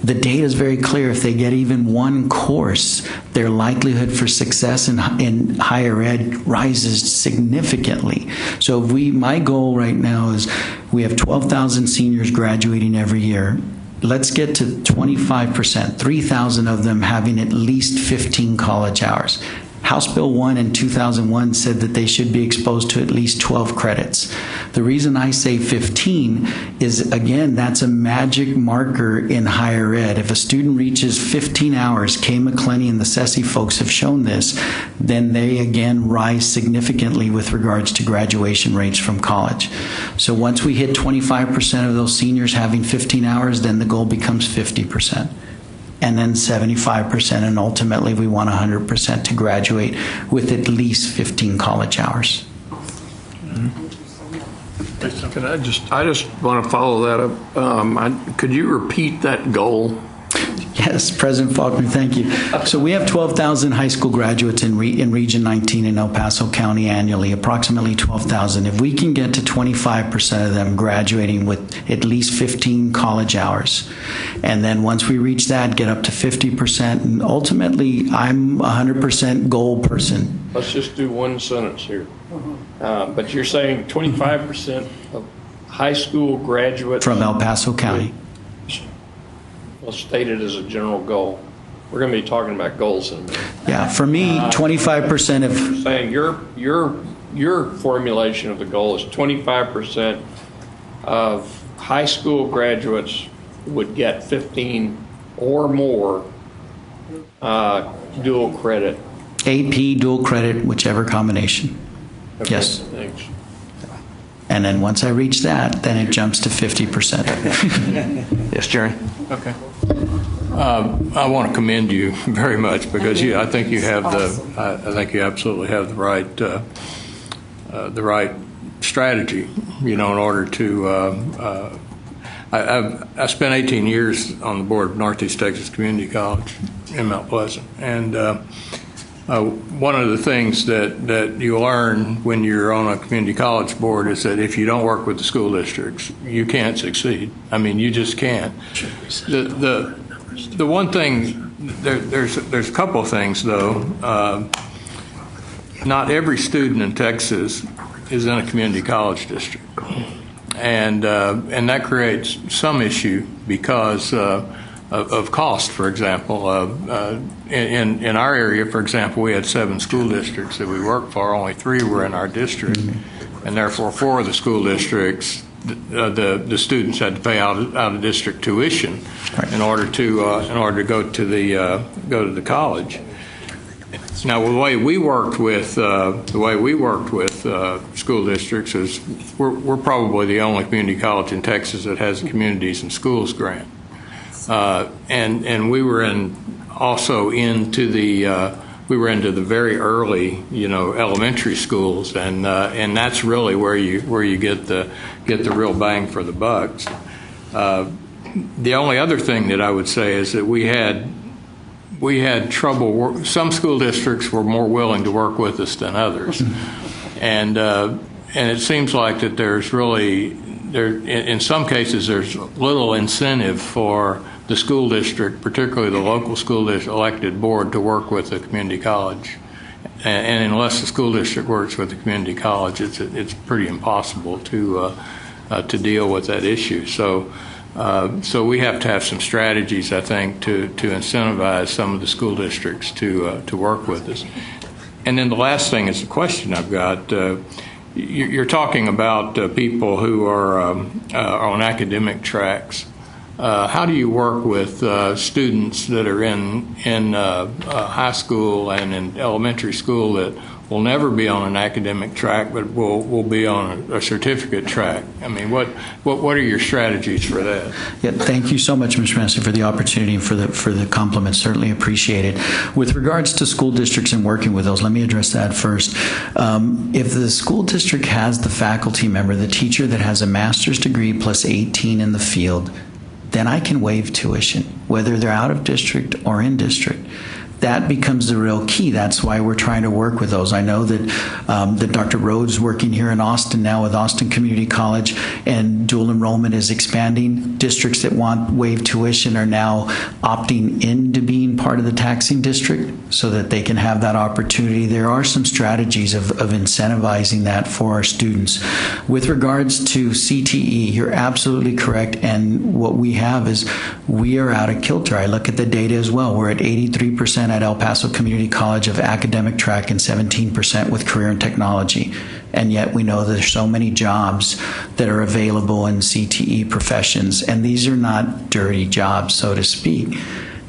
The data is very clear. If they get even one course, their likelihood for success in higher ed rises significantly. So my goal right now is we have 12,000 seniors graduating every year. Let's get to 25%, 3,000 of them having at least 15 college hours. House Bill 1 in 2001 said that they should be exposed to at least 12 credits. The reason I say 15 is, again, that's a magic marker in higher ed. If a student reaches 15 hours, Kay McClenny and the SESI folks have shown this, then they again rise significantly with regards to graduation rates from college. So once we hit 25% of those seniors having 15 hours, then the goal becomes 50%. And then 75%, and ultimately we want 100% to graduate with at least 15 college hours. Can I just want to follow that up. Could you repeat that goal? Yes, President Faulkner, thank you. So we have 12,000 high school graduates in Region 19 in El Paso County annually, approximately 12,000. If we can get to 25% of them graduating with at least 15 college hours, and then once we reach that, get up to 50%, and ultimately I'm a 100% goal person. Let's just do one sentence here. But you're saying 25% of high school graduates from El Paso County. Stated as a general goal. We're going to be talking about goals in a minute. Yeah, for me, 25% of... You're saying your formulation of the goal is 25% of high school graduates would get 15 or more dual credit. AP, dual credit, whichever combination. Okay, Yes. thanks. And then once I reach that, then it jumps to 50%. Yes, Jerry? Okay. I want to commend you very much because I think you have I think you absolutely have the right strategy, in order to. I spent 18 years on the board of Northeast Texas Community College in Mount Pleasant, and one of the things that you learn when you're on a community college board is that if you don't work with the school districts, you can't succeed. I mean, you just can't. The one thing, there's a couple of things though. Not every student in Texas is in a community college district, and that creates some issue because of cost. For example, in our area, for example, we had 7 school districts that we worked for. Only 3 were in our district, and therefore 4 of the school districts, the students had to pay out of district tuition in order to go to the college. Now, the way we worked with school districts is we're probably the only community college in Texas that has a Communities and Schools grant, and we were also into the very early elementary schools, and that's really where you get the real bang for the bucks. The only other thing that I would say is that we had trouble. Some school districts were more willing to work with us than others, and it seems like that in some cases there's little incentive for the school district, particularly the local school district elected board, to work with the community college. And unless the school district works with the community college, it's pretty impossible to deal with that issue. So we have to have some strategies, I think, to incentivize some of the school districts to work with us. And then the last thing is the question I've got. You're talking about people who are on academic tracks. How do you work with students that are in high school and in elementary school that will never be on an academic track but will be on a certificate track? I mean, what are your strategies for that? Yeah, thank you so much, Mr. Massey, for the opportunity and for the compliments. Certainly appreciate it. With regards to school districts and working with those, let me address that first. If the school district has the faculty member, the teacher that has a master's degree plus 18 in the field, then I can waive tuition, whether they're out of district or in district. That becomes the real key. That's why we're trying to work with those. I know that Dr. Rhodes is working here in Austin now with Austin Community College, and dual enrollment is expanding. Districts that want waived tuition are now opting into being part of the taxing district so that they can have that opportunity. There are some strategies of incentivizing that for our students. With regards to CTE, you're absolutely correct, and what we have is we are out of kilter. I look at the data as well. We're at 83% at El Paso Community College of academic track and 17% with career and technology. And yet we know there's so many jobs that are available in CTE professions, and these are not dirty jobs, so to speak.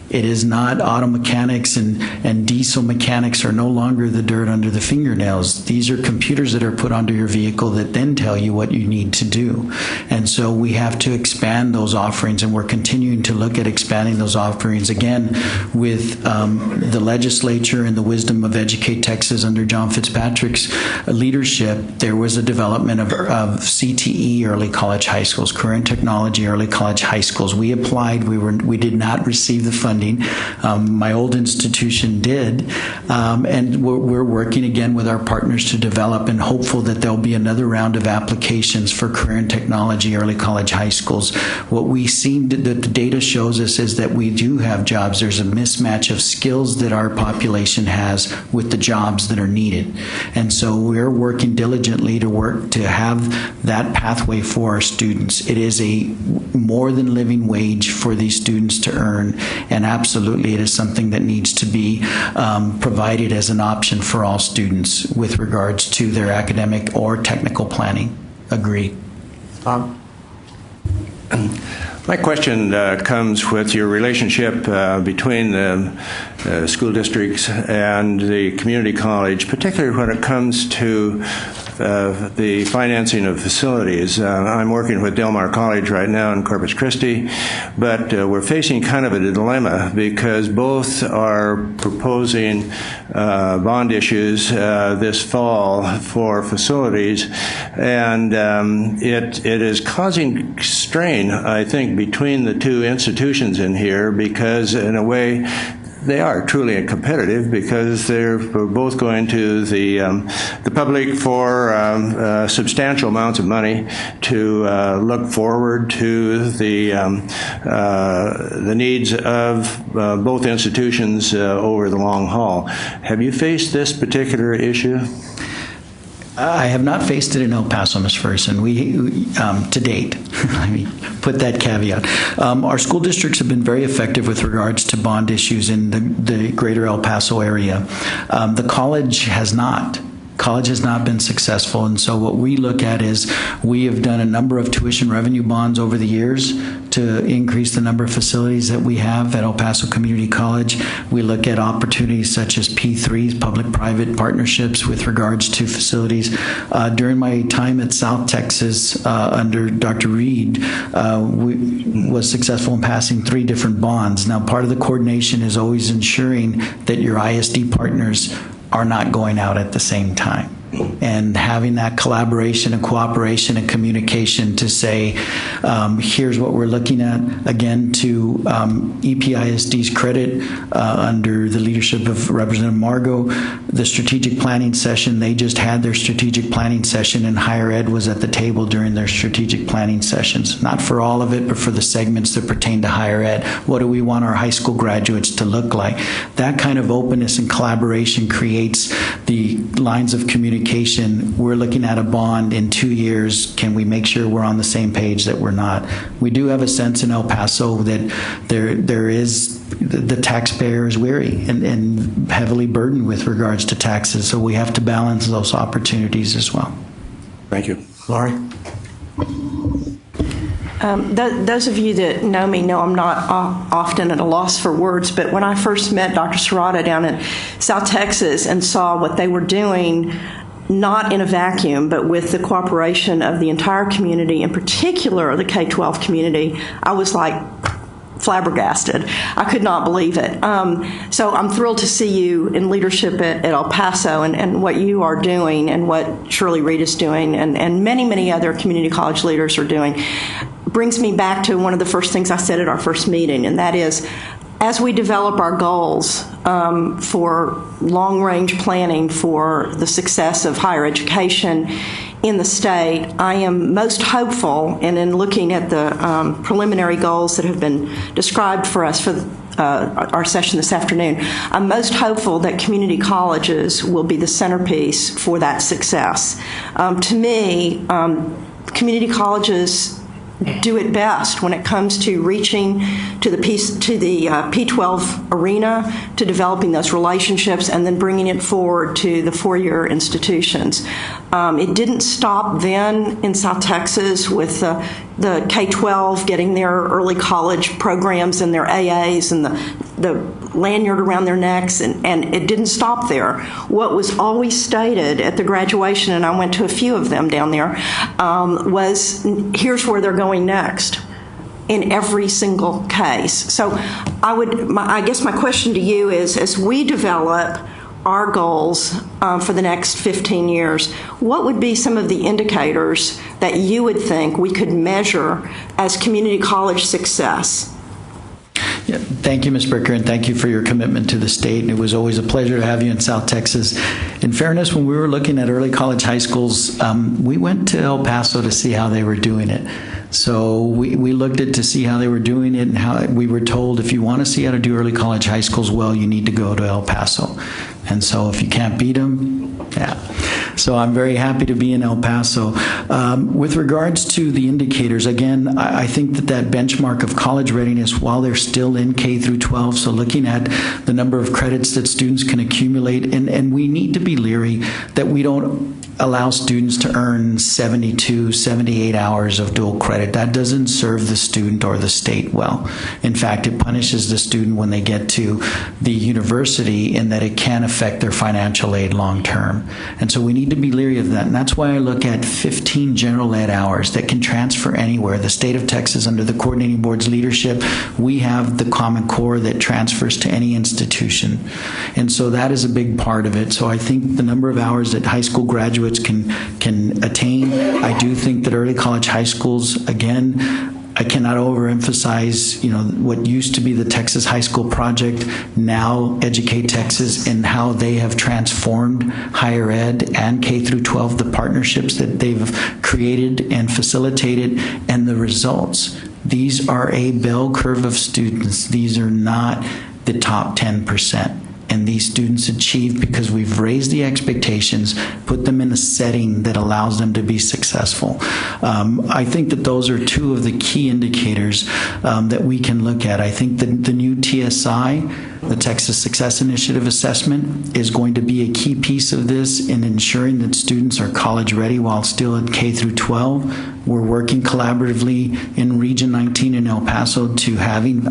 It is not auto mechanics and diesel mechanics are no longer the dirt under the fingernails. These are computers that are put onto your vehicle that then tell you what you need to do. And so we have to expand those offerings, and we're continuing to look at expanding those offerings again with the legislature and the wisdom of Educate Texas under John Fitzpatrick's leadership. There was a development of CTE early college high schools, career and technology early college high schools. We applied. We did not receive the funding. My old institution did, and we're working again with our partners to develop, and hopeful that there'll be another round of applications for career and technology early college high schools. What we seem that the data shows us is that we do have jobs. There's a mismatch of skills that our population has with the jobs that are needed, and so we're working diligently to have that pathway for our students. It is a more than living wage for these students to earn, and absolutely it is something that needs to be provided as an option for all students with regards to their academic or technical planning. Agree. My question comes with your relationship between the school districts and the community college, particularly when it comes to the financing of facilities. I'm working with Del Mar College right now in Corpus Christi, but we're facing kind of a dilemma because both are proposing bond issues this fall for facilities, and it is causing strain, I think, between the two institutions in here because, in a way, they are truly competitive because they're both going to the public for substantial amounts of money to look forward to the needs of both institutions over the long haul. Have you faced this particular issue? I have not faced it in El Paso, Ms. Ferguson. To date, let me put that caveat. Our school districts have been very effective with regards to bond issues in the greater El Paso area. The college has not. College has not been successful, and so what we look at is we have done a number of tuition revenue bonds over the years to increase the number of facilities that we have at El Paso Community College. We look at opportunities such as P3s, public-private partnerships with regards to facilities. During my time at South Texas under Dr. Reed, we was successful in passing 3 different bonds. Now, part of the coordination is always ensuring that your ISD partners are not going out at the same time. And having that collaboration and cooperation and communication to say, here's what we're looking at. Again, to EPISD's credit, under the leadership of Representative Margot, the strategic planning session, they just had their strategic planning session, and higher ed was at the table during their strategic planning sessions. Not for all of it, but for the segments that pertain to higher ed. What do we want our high school graduates to look like? That kind of openness and collaboration creates the lines of communication. We're looking at a bond in 2 years. Can we make sure we're on the same page that we're not? We do have a sense in El Paso that there is the taxpayer is weary and heavily burdened with regards to taxes, so we have to balance those opportunities as well. Thank you. Laurie? Those of you that know me know I'm not often at a loss for words, but when I first met Dr. Serrata down in South Texas and saw what they were doing, not in a vacuum, but with the cooperation of the entire community, in particular the K-12 community, I was like flabbergasted. I could not believe it. So I'm thrilled to see you in leadership at El Paso and what you are doing and what Shirley Reed is doing and many, many other community college leaders are doing. Brings me back to one of the first things I said at our first meeting, and that is, as we develop our goals for long-range planning for the success of higher education in the state, I am most hopeful, and in looking at the preliminary goals that have been described for us for our session this afternoon, I'm most hopeful that community colleges will be the centerpiece for that success. To me, community colleges do it best when it comes to reaching to the P12 arena, to developing those relationships, and then bringing it forward to the four-year institutions. It didn't stop then in South Texas with the K-12 getting their early college programs and their AAs and the lanyard around their necks, and it didn't stop there. What was always stated at the graduation, and I went to a few of them down there, was here's where they're going next in every single case. So I guess my question to you is, as we develop our goals for the next 15 years, what would be some of the indicators that you would think we could measure as community college success? Yeah, thank you, Ms. Bricker, and thank you for your commitment to the state. And it was always a pleasure to have you in South Texas. In fairness, when we were looking at early college high schools, we went to El Paso to see how they were doing it. So we looked at to see how they were doing it, and how we were told, if you want to see how to do early college high schools well, you need to go to El Paso. And so if you can't beat them, yeah. So I'm very happy to be in El Paso. With regards to the indicators, again, I think that benchmark of college readiness, while they're still in K through 12, so looking at the number of credits that students can accumulate, and we need to be leery that we don't allow students to earn 72, 78 hours of dual credit. That doesn't serve the student or the state well. In fact, it punishes the student when they get to the university in that it can affect their financial aid long term. And so we need to be leery of that. And that's why I look at 15 general ed hours that can transfer anywhere. The state of Texas, under the coordinating board's leadership, we have the Common Core that transfers to any institution. And so that is a big part of it. So I think the number of hours that high school graduates can attain. I do think that early college high schools, again, I cannot overemphasize, what used to be the Texas High School Project, now Educate Texas, and how they have transformed higher ed and K through 12, the partnerships that they've created and facilitated, and the results. These are a bell curve of students. These are not the top 10%. And these students achieve because we've raised the expectations, put them in a setting that allows them to be successful. I think that those are two of the key indicators that we can look at. I think that the new TSI, the Texas Success Initiative Assessment, is going to be a key piece of this in ensuring that students are college ready while still at K through 12. We're working collaboratively in Region 19 in El Paso to having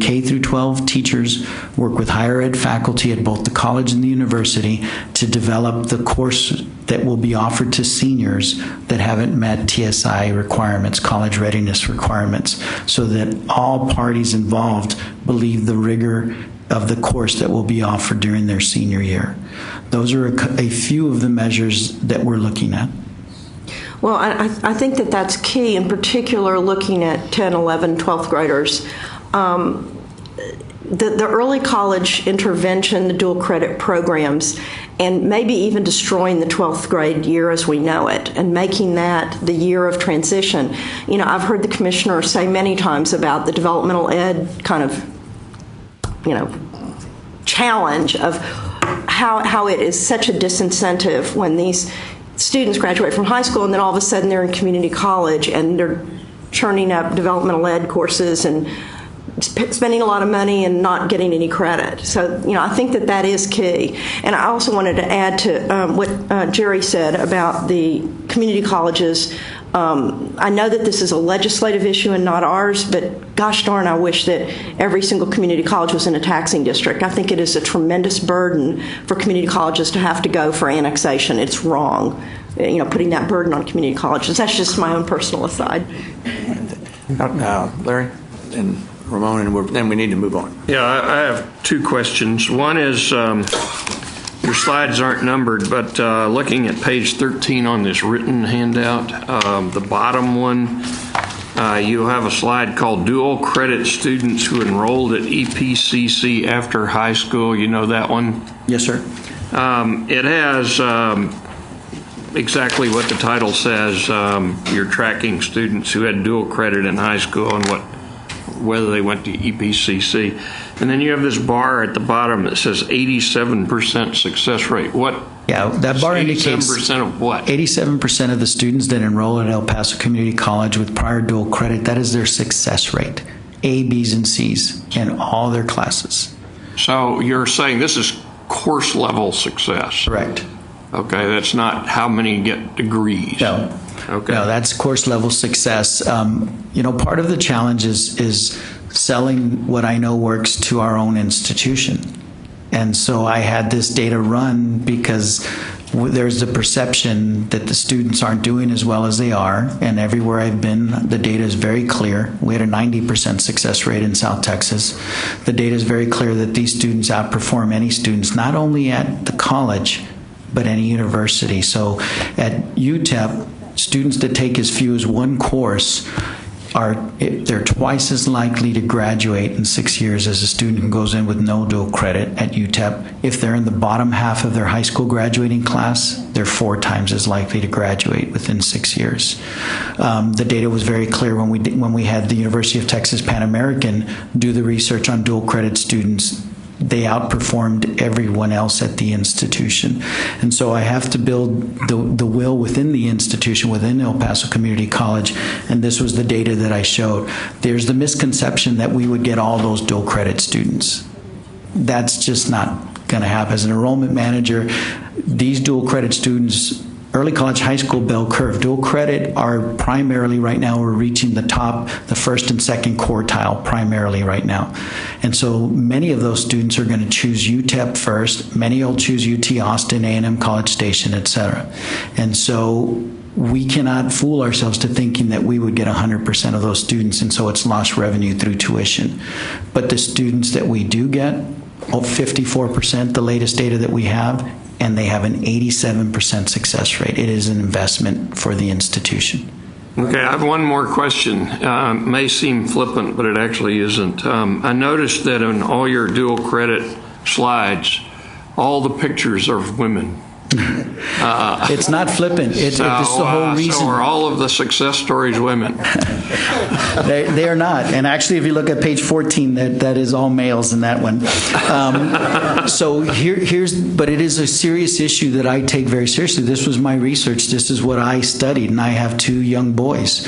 K through 12 teachers work with higher ed faculty at both the college and the university to develop the course that will be offered to seniors that haven't met TSI requirements, college readiness requirements, so that all parties involved believe the rigor of the course that will be offered during their senior year. Those are a few of the measures that we're looking at. Well, I think that that's key, in particular looking at 10, 11, 12th graders. The early college intervention, the dual credit programs, and maybe even destroying the 12th grade year as we know it and making that the year of transition. I've heard the commissioner say many times about the developmental ed kind of, challenge of how it is such a disincentive when these students graduate from high school and then all of a sudden they're in community college and they're churning up developmental ed courses and spending a lot of money and not getting any credit. So, I think that is key. And I also wanted to add to what Jerry said about the community colleges. I know that this is a legislative issue and not ours, but gosh darn, I wish that every single community college was in a taxing district. I think it is a tremendous burden for community colleges to have to go for annexation. It's wrong, putting that burden on community colleges. That's just my own personal aside. Larry and Ramon, and then we need to move on. Yeah, I have two questions. One is, your slides aren't numbered, but looking at page 13 on this written handout, the bottom one, you have a slide called Dual Credit Students Who Enrolled at EPCC After High School. You know that one? Yes, sir. It has exactly what the title says. You're tracking students who had dual credit in high school and whether they went to EPCC. And then you have this bar at the bottom that says 87% success rate. Yeah, that bar indicates 87% of what? 87% of the students that enroll at El Paso Community College with prior dual credit, that is their success rate. A, B's, and C's in all their classes. So you're saying this is course level success? Correct. Okay, that's not how many get degrees. No. Okay. No, that's course level success. Part of the challenge is selling what I know works to our own institution. And so I had this data run because there's the perception that the students aren't doing as well as they are. And everywhere I've been, the data is very clear. We had a 90% success rate in South Texas. The data is very clear that these students outperform any students, not only at the college, but any university. So at UTEP, students that take as few as one course they're twice as likely to graduate in 6 years as a student who goes in with no dual credit at UTEP. If they're in the bottom half of their high school graduating class, they're 4 times as likely to graduate within 6 years. The data was very clear when we had the University of Texas Pan American do the research on dual credit students. They outperformed everyone else at the institution. And so I have to build the will within the institution, within El Paso Community College, and this was the data that I showed. There's the misconception that we would get all those dual credit students. That's just not going to have. As an enrollment manager, these dual credit students, early college, high school bell curve, dual credit are primarily right now, we're reaching the top, the first and second quartile primarily right now. And so many of those students are going to choose UTEP first. Many will choose UT Austin, A&M College Station, et cetera. And so we cannot fool ourselves to thinking that we would get 100% of those students, and so it's lost revenue through tuition. But the students that we do get, 54%, the latest data that we have, and they have an 87% success rate. It is an investment for the institution. Okay, I have one more question. May seem flippant, but it actually isn't. I noticed that in all your dual credit slides, all the pictures are of women. It's not flippant. It's the whole reason. So are all of the success stories women? They are not. And actually, if you look at page 14, that is all males in that one. So but it is a serious issue that I take very seriously. This was my research. This is what I studied, and I have 2 young boys.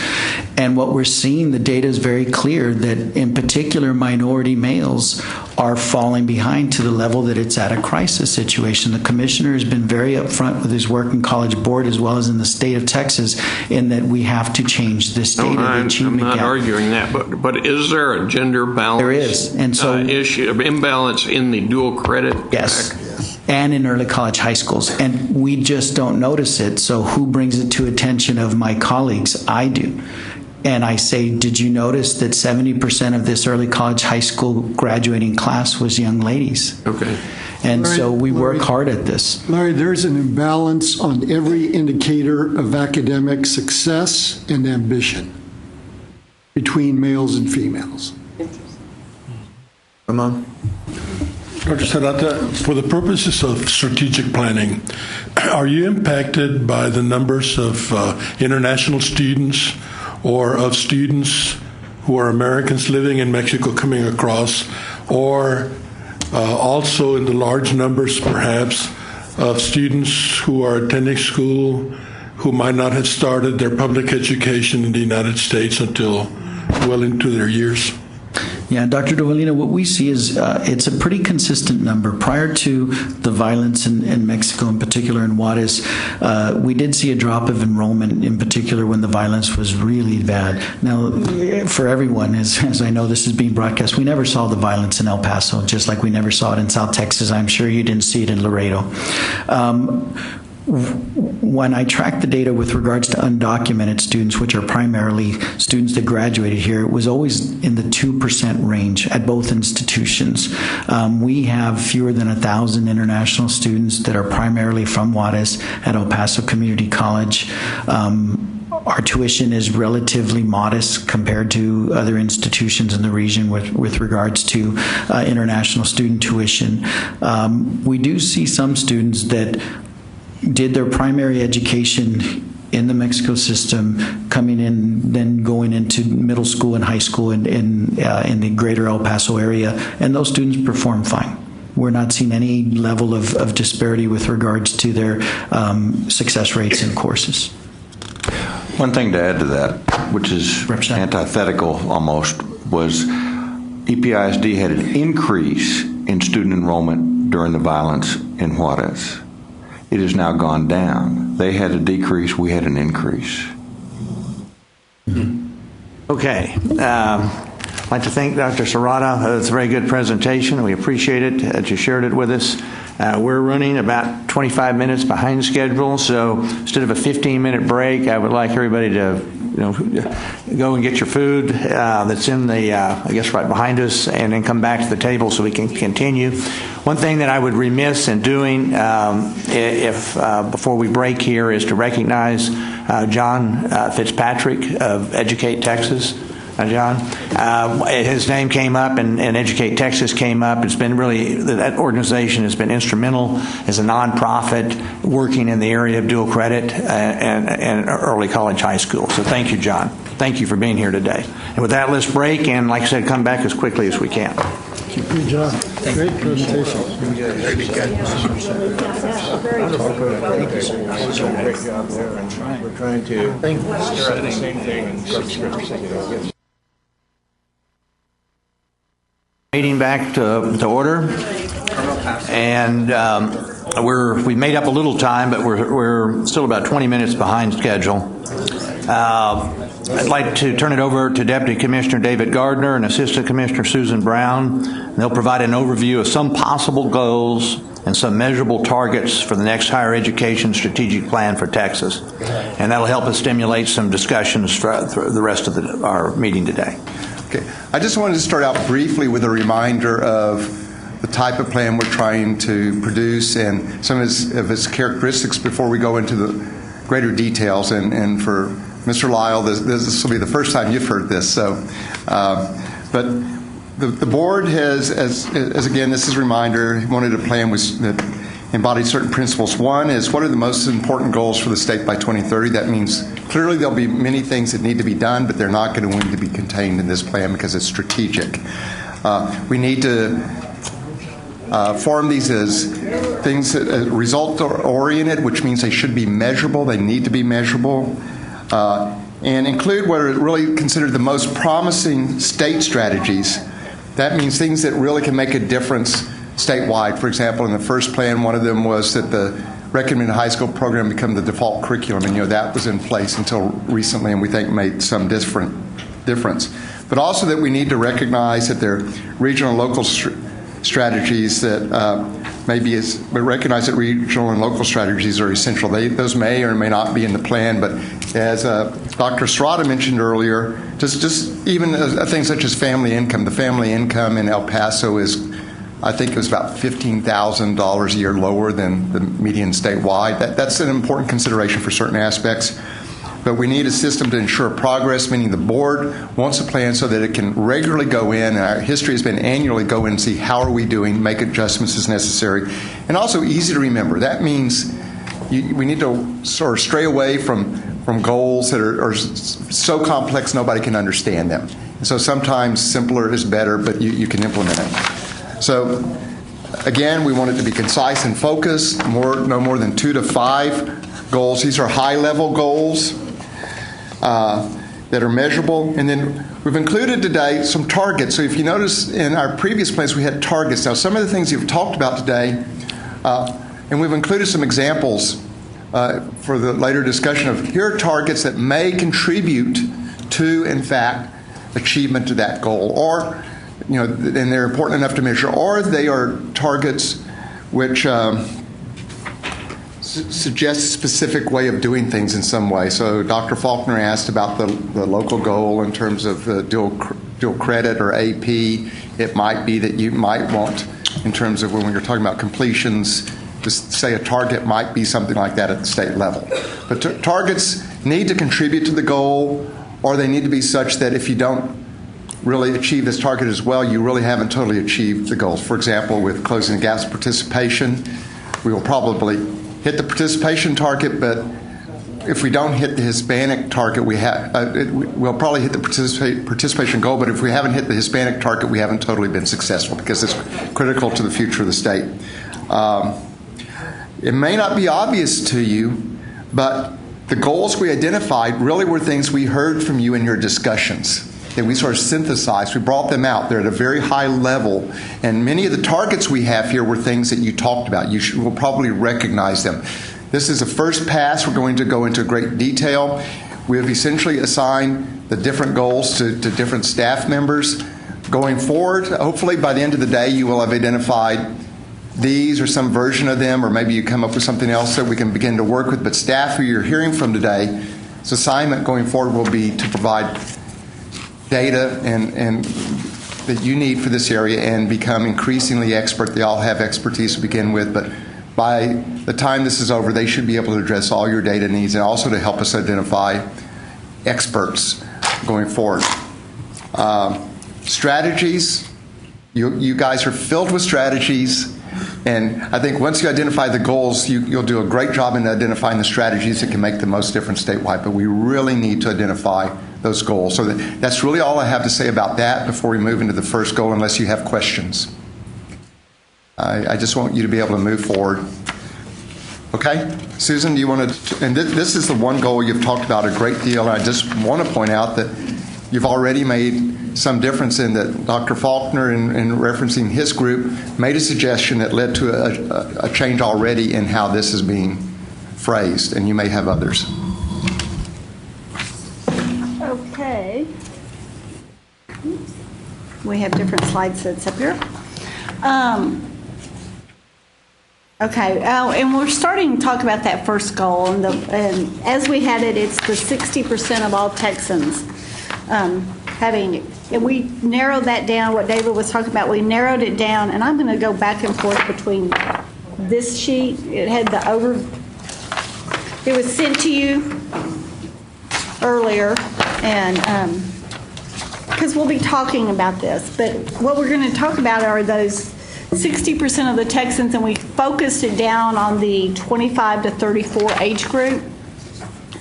And what we're seeing, the data is very clear that in particular minority males are falling behind to the level that it's at a crisis situation. The commissioner has been very upfront with his work in College Board as well as in the state of Texas in that we have to change this data. I'm not arguing that, but is there a gender balance? There is, and so issue of imbalance in the dual credit? Yes. And in early college high schools, and we just don't notice it. So who brings it to attention of my colleagues? I do. And I say, did you notice that 70% of this early college high school graduating class was young ladies? Okay. And so we work hard at this. Larry, there's an imbalance on every indicator of academic success and ambition between males and females. Ramon? Dr. Serrata, for the purposes of strategic planning, are you impacted by the numbers of international students or of students who are Americans living in Mexico coming across, or also in the large numbers, perhaps, of students who are attending school who might not have started their public education in the United States until well into their years? Yeah, Dr. Dovalina, what we see is it's a pretty consistent number. Prior to the violence in Mexico, in particular in Juarez, we did see a drop of enrollment, in particular when the violence was really bad. Now, for everyone, as I know this is being broadcast, we never saw the violence in El Paso, just like we never saw it in South Texas. I'm sure you didn't see it in Laredo. When I track the data with regards to undocumented students, which are primarily students that graduated here, it was always in the 2% range at both institutions. We have fewer than 1,000 international students that are primarily from Juarez at El Paso Community College. Our tuition is relatively modest compared to other institutions in the region with regards to international student tuition. We do see some students that did their primary education in the Mexico system, coming in, then going into middle school and high school in the greater El Paso area, and those students perform fine. We're not seeing any level of disparity with regards to their success rates in courses. One thing to add to that, which is antithetical almost, was EPISD had an increase in student enrollment during the violence in Juarez. It has now gone down. They had a decrease, we had an increase. Okay. I'd like to thank Dr. Serrata. It's a very good presentation. We appreciate it that you shared it with us. We're running about 25 minutes behind schedule, so instead of a 15-minute break, I would like everybody to go and get your food that's in the, I guess, right behind us, and then come back to the table so we can continue. One thing that I would remiss in doing before we break here is to recognize John Fitzpatrick of Educate Texas. John, his name came up, and Educate Texas came up. It's been really, that organization has been instrumental as a nonprofit working in the area of dual credit and early college high school. So thank you, John. Thank you for being here today. And with that, let's break, and like I said, come back as quickly as we can. Good job. Great presentation. Thank you so much. Great job there. We're trying to think the same thing. Meeting back to order. And we made up a little time, but we're still about 20 minutes behind schedule. I'd like to turn it over to Deputy Commissioner David Gardner and Assistant Commissioner Susan Brown. They'll provide an overview of some possible goals and some measurable targets for the next higher education strategic plan for Texas. And that'll help us stimulate some discussions for the rest of our meeting today. Okay. I just wanted to start out briefly with a reminder of the type of plan we're trying to produce and some of its characteristics before we go into the greater details. And for Mr. Lyle, this will be the first time you've heard this. So, but the board has, as again, this is a reminder, wanted a plan that embodied certain principles. One is, what are the most important goals for the state by 2030? That means clearly there'll be many things that need to be done, but they're not going to be contained in this plan because it's strategic. We need to form these as things that result-oriented, which means they should be measurable. They need to be measurable. And include what are really considered the most promising state strategies. That means things that really can make a difference statewide. For example, in the first plan, one of them was that the recommended high school program become the default curriculum, and that was in place until recently, and we think made some difference. But also that we need to recognize that there are regional and local strategies that but recognize that regional and local strategies are essential. Those may or may not be in the plan, but as Dr. Strada mentioned earlier, just even things such as family income. The family income in El Paso is, I think it was about $15,000 a year lower than the median statewide. That's an important consideration for certain aspects. But we need a system to ensure progress, meaning the board wants a plan so that it can regularly go in, and our history has been annually go in and see how are we doing, make adjustments as necessary, and also easy to remember. That means we need to sort of stray away from goals that are so complex nobody can understand them. And so sometimes simpler is better, but you can implement it. So again, we want it to be concise and focused, no more than 2 to 5 goals. These are high-level goals that are measurable. And then we've included today some targets. So if you notice in our previous plans, we had targets. Now, some of the things you've talked about today, and we've included some examples for the later discussion of here are targets that may contribute to, in fact, achievement to that goal. Or, and they're important enough to measure, or they are targets which suggest a specific way of doing things in some way. So Dr. Faulkner asked about the local goal in terms of dual credit or AP. It might be that you might want, in terms of when you're talking about completions, to say a target might be something like that at the state level. But targets need to contribute to the goal, or they need to be such that if you don't really achieve this target as well, you really haven't totally achieved the goals. For example, with closing the gaps participation, we will probably hit the participation target, but if we don't hit the Hispanic target, we'll probably hit the participation goal, but if we haven't hit the Hispanic target, we haven't totally been successful because it's critical to the future of the state. It may not be obvious to you, but the goals we identified really were things we heard from you in your discussions. And we sort of synthesized, we brought them out. They're at a very high level. And many of the targets we have here were things that you talked about. You will probably recognize them. This is a first pass. We're going to go into great detail. We have essentially assigned the different goals to different staff members. Going forward, hopefully by the end of the day, you will have identified these or some version of them, or maybe you come up with something else that we can begin to work with. But staff who you're hearing from today, its assignment going forward will be to provide data and that you need for this area and become increasingly expert. They all have expertise to begin with, but by the time this is over, they should be able to address all your data needs and also to help us identify experts going forward. Strategies, you guys are filled with strategies, and I think once you identify the goals, you'll do a great job in identifying the strategies that can make the most difference statewide, but we really need to identify those goals. So that's really all I have to say about that before we move into the first goal, unless you have questions. I just want you to be able to move forward. Okay? Susan, do you want to, and this is the one goal you've talked about a great deal, and I just want to point out that you've already made some difference in that Dr. Faulkner, in referencing his group, made a suggestion that led to a change already in how this is being phrased, and you may have others. Okay. We have different slide sets up here. Okay, and we're starting to talk about that first goal, and as we had it, it's the 60% of all Texans having it. And we narrowed that down, what David was talking about, we narrowed it down, and I'm going to go back and forth between this sheet. It had it was sent to you earlier, and because we'll be talking about this, but what we're going to talk about are those 60% of the Texans, and we focused it down on the 25 to 34 age group,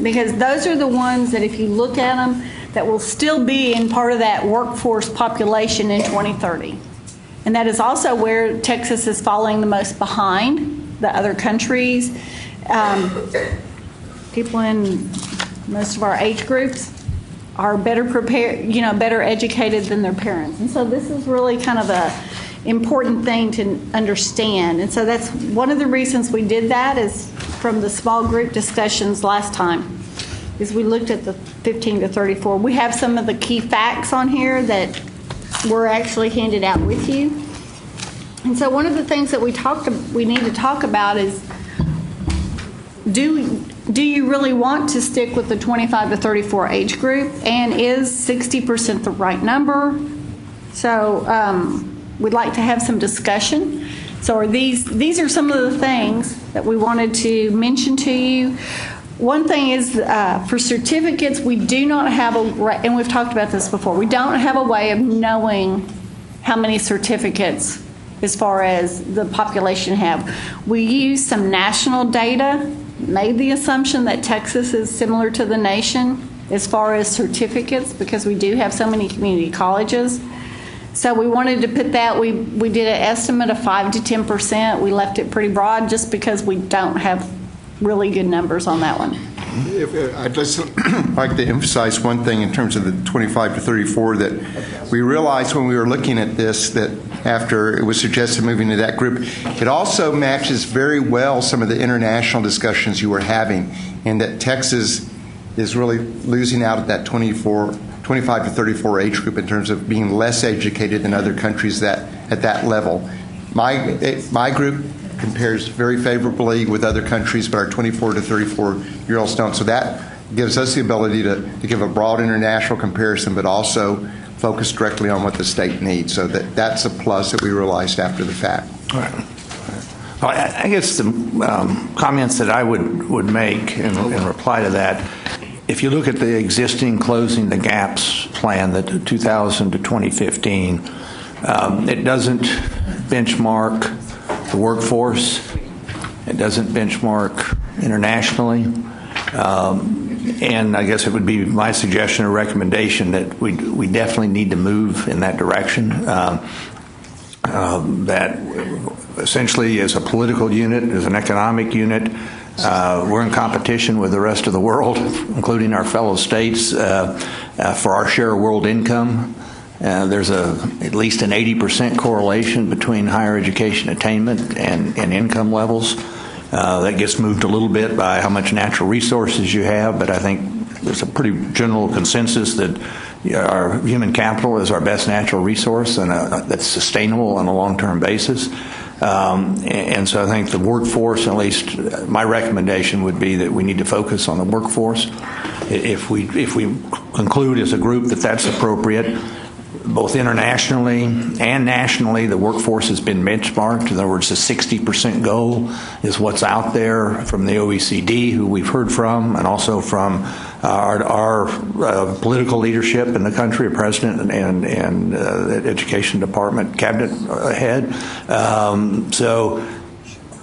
because those are the ones that, if you look at them, that will still be in part of that workforce population in 2030. And that is also where Texas is falling the most behind the other countries. People in most of our age groups are better prepared, better educated than their parents. And so this is really kind of a important thing to understand. And so that's one of the reasons we did that, is from the small group discussions last time, is we looked at the 15 to 34. We have some of the key facts on here that were actually handed out with you. And so one of the things that we need to talk about is, do you really want to stick with the 25 to 34 age group, and is 60% the right number? So we'd like to have some discussion. So these are some of the things that we wanted to mention to you. One thing is, for certificates, we do not have and we've talked about this before, we don't have a way of knowing how many certificates as far as the population have. We use some national data, made the assumption that Texas is similar to the nation as far as certificates, because we do have so many community colleges. So we wanted to put that, we did an estimate of 5 to 10%. We left it pretty broad just because we don't have really good numbers on that one. I'd just like to emphasize one thing in terms of the 25 to 34, that we realized when we were looking at this, that after it was suggested moving to that group, it also matches very well some of the international discussions you were having, and that Texas is really losing out at that 25 to 34 age group in terms of being less educated than other countries at that level. My group compares very favorably with other countries, but our 24 to 34-year-olds don't. So that gives us the ability to give a broad international comparison, but also focus directly on what the state needs. So that's a plus that we realized after the fact. All right. Well, I guess the comments that I would make in reply to that, if you look at the existing Closing the Gaps plan, the 2000 to 2015, it doesn't benchmark the workforce. It doesn't benchmark internationally. And I guess it would be my suggestion or recommendation that we definitely need to move in that direction. That essentially, as a political unit, as an economic unit, we're in competition with the rest of the world, including our fellow states, for our share of world income. There's at least an 80% correlation between higher education attainment and income levels. That gets moved a little bit by how much natural resources you have, but I think there's a pretty general consensus that our human capital is our best natural resource, and that's sustainable on a long-term basis. And so I think the workforce, at least my recommendation would be that we need to focus on the workforce. If we conclude as a group that that's appropriate, both internationally and nationally, the workforce has been benchmarked. In other words, the 60% goal is what's out there from the OECD, who we've heard from, and also from our political leadership in the country, a president and the education department cabinet head. So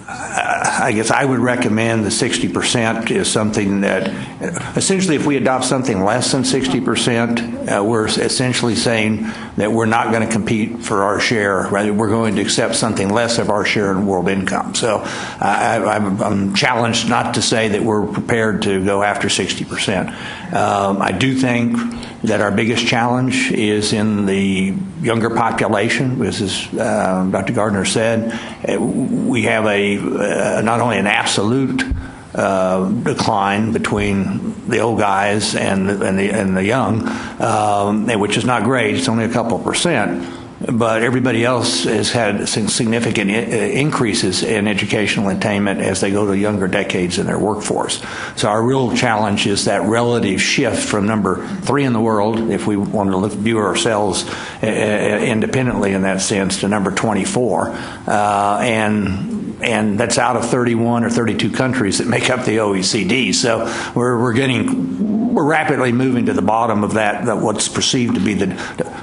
I guess I would recommend the 60% is something that, essentially, if we adopt something less than 60%, we're essentially saying that we're not going to compete for our share. Rather, we're going to accept something less of our share in world income. So I'm challenged not to say that we're prepared to go after 60%. I do think that our biggest challenge is in the younger population. As Dr. Gardner said, we have not only an absolute decline between the old guys and the young, which is not great. It's only a couple percent. But everybody else has had significant increases in educational attainment as they go to younger decades in their workforce. So our real challenge is that relative shift from number 3 in the world, if we want to view ourselves independently in that sense, to number 24. And that's out of 31 or 32 countries that make up the OECD. So we're rapidly moving to the bottom of that what's perceived to be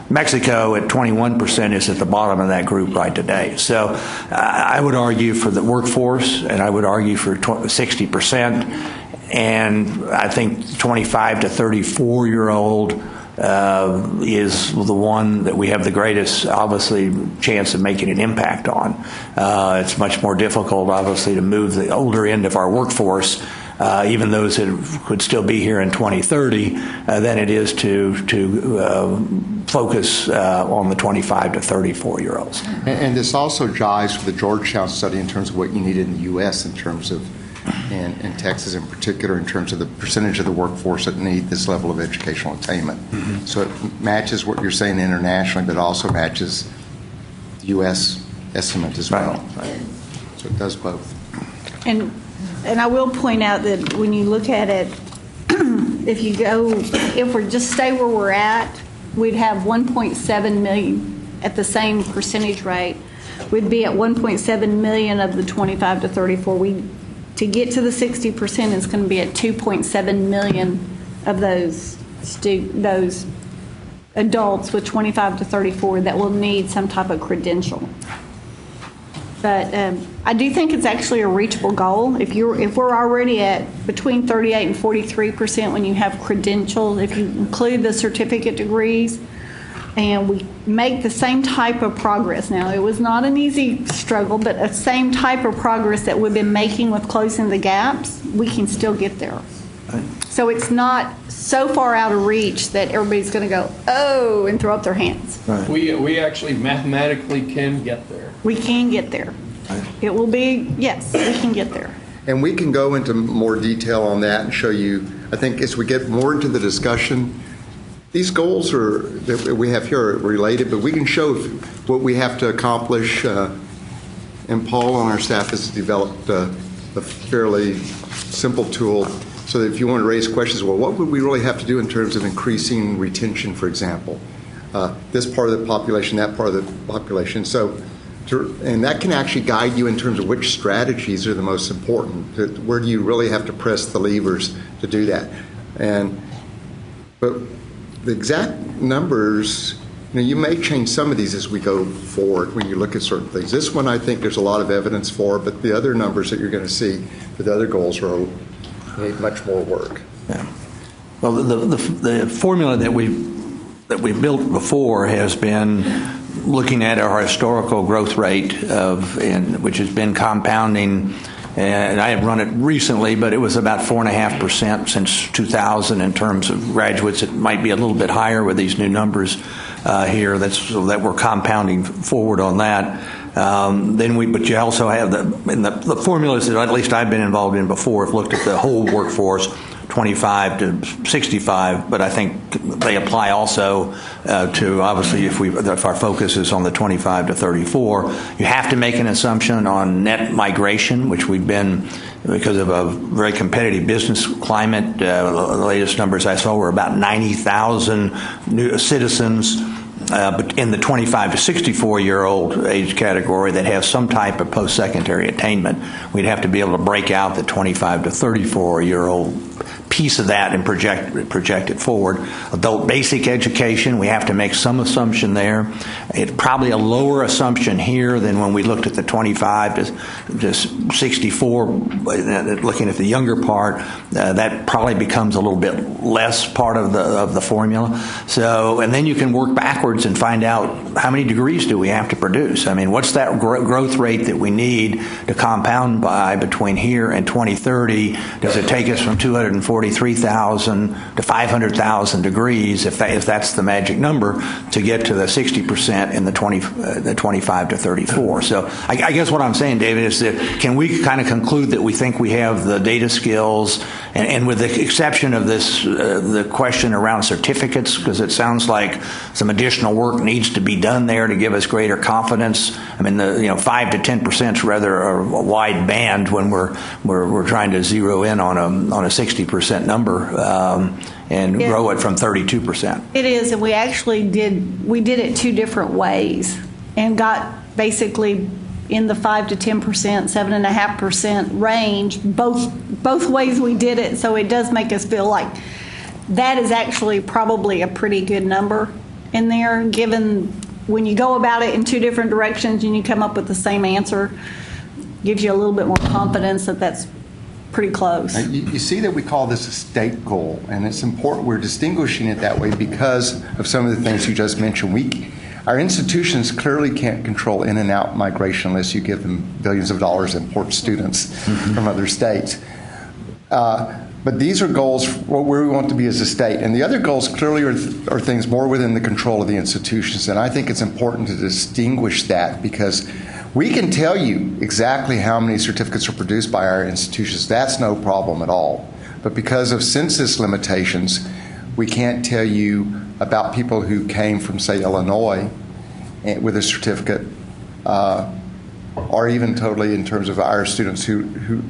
Mexico at 21% is at the bottom of that group right today. So I would argue for the workforce, and I would argue for 60%. And I think 25 to 34-year-old is the one that we have the greatest, obviously, chance of making an impact on. It's much more difficult, obviously, to move the older end of our workforce, even those that could still be here in 2030, than it is to focus on the 25 to 34-year-olds. And this also jives with the Georgetown study in terms of what you need in the U.S. in terms of, and Texas in particular, in terms of the percentage of the workforce that need this level of educational attainment. Mm-hmm. So it matches what you're saying internationally, but also matches the U.S. estimate as well. Right. So it does both. And I will point out that when you look at it, if we just stay where we're at, we'd have 1.7 million at the same percentage rate. We'd be at 1.7 million of the 25 to 34. To get to the 60% is going to be at 2.7 million of those adults with 25 to 34 that will need some type of credential. But I do think it's actually a reachable goal. If we're already at between 38 and 43% when you have credentials, if you include the certificate degrees, and we make the same type of progress. Now, it was not an easy struggle, but the same type of progress that we've been making with closing the gaps, we can still get there. So it's not so far out of reach that everybody's going to go, oh, and throw up their hands. Right. We actually mathematically can get there. We can get there. Right. It will be, yes, we can get there. And we can go into more detail on that and show you, I think as we get more into the discussion, these goals that we have here are related, but we can show what we have to accomplish. And Paul on our staff has developed a fairly simple tool so that if you want to raise questions, well, what would we really have to do in terms of increasing retention, for example? This part of the population, that part of the population. And that can actually guide you in terms of which strategies are the most important. Where do you really have to press the levers to do that? But the exact numbers, you may change some of these as we go forward when you look at certain things. This one I think there's a lot of evidence for, but the other numbers that you're going to see for the other goals need much more work. Yeah. Well, the formula that we built before has been looking at our historical growth rate which has been compounding. And I have run it recently, but it was about 4.5% since 2000 in terms of graduates. It might be a little bit higher with these new numbers here. So that we're compounding forward on that. But you also have the formulas that at least I've been involved in before have looked at the whole workforce, 25 to 65, but I think they apply also to, obviously, if our focus is on the 25 to 34. You have to make an assumption on net migration, which we've been, because of a very competitive business climate. The latest numbers I saw were about 90,000 new citizens in the 25 to 64-year-old age category that have some type of post-secondary attainment. We'd have to be able to break out the 25 to 34-year-old piece of that and project it forward. Adult basic education, we have to make some assumption there. It's probably a lower assumption here than when we looked at the 25 to 64, looking at the younger part. That probably becomes a little bit less part of the formula. So, and then you can work backwards and find out how many degrees do we have to produce. I mean, what's that growth rate that we need to compound by between here and 2030? Does it take us from 240 443,000 to 500,000 degrees, if that's the magic number, to get to the 60% in the 25 to 34. So I guess what I'm saying, David, is that can we kind of conclude that we think we have the data skills, and with the exception of this, the question around certificates, because it sounds like some additional work needs to be done there to give us greater confidence. I mean, 5 to 10% is rather a wide band when we're trying to zero in on a 60% number and grow it from 32%. It is, and we actually did it two different ways and got basically in the 5 to 10%, 7.5% range. Both ways we did it, so it does make us feel like that is actually probably a pretty good number in there, given when you go about it in two different directions and you come up with the same answer, gives you a little bit more confidence that that's pretty close. You see that we call this a state goal, and it's important we're distinguishing it that way because of some of the things you just mentioned. Our institutions clearly can't control in and out migration unless you give them billions of dollars and import students from other states. But these are goals where we want to be as a state. And the other goals clearly are things more within the control of the institutions. And I think it's important to distinguish that, because we can tell you exactly how many certificates are produced by our institutions. That's no problem at all. But because of census limitations, we can't tell you about people who came from, say, Illinois with a certificate, or even totally in terms of our students who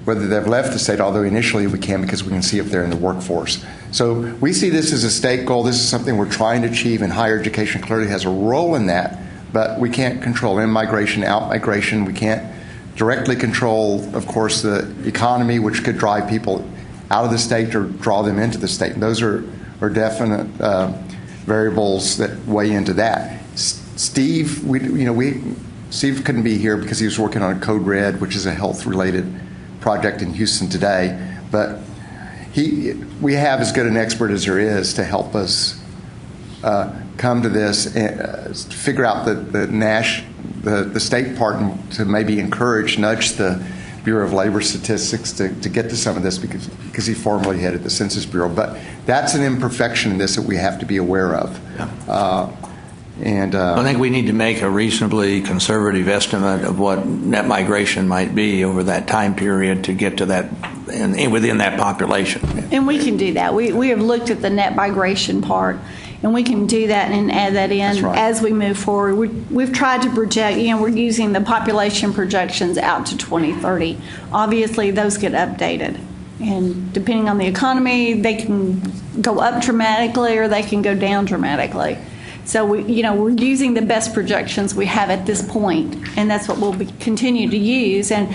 whether they've left the state, although initially we can because we can see if they're in the workforce. So we see this as a state goal. This is something we're trying to achieve, and higher education clearly has a role in that, but we can't control in-migration, out-migration. We can't directly control, of course, the economy, which could drive people out of the state or draw them into the state. And those are definite variables that weigh into that. Steve, Steve couldn't be here because he was working on Code Red, which is a health-related project in Houston today, but we have as good an expert as there is to help us come to this and figure out the state part, and to maybe nudge the Bureau of Labor Statistics to get to some of this, because he formerly headed the Census Bureau. But that's an imperfection in this that we have to be aware of. Yeah. I think we need to make a reasonably conservative estimate of what net migration might be over that time period to get to that, and within that population. And we can do that. We have looked at the net migration part, and we can do that and add that in as we move forward. We've tried to project, we're using the population projections out to 2030. Obviously, those get updated. And depending on the economy, they can go up dramatically or they can go down dramatically. So we're using the best projections we have at this point, and that's what we'll continue to use. And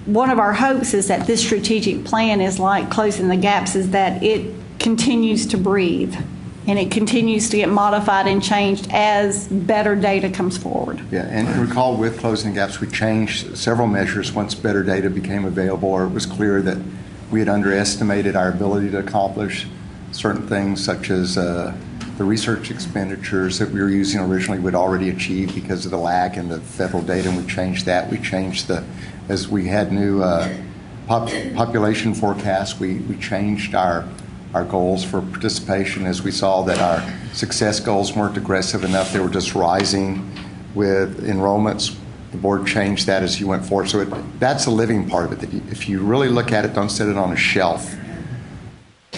one of our hopes is that this strategic plan is like closing the gaps, is that it continues to breathe and it continues to get modified and changed as better data comes forward. Yeah, and recall with closing gaps, we changed several measures once better data became available, or it was clear that we had underestimated our ability to accomplish certain things, such as the research expenditures that we were using originally would already achieve because of the lag in the federal data, and we changed that. We changed as we had new population forecasts, we changed our goals for participation as we saw that our success goals weren't aggressive enough. They were just rising with enrollments. The board changed that as you went forward. So that's a living part of it. That if you really look at it, don't set it on a shelf.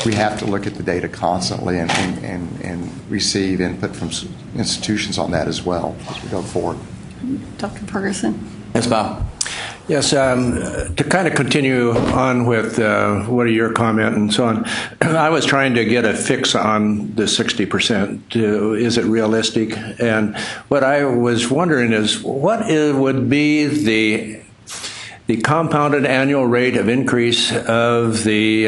We have to look at the data constantly and receive input from institutions on that as well as we go forward. Dr. Ferguson. Yes, Bob. Yes, to kind of continue on with what are your comment and so on, I was trying to get a fix on the 60%. Is it realistic? And what I was wondering is would be the compounded annual rate of increase of the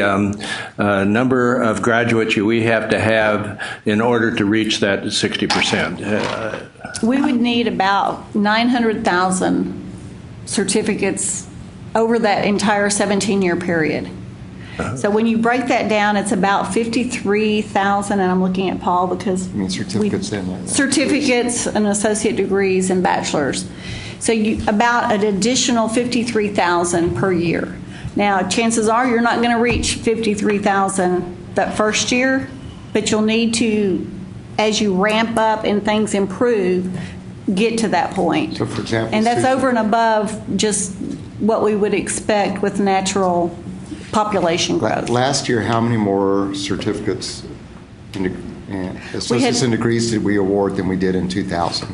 number of graduates we have to have in order to reach that 60%? We would need about 900,000 certificates over that entire 17-year period. So when you break that down, it's about 53,000, and I'm looking at Paul because certificates and certificates and associate degrees and bachelors. So about an additional $53,000 per year. Now, chances are you're not going to reach $53,000 that first year, but you'll need to, as you ramp up and things improve, get to that point. So, for example, and that's Susan, over and above just what we would expect with natural population growth. last year, how many more certificates and associates and degrees did we award than we did in 2000?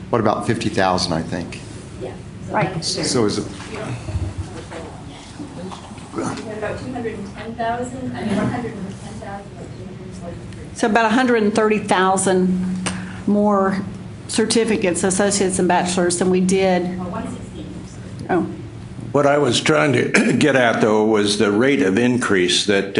What about 50,000, I think? Yeah. Right. So is it? About 210,000, 110,000. So about 130,000 more certificates, associates, and bachelors than we did. 116. Oh. What I was trying to get at, though, was the rate of increase. That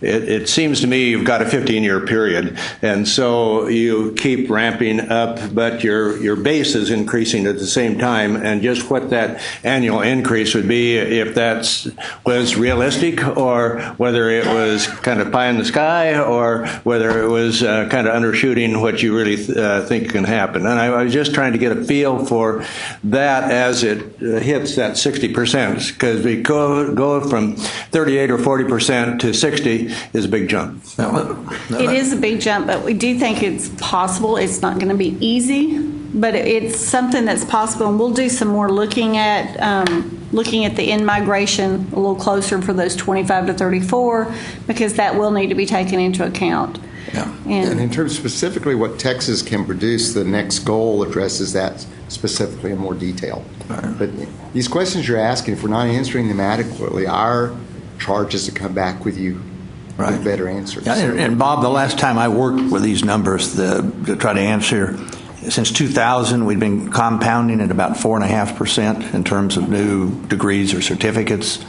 it seems to me you've got a 15-year period, and so you keep ramping up, but your base is increasing at the same time. And just what that annual increase would be, if that was realistic, or whether it was kind of pie in the sky, or whether it was kind of undershooting what you really think can happen. And I was just trying to get a feel for that as it hits that 60%, because we go from 38 or 40% to 60 is a big jump. It is a big jump, but we do think it's possible. It's not going to be easy, but it's something that's possible, and we'll do some more looking at the in-migration a little closer for those 25 to 34, because that will need to be taken into account. Yeah. And in terms specifically what Texas can produce, the next goal addresses that specifically in more detail. Right. But these questions you're asking, if we're not answering them adequately, our charge is to come back with you with better answers. Yeah, and Bob, the last time I worked with these numbers to try to answer, since 2000, we've been compounding at about 4.5% in terms of new degrees or certificates.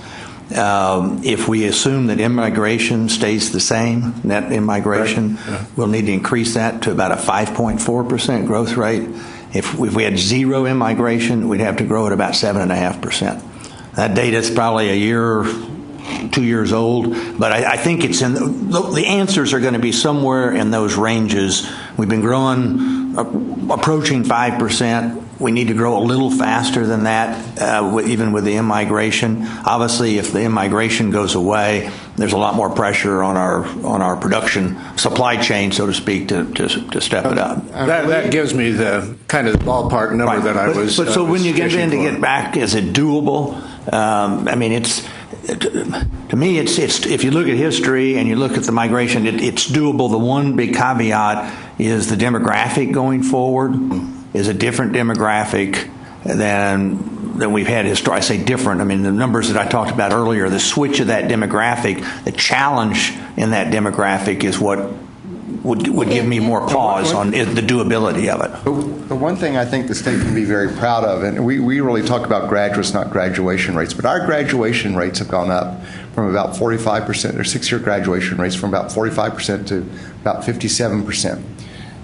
If we assume that immigration stays the same, net immigration, we'll need to increase that to about a 5.4% growth rate. If we had zero immigration, we'd have to grow at about 7.5%. That data is probably a year, 2 years old, but I think it's in the answers are going to be somewhere in those ranges. We've been growing, approaching 5%. We need to grow a little faster than that, even with the immigration. Obviously, if the immigration goes away, there's a lot more pressure on our production supply chain, so to speak, to step it up. That gives me the kind of ballpark number that I was. But so when you get back, is it doable? I mean, it's. To me, it's if you look at history and you look at the migration, it's doable. The one big caveat is the demographic going forward is a different demographic than we've had historically. I say different. I mean, the numbers that I talked about earlier, the switch of that demographic, the challenge in that demographic is what would give me more pause on the doability of it. The one thing I think the state can be very proud of, and we really talk about graduates, not graduation rates, but our graduation rates have gone up from about 45%, or 6-year graduation rates from about 45% to about 57%.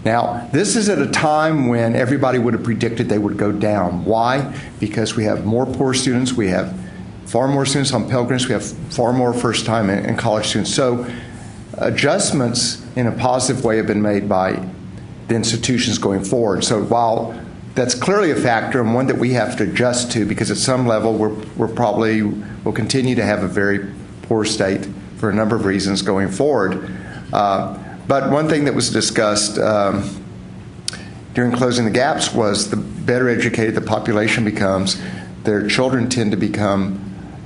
Now, this is at a time when everybody would have predicted they would go down. Why? Because we have more poor students, we have far more students on Pell Grants, we have far more first-time and college students. So adjustments in a positive way have been made by the institutions going forward. So while that's clearly a factor and one that we have to adjust to, because at some level we'll continue to have a very poor state for a number of reasons going forward. But one thing that was discussed during Closing the Gaps was the better educated the population becomes, their children tend to become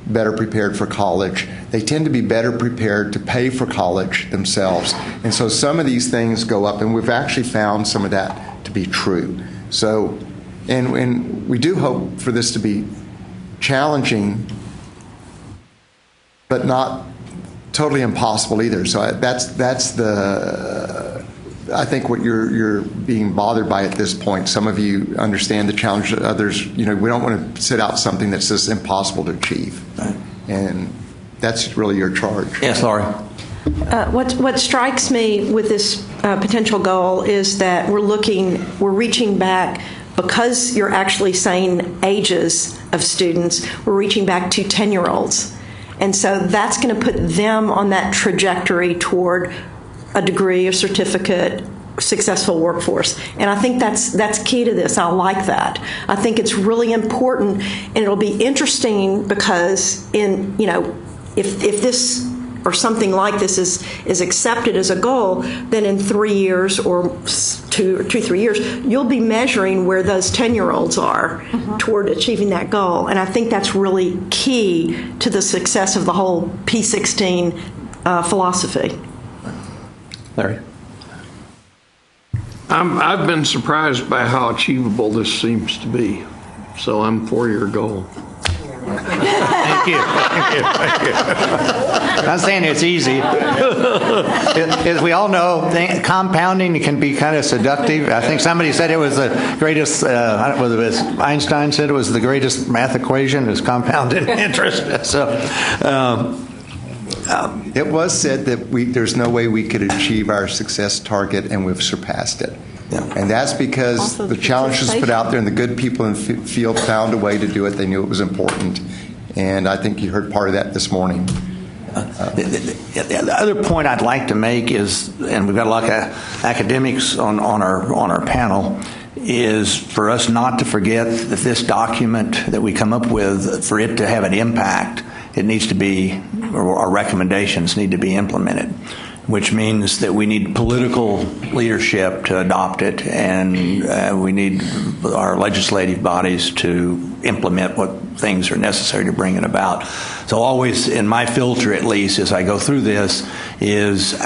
better prepared for college. They tend to be better prepared to pay for college themselves. And so some of these things go up, and we've actually found some of that to be true. So, and we do hope for this to be challenging, but not totally impossible either. So that's I think what you're being bothered by at this point. Some of you understand the challenge. Others, we don't want to set out something that's just impossible to achieve. Right. And that's really your charge. Yes, Laurie. What strikes me with this potential goal is that we're reaching back, because you're actually saying ages of students, we're reaching back to 10-year-olds. And so that's going to put them on that trajectory toward a degree, a certificate, successful workforce. And I think that's key to this. I like that. I think it's really important, and it'll be interesting because if this or something like this is accepted as a goal, then in 3 years or 3 years, you'll be measuring where those 10-year-olds are toward achieving that goal. And I think that's really key to the success of the whole P16 philosophy. Larry? I've been surprised by how achievable this seems to be, so I'm for your goal. Thank you. Not saying it's easy. As we all know, compounding can be kind of seductive. I think somebody said it was the greatest, whether it was Einstein said it was the greatest math equation is compounded interest. So, it was said that there's no way we could achieve our success target, and we've surpassed it. Yeah. And that's because Also, the challenge was put out there, and the good people in the field found a way to do it. They knew it was important. And I think you heard part of that this morning. The other point I'd like to make is, and we've got a lot of academics on our panel, is for us not to forget that this document that we come up with, for it to have an impact, it needs to be, or our recommendations need to be implemented, which means that we need political leadership to adopt it, and we need our legislative bodies to implement what things are necessary to bring it about. So always, in my filter at least, as I go through this, is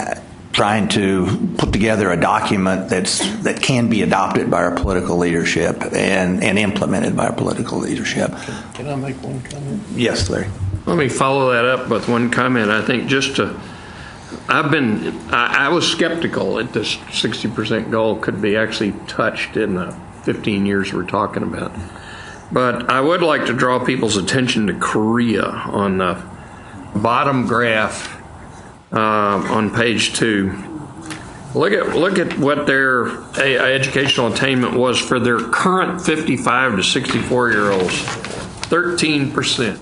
trying to put together a document that can be adopted by our political leadership and implemented by our political leadership. Can I make one comment? Yes, Larry. Let me follow that up with one comment. I think I was skeptical that this 60% goal could be actually touched in the 15 years we're talking about. But I would like to draw people's attention to Korea on the bottom graph on page 2. Look at what their educational attainment was for their current 55 to 64-year-olds. 13%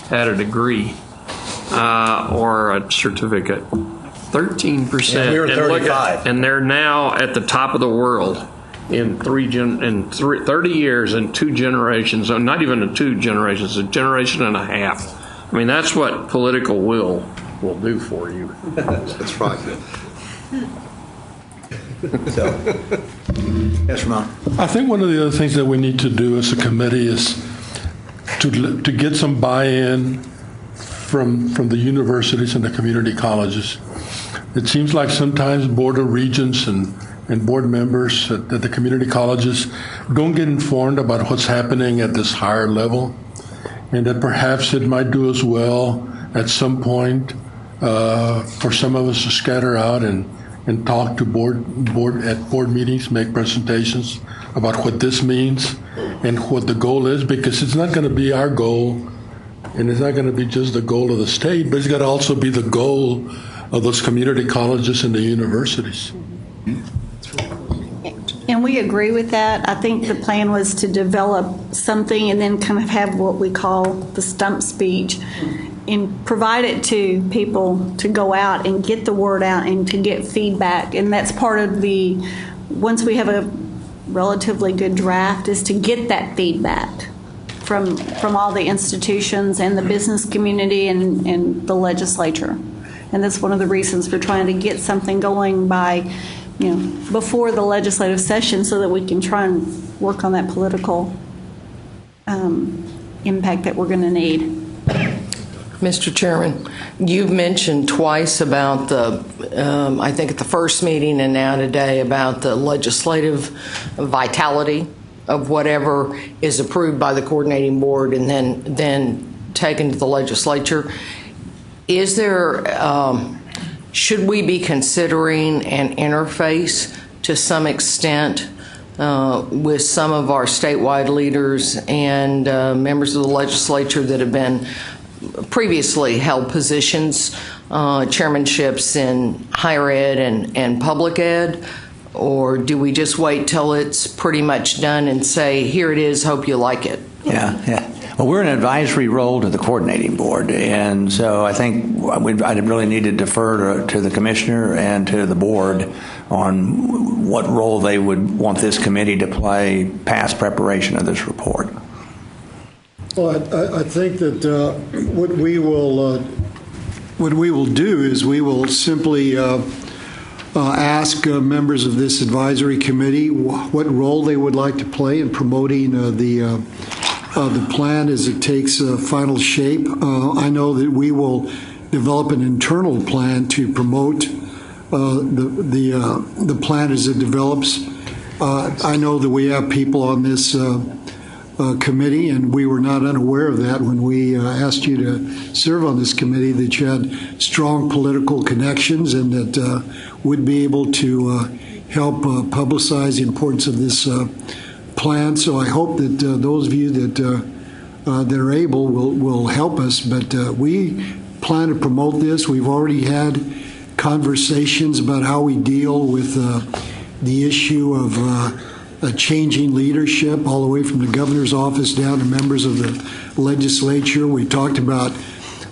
had a degree or a certificate. 13%. Yeah, we were 35. And they're now at the top of the world in 30 years and 2 generations. Not even 2 generations, a generation and a half. I mean, that's what political will do for you. That's right. Yes, Ramon. I think one of the other things that we need to do as a committee is to get some buy-in from the universities and the community colleges. It seems like sometimes Board of Regents and board members at the community colleges don't get informed about what's happening at this higher level, and that perhaps it might do us well at some point for some of us to scatter out and talk to board meetings, make presentations about what this means and what the goal is, because it's not going to be our goal, and it's not going to be just the goal of the state, but it's got to also be the goal of those community colleges and the universities. And we agree with that. I think the plan was to develop something and then kind of have what we call the stump speech and provide it to people to go out and get the word out and to get feedback. And that's part of once we have a relatively good draft, is to get that feedback from all the institutions and the business community and the legislature. And that's one of the reasons for trying to get something going by, before the legislative session, so that we can try and work on that political impact that we're going to need. Mr. Chairman, you've mentioned twice about I think at the first meeting and now today, about the legislative vitality of whatever is approved by the coordinating board and then taken to the legislature. Is there, should we be considering an interface to some extent with some of our statewide leaders and members of the legislature that have been previously held positions, chairmanships in higher ed and public ed? Or do we just wait till it's pretty much done and say, here it is, hope you like it? Yeah. Well, we're an advisory role to the coordinating board, and so I think I really need to defer to the commissioner and to the board on what role they would want this committee to play past preparation of this report. Well, I think that what we will do is we will simply ask members of this advisory committee what role they would like to play in promoting the plan as it takes final shape. I know that we will develop an internal plan to promote the plan as it develops. I know that we have people on this committee, and we were not unaware of that when we asked you to serve on this committee, that you had strong political connections and that would be able to help publicize the importance of this plan. So I hope that those of you that are able will help us. But we plan to promote this. We've already had conversations about how we deal with the issue of changing leadership all the way from the governor's office down to members of the legislature. We talked about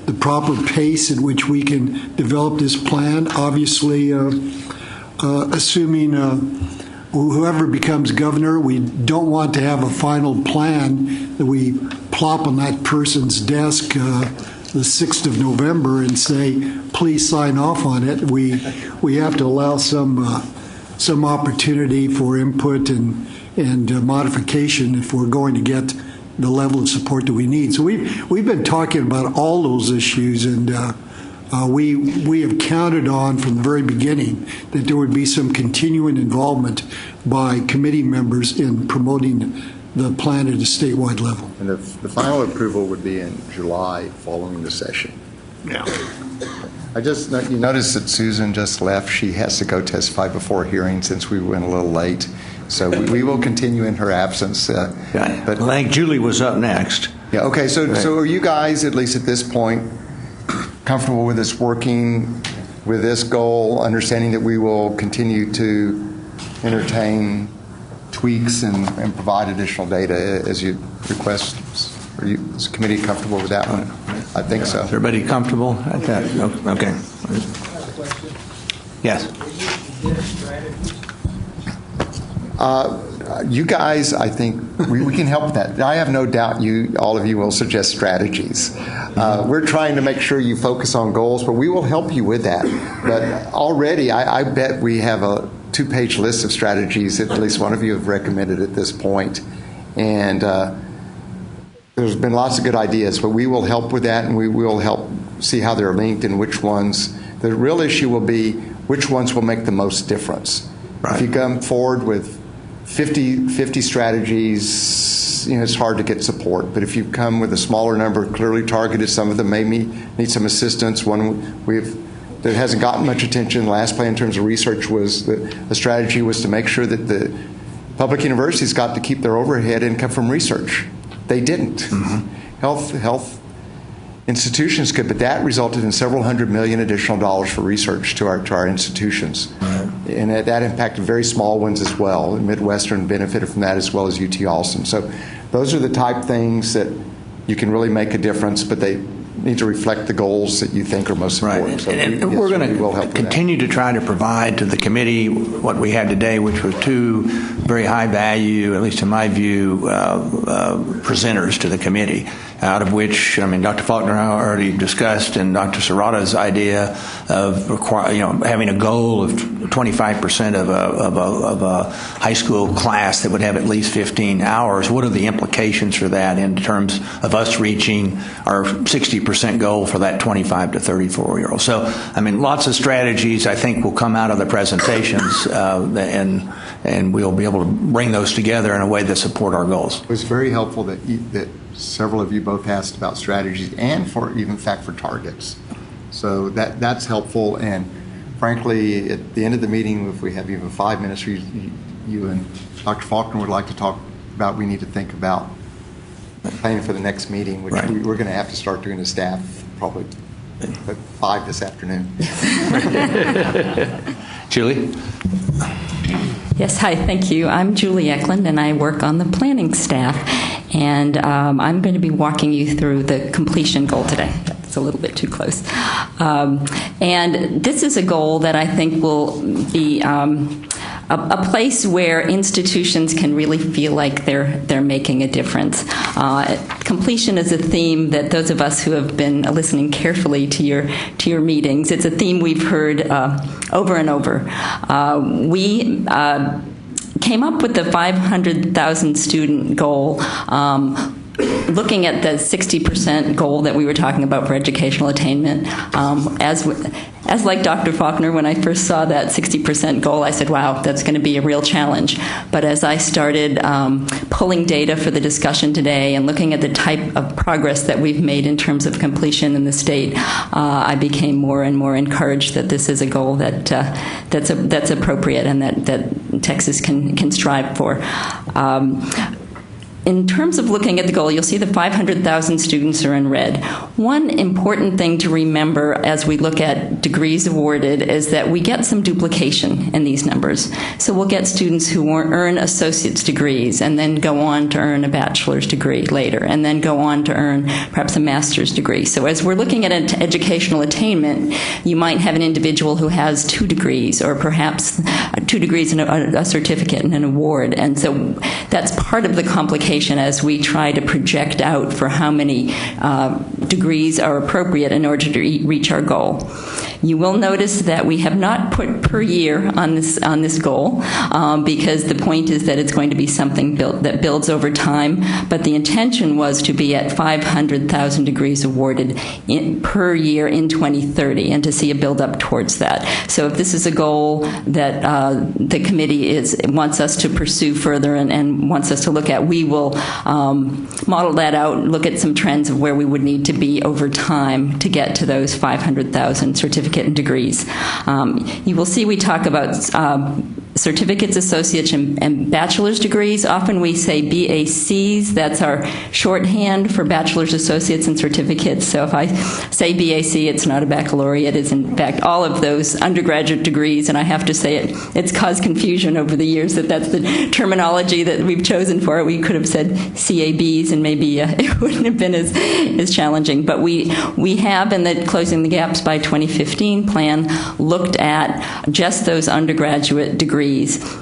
the proper pace at which we can develop this plan. Obviously, assuming whoever becomes governor, we don't want to have a final plan that we plop on that person's desk the 6th of November and say, please sign off on it. We have to allow some opportunity for input and modification if we're going to get the level of support that we need. So we've been talking about all those issues, and we have counted on from the very beginning that there would be some continuing involvement by committee members in promoting the plan at a statewide level. And the final approval would be in July following the session. Yeah. You notice that Susan just left. She has to go testify before a hearing since we went a little late. So we will continue in her absence. But I think Julie was up next. Yeah. Okay. So are you guys, at least at this point, comfortable with us working with this goal, understanding that we will continue to entertain tweaks and provide additional data as you request? Is the committee comfortable with that one? I think so. Is everybody comfortable at that? Okay. Yes. You guys, I think we can help with that. I have no doubt all of you will suggest strategies. We're trying to make sure you focus on goals, but we will help you with that. But already, I bet we have a 2-page list of strategies that at least one of you have recommended at this point. And there's been lots of good ideas, but we will help with that, and we will help see how they're linked and which ones. The real issue will be which ones will make the most difference. Right. If you come forward with 50 strategies, it's hard to get support. But if you come with a smaller number, clearly targeted, some of them may need some assistance. One that hasn't gotten much attention, the last plan in terms of research was the strategy was to make sure that the public universities got to keep their overhead income from research. They didn't. Mm-hmm. Health institutions could, but that resulted in several $100 million additional dollars for research to our institutions. Right. And that impacted very small ones as well. Midwestern benefited from that as well as UT Austin. So those are the type things that you can really make a difference, but they need to reflect the goals that you think are most important. Right. So and we're going to continue to try to provide to the committee what we had today, which were 2 very high value, at least in my view, presenters to the committee, out of which, Dr. Faulkner already discussed, and Dr. Serrata's idea of having a goal of 25% of a high school class that would have at least 15 hours. What are the implications for that in terms of us reaching our 60% goal for that 25 to 34-year-old? So, lots of strategies I think will come out of the presentations, and we'll be able to bring those together in a way that support our goals. It was very helpful that several of you both asked about strategies and for targets. So that's helpful. And frankly, at the end of the meeting, if we have even 5 minutes, you and Dr. Faulkner would like to talk about, we need to think about planning for the next meeting, which we're going to have to start doing as staff probably at 5 this afternoon. Julie? Yes, hi, thank you. I'm Julie Eklund, and I work on the planning staff. And I'm going to be walking you through the completion goal today. It's a little bit too close. And this is a goal that I think will be a place where institutions can really feel like they're making a difference. Completion is a theme that those of us who have been listening carefully to your meetings, it's a theme we've heard over and over. We came up with the 500,000 student goal looking at the 60% goal that we were talking about for educational attainment. As like Dr. Faulkner, when I first saw that 60% goal, I said, wow, that's going to be a real challenge. But as I started pulling data for the discussion today and looking at the type of progress that we've made in terms of completion in the state, I became more and more encouraged that this is a goal that's appropriate and that Texas can strive for. In terms of looking at the goal, you'll see the 500,000 students are in red. One important thing to remember as we look at degrees awarded is that we get some duplication in these numbers. So we'll get students who earn associate's degrees and then go on to earn a bachelor's degree later and then go on to earn perhaps a master's degree. So as we're looking at educational attainment, you might have an individual who has 2 degrees or perhaps 2 degrees and a certificate and an award. And so that's part of the complication as we try to project out for how many degrees are appropriate in order to reach our goal. You will notice that we have not put per year on this goal because the point is that it's going to be something that builds over time, but the intention was to be at 500,000 degrees awarded per year in 2030 and to see a build up towards that. So if this is a goal that the committee wants us to pursue further and wants us to look at, we will model that out, look at some trends of where we would need to be over time to get to those 500,000 certificate and degrees. You will see we talk about certificates, associates, and bachelor's degrees. Often we say BACs. That's our shorthand for bachelor's, associates, and certificates. So if I say BAC, it's not a baccalaureate. It's in fact all of those undergraduate degrees, and I have to say it's caused confusion over the years that that's the terminology that we've chosen for it. We could have said CABs, and maybe it wouldn't have been as challenging. But we have, in the Closing the Gaps by 2015 plan, looked at just those undergraduate degrees.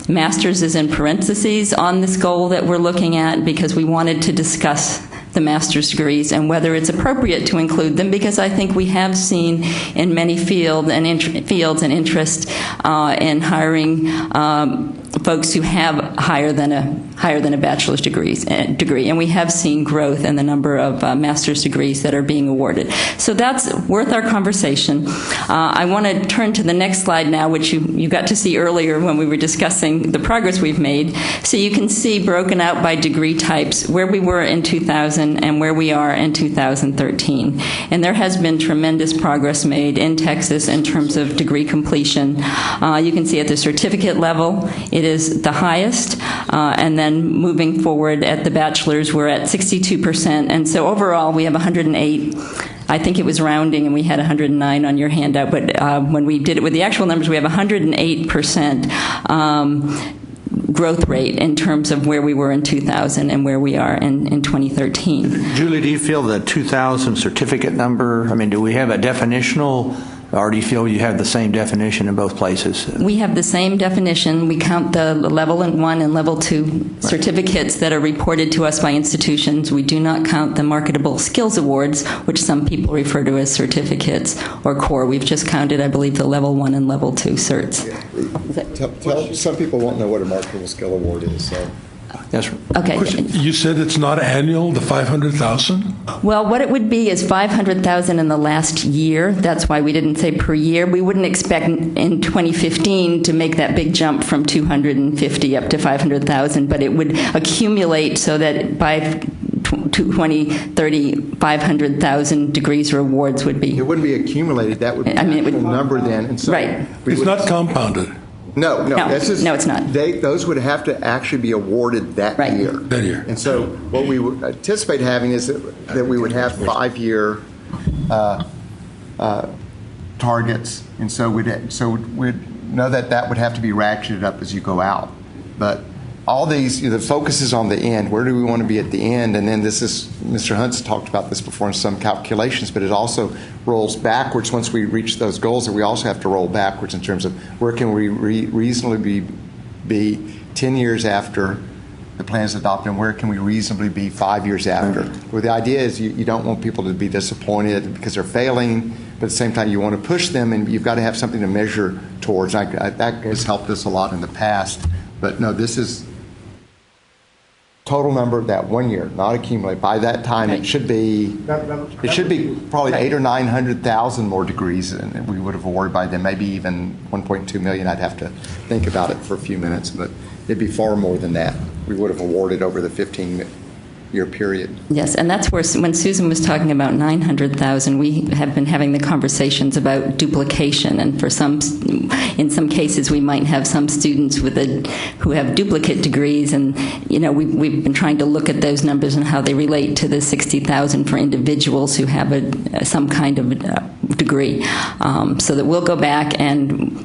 Master's is in parentheses on this goal that we're looking at because we wanted to discuss the master's degrees and whether it's appropriate to include them, because I think we have seen in many fields and interest in hiring folks who have higher than a bachelor's degree, and we have seen growth in the number of master's degrees that are being awarded. So that's worth our conversation. I want to turn to the next slide now, which you got to see earlier when we were discussing the progress we've made. So you can see broken out by degree types where we were in 2000 and where we are in 2013. And there has been tremendous progress made in Texas in terms of degree completion. You can see at the certificate level, it is the highest, and then moving forward at the bachelor's, we're at 62%, and so overall we have 108. I think it was rounding, and we had 109 on your handout, but when we did it with the actual numbers, we have 108% growth rate in terms of where we were in 2000 and where we are in 2013. Julie, do you feel the 2000 certificate number, do we have a definitional, or do you feel you have the same definition in both places? We have the same definition. We count the level 1 and level 2 certificates that are reported to us by institutions. We do not count the marketable skills awards, which some people refer to as certificates or core. We've just counted, I believe, the level 1 and level 2 certs. Some people won't know what a marketable skill award is. So. Yes. Okay. You said it's not annual, the 500,000? Well, what it would be is 500,000 in the last year. That's why we didn't say per year. We wouldn't expect in 2015 to make that big jump from 250 up to 500,000, but it would accumulate so that by 2030, 500,000 degrees or awards would be. It wouldn't be accumulated. That would be an actual number then. And so right. It's not compounded. No, no, it's not. Those would have to actually be awarded that year. That year. And so what we would anticipate having is that we would have 5-year targets, and so we'd know that would have to be ratcheted up as you go out. But all these, the focus is on the end. Where do we want to be at the end? And then this is, Mr. Hunt's talked about this before in some calculations, but it also rolls backwards once we reach those goals, and we also have to roll backwards in terms of where can we reasonably be 10 years after the plan is adopted, and where can we reasonably be 5 years after? Well, the idea is you don't want people to be disappointed because they're failing, but at the same time you want to push them, and you've got to have something to measure towards. That has helped us a lot in the past. But no, this is total number that 1 year, not accumulate. By that time, it should be probably 800,000 or 900,000 more degrees than we would have awarded by then. Maybe even 1.2 million. I'd have to think about it for a few minutes, but it'd be far more than that. We would have awarded over the 15-year period. Yes, and that's where, when Susan was talking about 900,000, we have been having the conversations about duplication, and in some cases we might have some students who have duplicate degrees, and we've been trying to look at those numbers and how they relate to the 60,000 for individuals who have some kind of degree, so that we'll go back and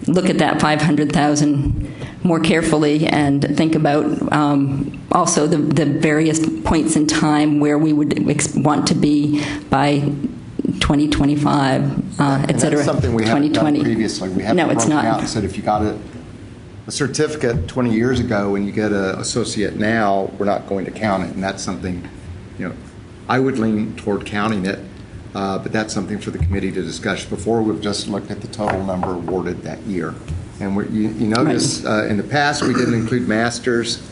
look at that 500,000 more carefully and think about also the various points in time where we would want to be by 2025, et cetera. That's something we haven't done previously. We haven't broken out and said if you got a certificate 20 years ago and you get an associate now, we're not going to count it. And that's something, I would lean toward counting it, but that's something for the committee to discuss. Before, we've just looked at the total number awarded that year. And you notice in the past we didn't include masters.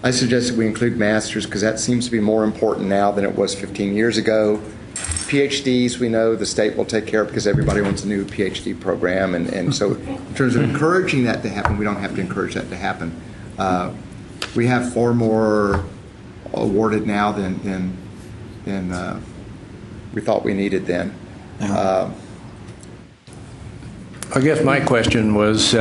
I suggested we include masters because that seems to be more important now than it was 15 years ago. PhDs, we know the state will take care of because everybody wants a new PhD program. And so in terms of encouraging that to happen, we don't have to encourage that to happen. We have far more awarded now than we thought we needed then. I guess my question was,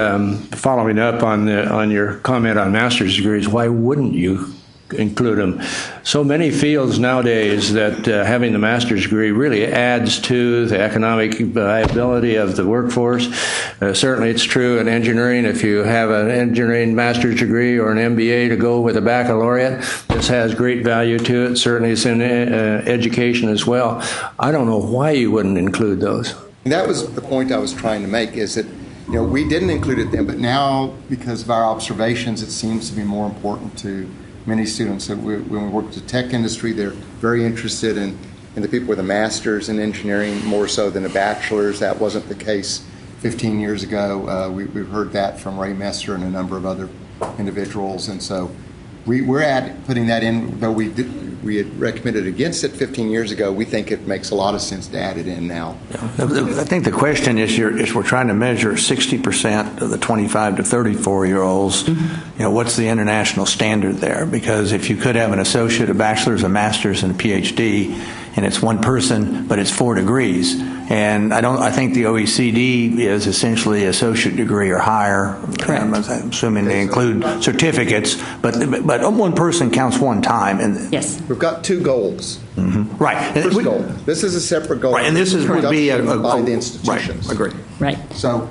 following up on your comment on master's degrees, why wouldn't you include them? So many fields nowadays that having the master's degree really adds to the economic viability of the workforce. Certainly it's true in engineering. If you have an engineering master's degree or an MBA to go with a baccalaureate, this has great value to it. Certainly it's in education as well. I don't know why you wouldn't include those. And that was the point I was trying to make, is that we didn't include it then, but now because of our observations, it seems to be more important to many students. That when we work with the tech industry, they're very interested in the people with a master's in engineering more so than a bachelor's. That wasn't the case 15 years ago. We've heard that from Ray Messer and a number of other individuals, and so we're at putting that in. Though we had recommended against it 15 years ago, we think it makes a lot of sense to add it in now. I think the question is we're trying to measure 60% of the 25 to 34-year-olds. Mm-hmm. What's the international standard there? Because if you could have an associate, a bachelor's, a master's, and a PhD, and it's one person, but it's 4 degrees. And I think the OECD is essentially associate degree or higher. Correct. I'm assuming they include certificates, but one person counts one time. And yes, we've got 2 goals. Mm-hmm. Right. First goal. This is a separate goal. Right, and this would be by the institutions. Right. Agree. Right. So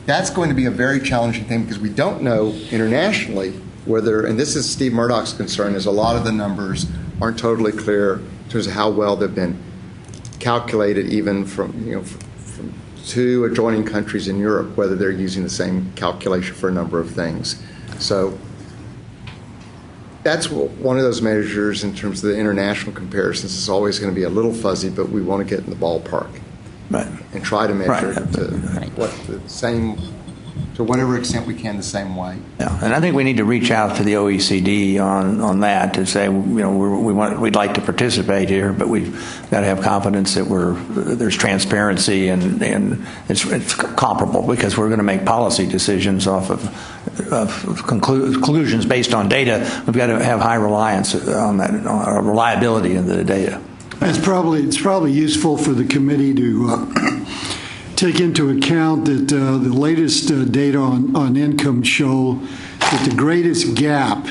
that's going to be a very challenging thing because we don't know internationally whether, and this is Steve Murdoch's concern, is a lot of the numbers aren't totally clear in terms of how well they've been calculated, even from 2 adjoining countries in Europe, whether they're using the same calculation for a number of things. So that's one of those measures in terms of the international comparisons. Is always going to be a little fuzzy, but we want to get in the ballpark, right, and try to measure to whatever extent we can the same way. Yeah, and I think we need to reach out to the OECD on that to say we'd like to participate here, but we've got to have confidence that there's transparency and it's comparable, because we're going to make policy decisions off of conclusions based on data. We've got to have high reliance on that, on reliability in the data. It's probably useful for the committee to take into account that the latest data on income show that the greatest gap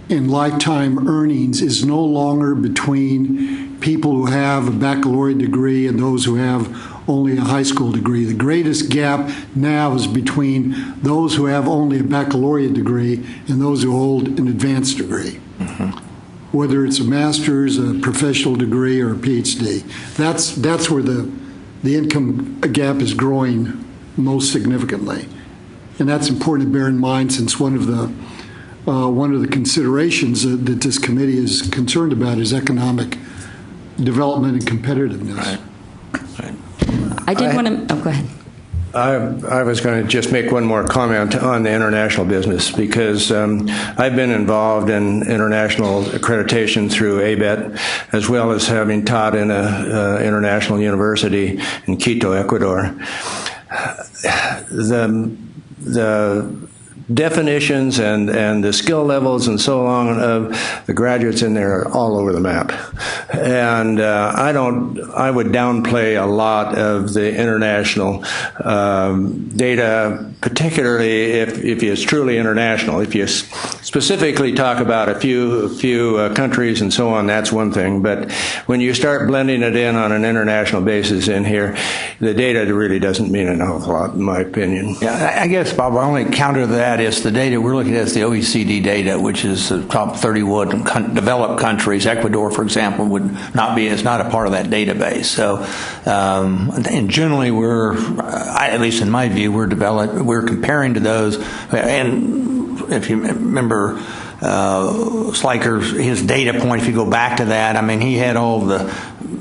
in lifetime earnings is no longer between people who have a baccalaureate degree and those who have only a high school degree. The greatest gap now is between those who have only a baccalaureate degree and those who hold an advanced degree. Whether it's a master's, a professional degree, or a PhD. That's where the income gap is growing most significantly. And that's important to bear in mind, since one of the considerations that this committee is concerned about is economic development and competitiveness. Right. I did want to, go ahead. I was going to just make one more comment on the international business, because I've been involved in international accreditation through ABET, as well as having taught in an international university in Quito, Ecuador. The definitions and the skill levels and so on of the graduates in there are all over the map. And I would downplay a lot of the international data, particularly if it's truly international. If you specifically talk about a few countries and so on, that's one thing. But when you start blending it in on an international basis in here, the data really doesn't mean an awful lot, in my opinion. Yeah, I guess, Bob, our only counter to that is the data we're looking at is the OECD data, which is the top 31 developed countries. Ecuador, for example, is not a part of that database. So, and generally, at least in my view, we're comparing to those. And if you remember Sliker's, his data point, if you go back to that, I mean, he had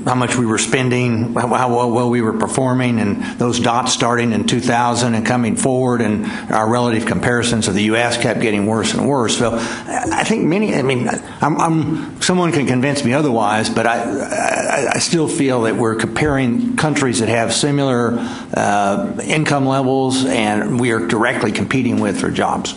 how much we were spending, how well we were performing, and those dots starting in 2000 and coming forward, and our relative comparisons of the U.S. kept getting worse and worse. So I think someone can convince me otherwise, but I still feel that we're comparing countries that have similar income levels, and we are directly competing with for jobs.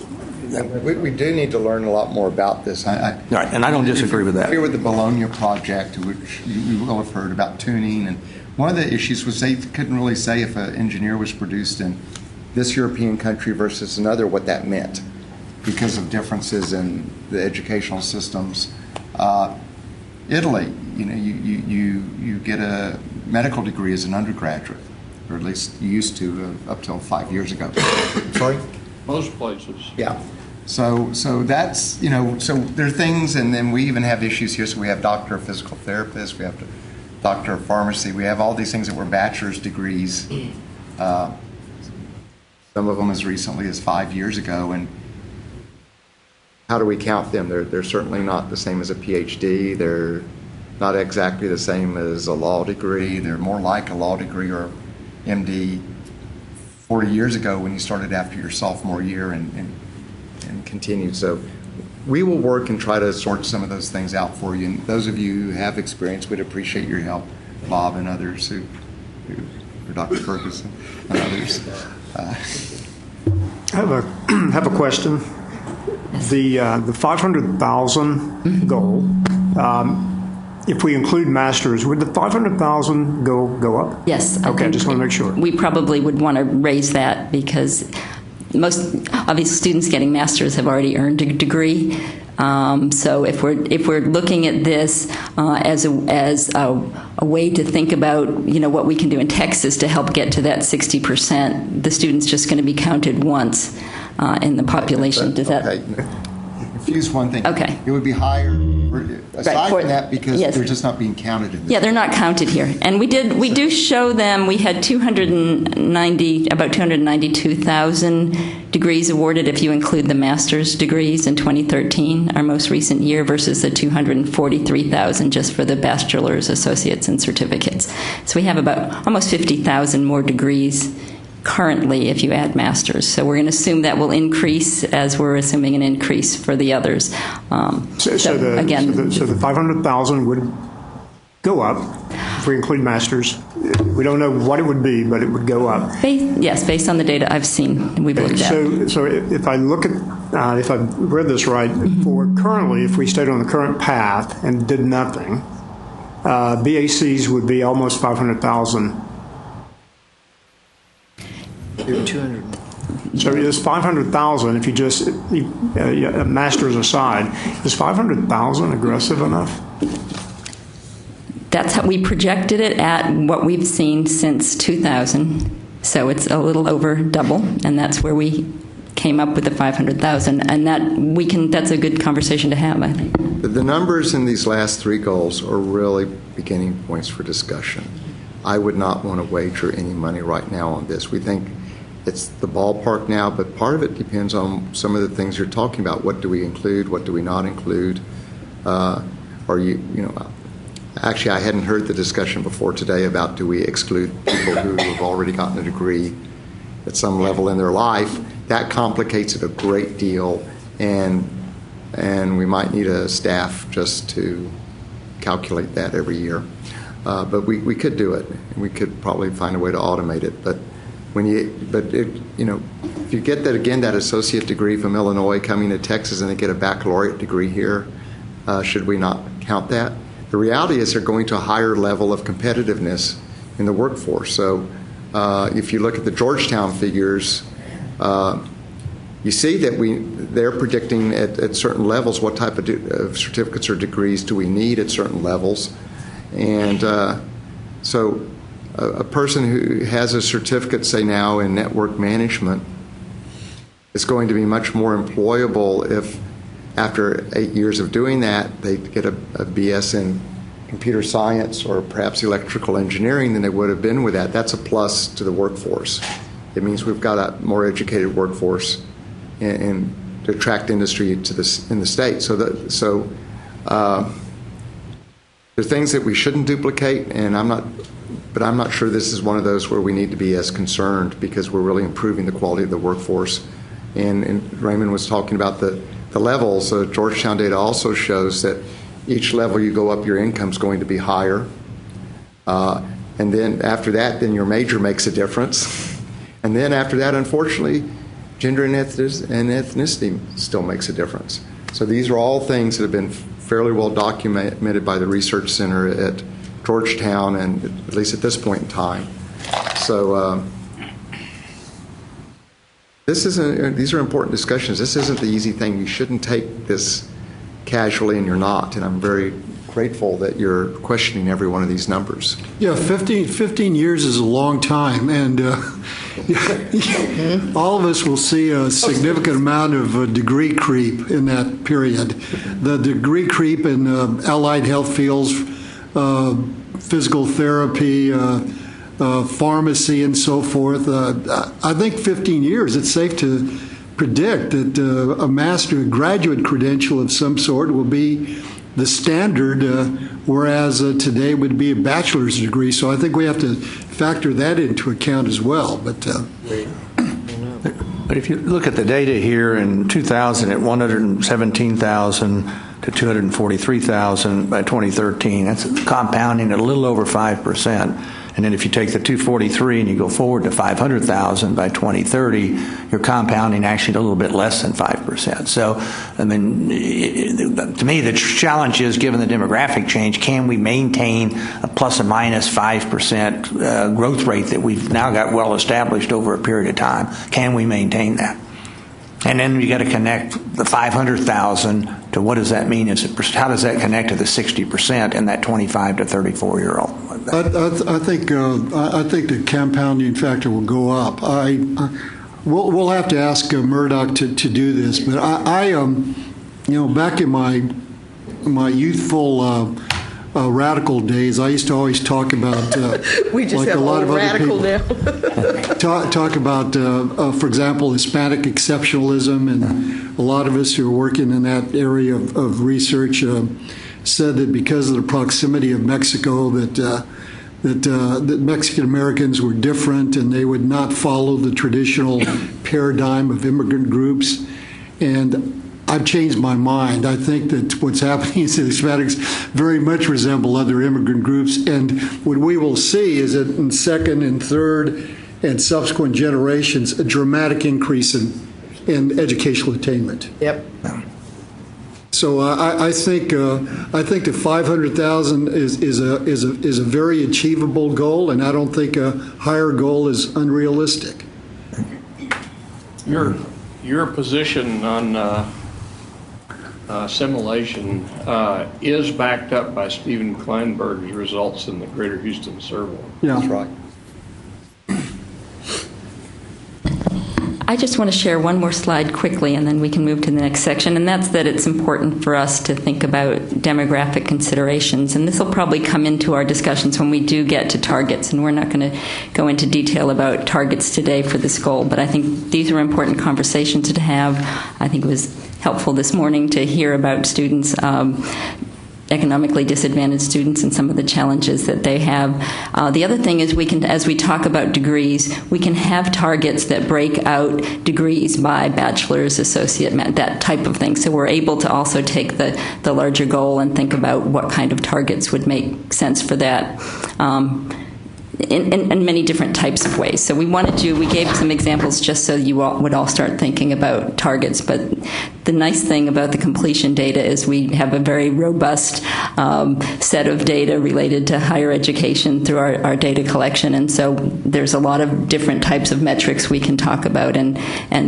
We do need to learn a lot more about this. Right, and I don't disagree with that. Here with the Bologna project, which you will have heard about tuning, and one of the issues was they couldn't really say if an engineer was produced in this European country versus another, what that meant, because of differences in the educational systems. Italy, you get a medical degree as an undergraduate, or at least you used to up till 5 years ago. Sorry? Most places. Yeah. So that's, so there are things, and then we even have issues here. So we have doctor of physical therapist, we have doctor of pharmacy, we have all these things that were bachelor's degrees. Some of them as recently as 5 years ago, and how do we count them? They're certainly not the same as a PhD. They're not exactly the same as a law degree. They're more like a law degree or MD 40 years ago when you started after your sophomore year and continued. So we will work and try to sort some of those things out for you. And those of you who have experience would appreciate your help, Bob and others, or Dr. Ferguson and others. I have a question. The 500,000 goal. If we include masters, would the 500,000 go up? Yes. Okay, I just want to make sure. We probably would want to raise that, because most obviously students getting masters have already earned a degree. So if we're looking at this as a way to think about what we can do in Texas to help get to that 60%, the student's just going to be counted once in the population. Does that? Okay. Confuse one thing. Okay. It would be higher aside from that because yes. they're just not being counted in this. Yeah, they're not counted here. And we do show them. We had about 292,000 degrees awarded if you include the master's degrees in 2013, our most recent year, versus the 243,000 just for the bachelor's, associates, and certificates. So we have about almost 50,000 more degrees currently if you add masters. So we're going to assume that will increase as we're assuming an increase for the others. So the 500,000 would go up if we include masters. We don't know what it would be, but it would go up. Yes, based on the data I've seen, we've looked at. So if I look at, if I've read this right, for currently, if we stayed on the current path and did nothing, BACs would be almost 500,000. 200. So it's 500,000 if you just, masters aside. Is 500,000 aggressive enough? That's how we projected it at what we've seen since 2000. So it's a little over double, and that's where we came up with the 500,000. And that's a good conversation to have, I think. The numbers in these last three goals are really beginning points for discussion. I would not want to wager any money right now on this. We think it's the ballpark now, but part of it depends on some of the things you're talking about. What do we include? What do we not include? Actually, I hadn't heard the discussion before today about do we exclude people who have already gotten a degree at some level in their life. That complicates it a great deal, and we might need a staff just to calculate that every year. But we could do it. We could probably find a way to automate it. But if you get that associate degree from Illinois coming to Texas and they get a baccalaureate degree here, should we not count that? The reality is they're going to a higher level of competitiveness in the workforce. So if you look at the Georgetown figures, you see that they're predicting at certain levels what type of certificates or degrees do we need at certain levels. And so a person who has a certificate, say now, in network management is going to be much more employable if after 8 years of doing that, they get a BS in computer science or perhaps electrical engineering than they would have been with that. That's a plus to the workforce. It means we've got a more educated workforce and to attract industry in the state. So there are things that we shouldn't duplicate, and I'm not sure this is one of those where we need to be as concerned because we're really improving the quality of the workforce. And Raymond was talking about the levels. Georgetown data also shows that each level you go up, your income's going to be higher. And then after that, then your major makes a difference. And then after that, unfortunately, gender and ethnicity still makes a difference. So these are all things that have been fairly well documented by the Research Center at Georgetown, and at least at this point in time. So these are important discussions. This isn't the easy thing. You shouldn't take this casually, and you're not. And I'm very grateful that you're questioning every one of these numbers. Yeah, 15 years is a long time, and all of us will see a significant amount of degree creep in that period. The degree creep in allied health fields, physical therapy, pharmacy, and so forth. I think 15 years, it's safe to predict that a graduate credential of some sort will be the standard, whereas today would be a bachelor's degree. So I think we have to factor that into account as well. But if you look at the data here in 2000 at 117,000 to 243,000 by 2013, that's compounding at a little over 5%. And then if you take the 243 and you go forward to 500,000 by 2030, you're compounding actually a little bit less than 5%. So, I mean, to me, the challenge is, given the demographic change, can we maintain a plus or minus 5% growth rate that we've now got well established over a period of time? Can we maintain that? And then you got to connect the 500,000 to what does that mean? How does that connect to the 60% in that 25 to 34-year-old? I think the compounding factor will go up. We'll have to ask Murdoch to do this, but back in my youthful radical days, I used to always talk about we just like have a lot of other radical people now. talk about, for example, Hispanic exceptionalism, and a lot of us who are working in that area of research said that because of the proximity of Mexico, that Mexican Americans were different and they would not follow the traditional paradigm of immigrant groups. And I've changed my mind. I think that what's happening is that Hispanics very much resemble other immigrant groups, and what we will see is that in second and third and subsequent generations, a dramatic increase in educational attainment. Yep. So I think the 500,000 is a very achievable goal, and I don't think a higher goal is unrealistic. Your position on simulation is backed up by Stephen Kleinberg's results in the Greater Houston Survey. Yeah. That's right. I just want to share one more slide quickly, and then we can move to the next section, and that's that it's important for us to think about demographic considerations, and this will probably come into our discussions when we do get to targets, and we're not going to go into detail about targets today for this goal, but I think these are important conversations to have. I think it was helpful this morning to hear about students, economically disadvantaged students, and some of the challenges that they have. The other thing is we can, as we talk about degrees, we can have targets that break out degrees by bachelor's, associate, that type of thing. So we're able to also take the larger goal and think about what kind of targets would make sense for that. In many different types of ways. So we gave some examples just so you would all start thinking about targets. But the nice thing about the completion data is we have a very robust set of data related to higher education through our data collection. And so there's a lot of different types of metrics we can talk about and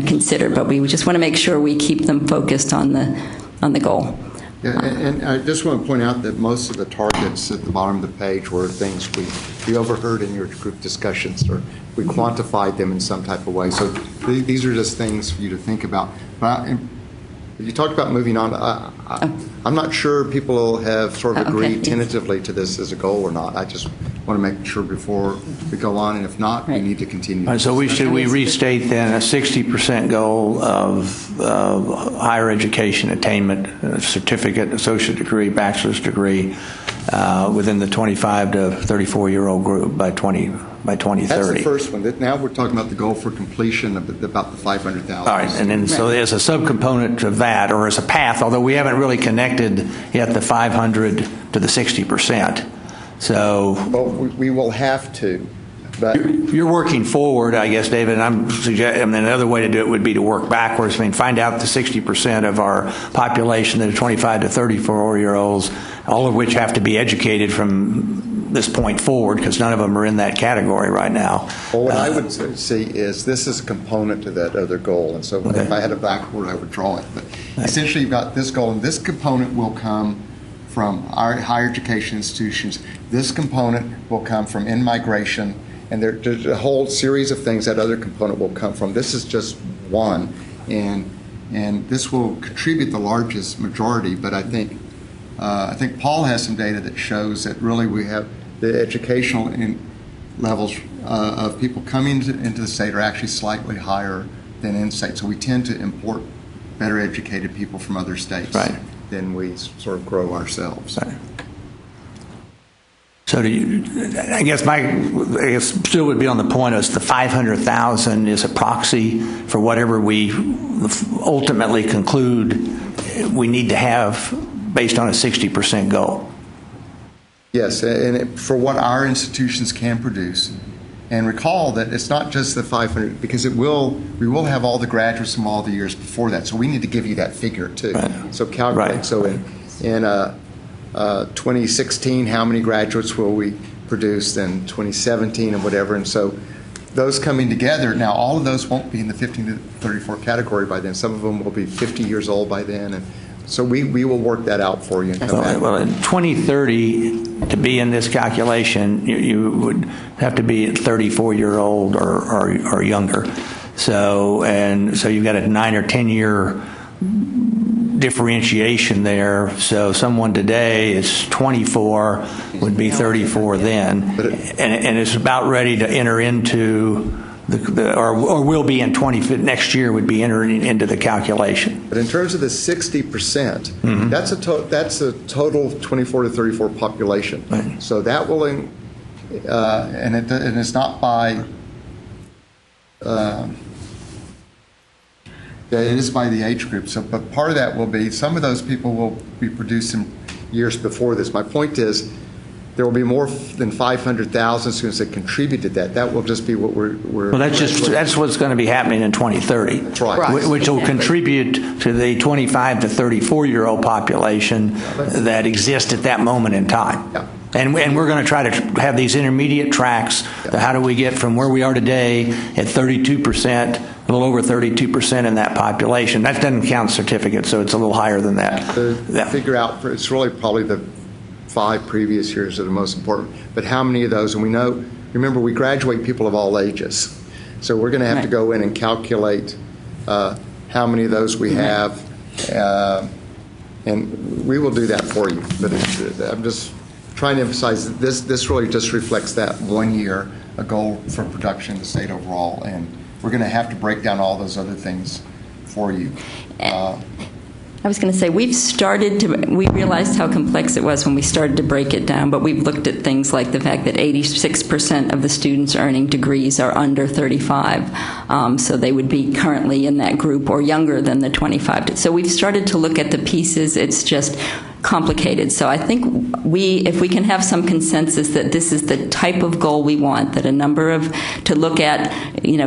consider. But we just want to make sure we keep them focused on the goal. Yeah, and I just want to point out that most of the targets at the bottom of the page were things we overheard in your group discussions, or we quantified them in some type of way. So these are just things for you to think about. But you talked about moving on. I'm not sure people have sort of agreed tentatively to this as a goal or not. I just want to make sure before we go on, and if not, we need to continue. All right, so we restate then a 60% goal of higher education attainment, certificate, associate degree, bachelor's degree within the 25 to 34-year-old group by 2030. That's the first one. Now we're talking about the goal for completion of about the 500,000. All right, and then so as a subcomponent of that, or as a path, although we haven't really connected yet the 500 to the 60%. So, well, we will have to. But you're working forward, I guess, David, and I'm suggesting another way to do it would be to work backwards. I mean, find out the 60% of our population that are 25 to 34-year-olds, all of which have to be educated from this point forward, because none of them are in that category right now. Well, what I would see is this is a component to that other goal, and so if I had a backward, I would draw it. But essentially, you've got this goal, and this component will come from our higher education institutions. This component will come from in-migration, and there's a whole series of things that other component will come from. This is just one, and this will contribute the largest majority. But I think Paul has some data that shows that really we have the educational levels of people coming into the state are actually slightly higher than in-state. So we tend to import better educated people from other states. Right. Then we sort of grow ourselves. Right. So I guess still would be on the point is the 500,000 is a proxy for whatever we ultimately conclude we need to have based on a 60% goal. Yes, and for what our institutions can produce. And recall that it's not just the 500, because we will have all the graduates from all the years before that. So we need to give you that figure too. Right. So calculate. Right. So in 2016, how many graduates will we produce? Then 2017 and whatever. And so those coming together. Now all of those won't be in the 15 to 34 category by then. Some of them will be 50 years old by then. And so we will work that out for you. And come back. Well, in 2030, to be in this calculation, you would have to be 34-year-old or younger. So you've got a 9 or 10 year differentiation there. So someone today is 24, would be 34 then, and it's about ready to enter into or will be in next year would be entering into the calculation. But in terms of the 60%, that's a total 24 to 34 population. Right. So that will, and it's not by. It is by the age group. So, but part of that will be some of those people will be produced in years before this. My point is, there will be more than 500,000 students that contribute to that. That will just be what we're well, that's what's going to be happening in 2030. That's right. Which will contribute to the 25 to 34-year-old population that exists at that moment in time. Yeah. And we're going to try to have these intermediate tracks. How do we get from where we are today at 32%? little over 32% in that population. That doesn't count certificates, so it's a little higher than that. To figure out, it's really probably the 5 previous years that are most important, but how many of those, and we know, remember, we graduate people of all ages, so we're going to have to go in and calculate how many of those we have, and we will do that for you, but I'm just trying to emphasize that this really just reflects that 1 year, a goal for production in the state overall, and we're going to have to break down all those other things for you. I was going to say, we realized how complex it was when we started to break it down, but we've looked at things like the fact that 86% of the students earning degrees are under 35, so they would be currently in that group or younger than the 25. So we've started to look at the pieces. It's just complicated. So I think if we can have some consensus that this is the type of goal we want, that to look at,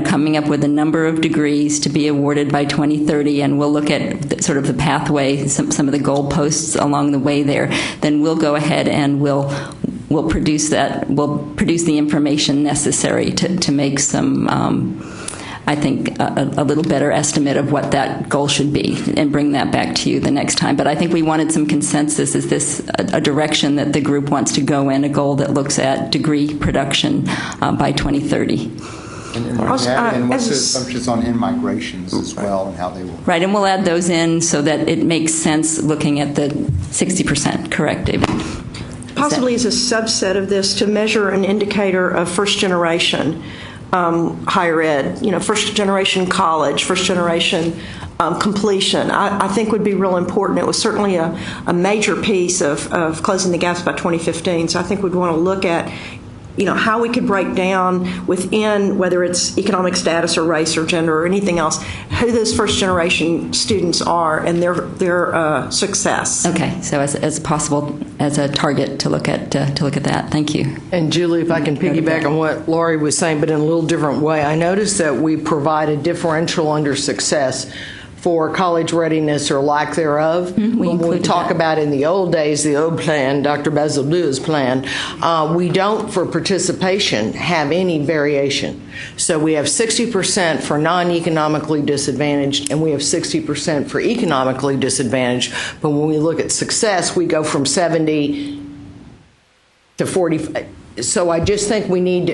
coming up with a number of degrees to be awarded by 2030, and we'll look at sort of the pathway, some of the goalposts along the way there, then we'll go ahead and we'll produce the information necessary to make some I think, a little better estimate of what that goal should be and bring that back to you the next time. But I think we wanted some consensus. Is this a direction that the group wants to go in, a goal that looks at degree production by 2030? And what's the assumptions on in-migrations as well and how they will... Right, and we'll add those in so that it makes sense looking at the 60%. Correct, David? Possibly as a subset of this, to measure an indicator of first-generation higher ed, first-generation college, first-generation completion, I think would be real important. It was certainly a major piece of closing the gaps by 2015, so I think we'd want to look at how we could break down within, whether it's economic status or race or gender or anything else, who those first-generation students are and their success. Okay, so as a target to look at that. Thank you. And Julie, if I can piggyback on what Laurie was saying, but in a little different way, I noticed that we provide a differential under success for college readiness or lack thereof. When we talk about in the old days, the old plan, Dr. Basildua's plan, we don't, for participation, have any variation. So we have 60% for non-economically disadvantaged, and we have 60% for economically disadvantaged. But when we look at success, we go from 70 to 40. So I just think we need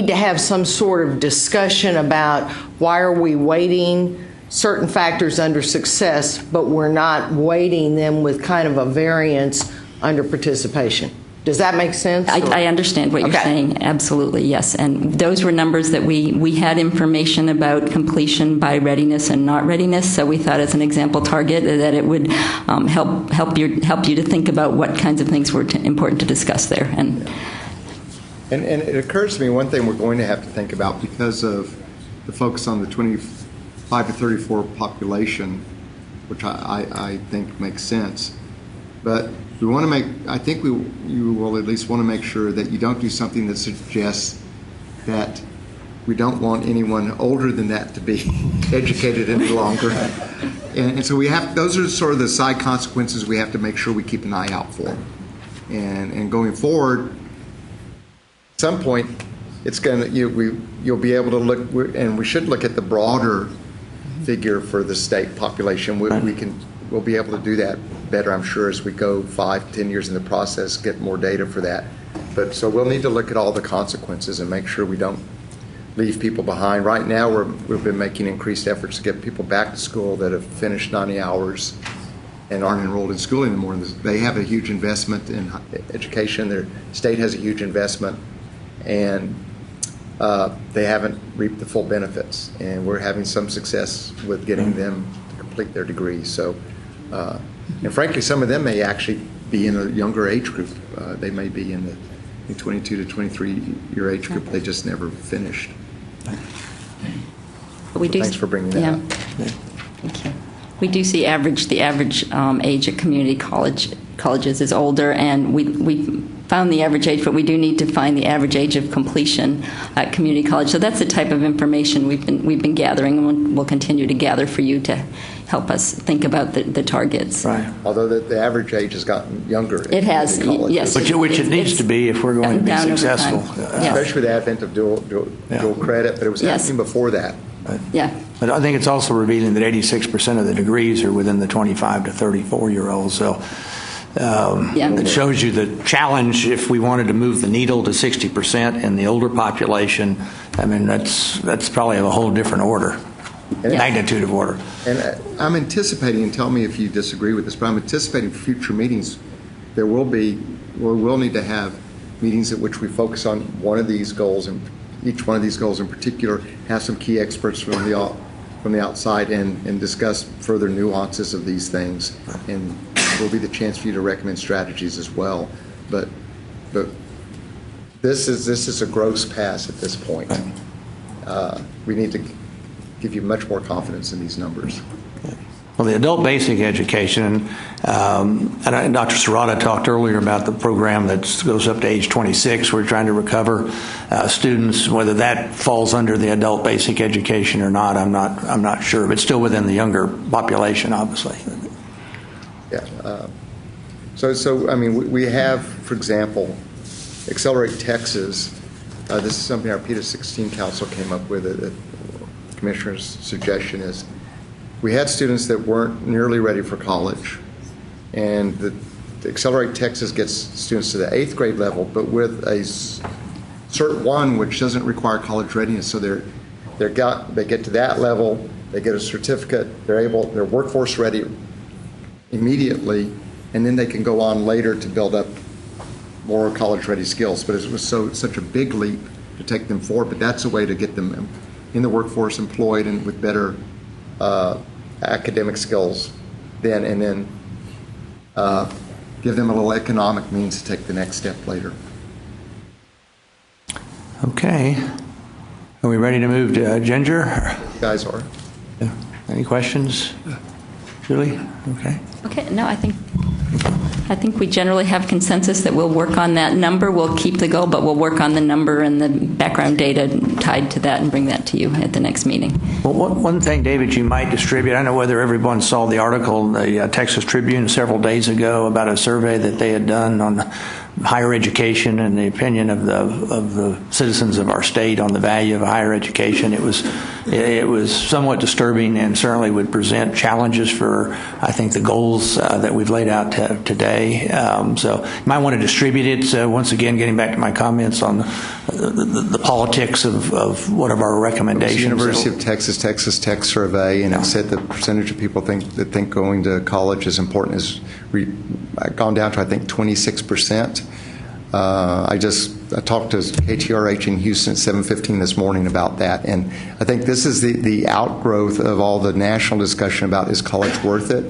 to have some sort of discussion about why are we weighting certain factors under success, but we're not weighting them with kind of a variance under participation. Does that make sense? I understand what you're saying. Absolutely, yes. And those were numbers that we had information about completion by readiness and not readiness. So we thought, as an example target, that it would help you to think about what kinds of things were important to discuss there. And it occurs to me one thing we're going to have to think about, because of the focus on the 25 to 34 population, which I think makes sense. But we want to you will at least want to make sure that you don't do something that suggests that we don't want anyone older than that to be educated any longer. And so those are sort of the side consequences we have to make sure we keep an eye out for. And going forward, at some point, it's going to, you'll be able to look, and we should look at the broader figure for the state population. We'll be able to do that better, I'm sure, as we go 5-10 years in the process, get more data for that. But so we'll need to look at all the consequences and make sure we don't leave people behind. Right now, we've been making increased efforts to get people back to school that have finished 90 hours and aren't enrolled in school anymore. They have a huge investment in education. Their state has a huge investment, and they haven't reaped the full benefits. And we're having some success with getting them to complete their degrees. So, and frankly, some of them may actually be in a younger age group. They may be in the 22 to 23 year age group. They just never finished. But thanks for bringing that up. Thank you. We do see the average age at community colleges is older, and we found the average age, but we do need to find the average age of completion at community college. So that's the type of information we've been gathering, and we'll continue to gather for you to help us think about the targets. Right. Although the average age has gotten younger. It has, yes. Which it needs to be if we're going to be successful. Especially with the advent of dual credit, but it was happening before that. But I think it's also revealing that 86% of the degrees are within the 25 to 34-year-olds. So it shows you the challenge if we wanted to move the needle to 60% in the older population. I mean, that's probably a whole different order, magnitude of order. And I'm anticipating, and tell me if you disagree with this, but I'm anticipating for future meetings we will need to have meetings at which we focus on one of these goals, and each one of these goals in particular have some key experts from the outside and discuss further nuances of these things, and will be the chance for you to recommend strategies as well. But this is a gross pass at this point. We need to give you much more confidence in these numbers. Well, the adult basic education, and Dr. Serrata talked earlier about the program that goes up to age 26. We're trying to recover students. Whether that falls under the adult basic education or not, I'm not sure. But it's still within the younger population, obviously. Yeah. So I mean, we have, for example, Accelerate Texas. This is something our PETA 16 Council came up with. The Commissioner's suggestion is we had students that weren't nearly ready for college, and the Accelerate Texas gets students to the 8th grade level, but with a Cert 1, which doesn't require college readiness. So they get to that level, they get a certificate, they're workforce ready immediately, and then they can go on later to build up more college ready skills. But it was such a big leap to take them forward, but that's a way to get them in the workforce, employed, and with better academic skills then, and then give them a little economic means to take the next step later. Okay. Are we ready to move to Ginger? You guys are. Yeah. Any questions? Julie? Okay. Okay, no, I think we generally have consensus that we'll work on that number. We'll keep the goal, but we'll work on the number and the background data tied to that and bring that to you at the next meeting. Well, one thing, David, you might distribute, I don't know whether everyone saw the article in the Texas Tribune several days ago about a survey that they had done on higher education and the opinion of the citizens of our state on the value of higher education. It was somewhat disturbing and certainly would present challenges for, I think, the goals that we've laid out today. So you might want to distribute it. So once again, getting back to my comments on the politics of what are our recommendations. The University of Texas Tech survey, and it said the percentage of people that think going to college is important has gone down to, I think, 26%. I talked to KTRH in Houston at 7:15 this morning about that, and I think this is the outgrowth of all the national discussion about is college worth it,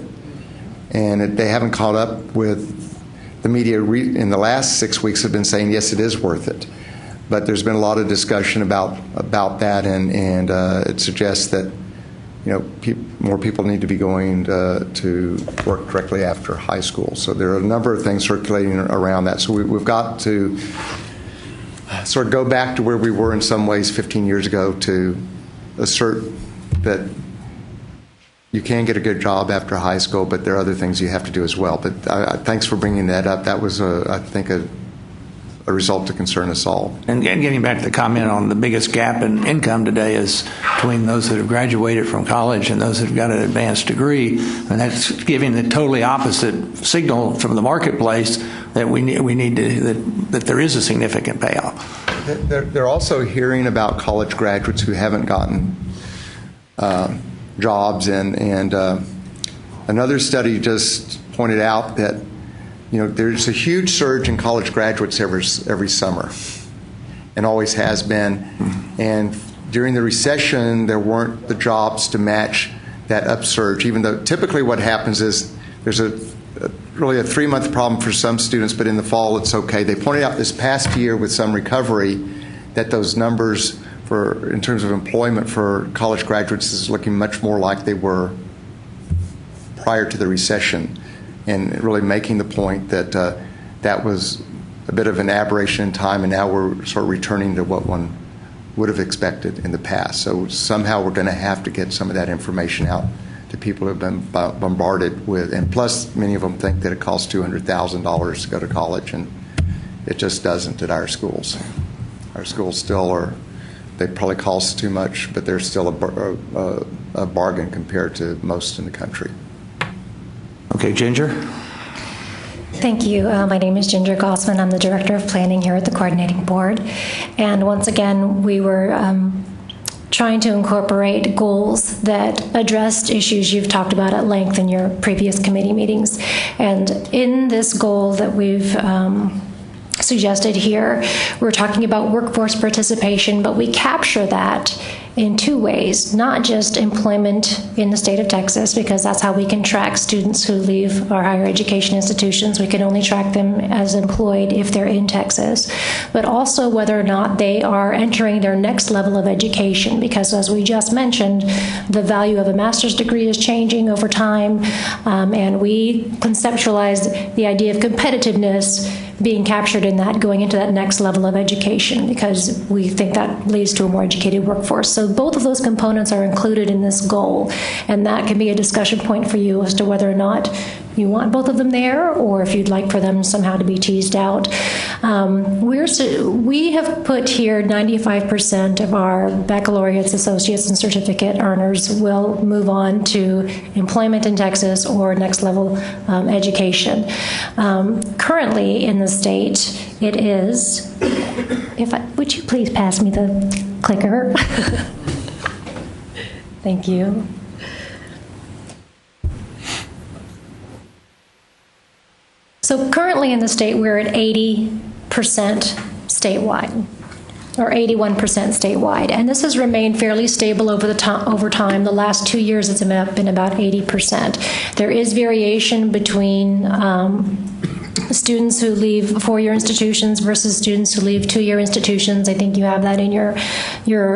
and they haven't caught up with the media in the last 6 weeks have been saying yes, it is worth it, but there's been a lot of discussion about that, and it suggests that more people need to be going to work directly after high school. So there are a number of things circulating around that. So we've got to sort of go back to where we were in some ways 15 years ago to assert that you can get a good job after high school, but there are other things you have to do as well. But thanks for bringing that up. That was, I think, a result to concern us all. And getting back to the comment on the biggest gap in income today is between those that have graduated from college and those that have got an advanced degree, and that's giving the totally opposite signal from the marketplace that we need to, that there is a significant payoff. They're also hearing about college graduates who haven't gotten jobs, and another study just pointed out that there's a huge surge in college graduates every summer, and always has been. And during the recession, there weren't the jobs to match that upsurge, even though typically what happens is there's really a 3-month problem for some students, but in the fall it's okay. They pointed out this past year with some recovery that those numbers in terms of employment for college graduates is looking much more like they were prior to the recession, and really making the point that that was a bit of an aberration in time, and now we're sort of returning to what one would have expected in the past. So somehow we're going to have to get some of that information out to people who have been bombarded with, and plus many of them think that it costs $200,000 to go to college, and it just doesn't at our schools. Our schools still are they probably cost too much, but they're still a bargain compared to most in the country. Okay, Ginger? Thank you. My name is Ginger Gossman. I'm the Director of Planning here at the Coordinating Board. And once again, we were trying to incorporate goals that addressed issues you've talked about at length in your previous committee meetings. And in this goal that we've suggested here, we're talking about workforce participation, but we capture that in two ways, not just employment in the state of Texas, because that's how we can track students who leave our higher education institutions. We can only track them as employed if they're in Texas, but also whether or not they are entering their next level of education, because as we just mentioned, the value of a master's degree is changing over time, and we conceptualize the idea of competitiveness being captured in that, going into that next level of education, because we think that leads to a more educated workforce. So both of those components are included in this goal, and that can be a discussion point for you as to whether or not you want both of them there, or if you'd like for them somehow to be teased out. We have put here 95% of our baccalaureates, associates, and certificate earners will move on to employment in Texas or next level education. Currently in the state, it is, would you please pass me the clicker? Thank you. So currently in the state, we're at 80% statewide, or 81% statewide. And this has remained fairly stable over time. The last 2 years, it's been about 80%. There is variation between students who leave four-year institutions versus students who leave two-year institutions. I think you have that in your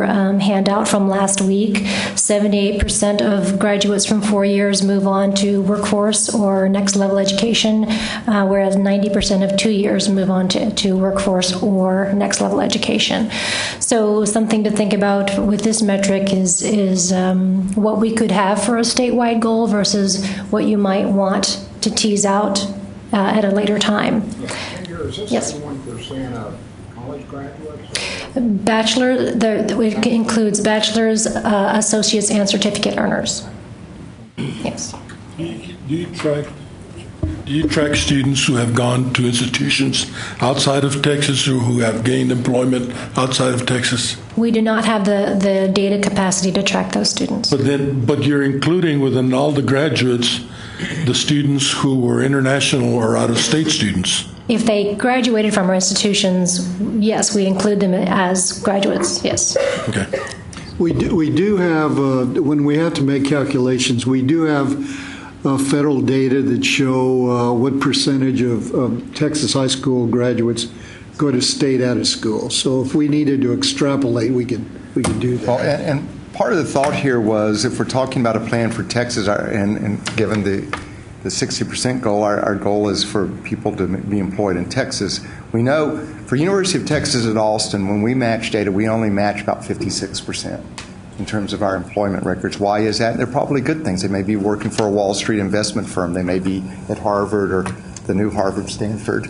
handout from last week. 78% of graduates from 4 years move on to workforce or next level education, whereas 90% of 2 years move on to workforce or next level education. So something to think about with this metric is what we could have for a statewide goal versus what you might want to tease out at a later time. Yes. 1% of college graduates? It includes bachelor's, associates, and certificate earners. Yes. Do you track students who have gone to institutions outside of Texas or who have gained employment outside of Texas? We do not have the data capacity to track those students. But you're including within all the graduates the students who were international or out-of-state students. If they graduated from our institutions, yes, we include them as graduates, yes. Okay. We do have, when we have to make calculations, we do have federal data that show what percentage of Texas high school graduates go to state out of school. So if we needed to extrapolate, we could do that. Well, and part of the thought here was, if we're talking about a plan for Texas, and given the 60% goal, our goal is for people to be employed in Texas. We know for University of Texas at Austin, when we match data, we only match about 56% in terms of our employment records. Why is that? They're probably good things. They may be working for a Wall Street investment firm. They may be at Harvard or the new Harvard, Stanford.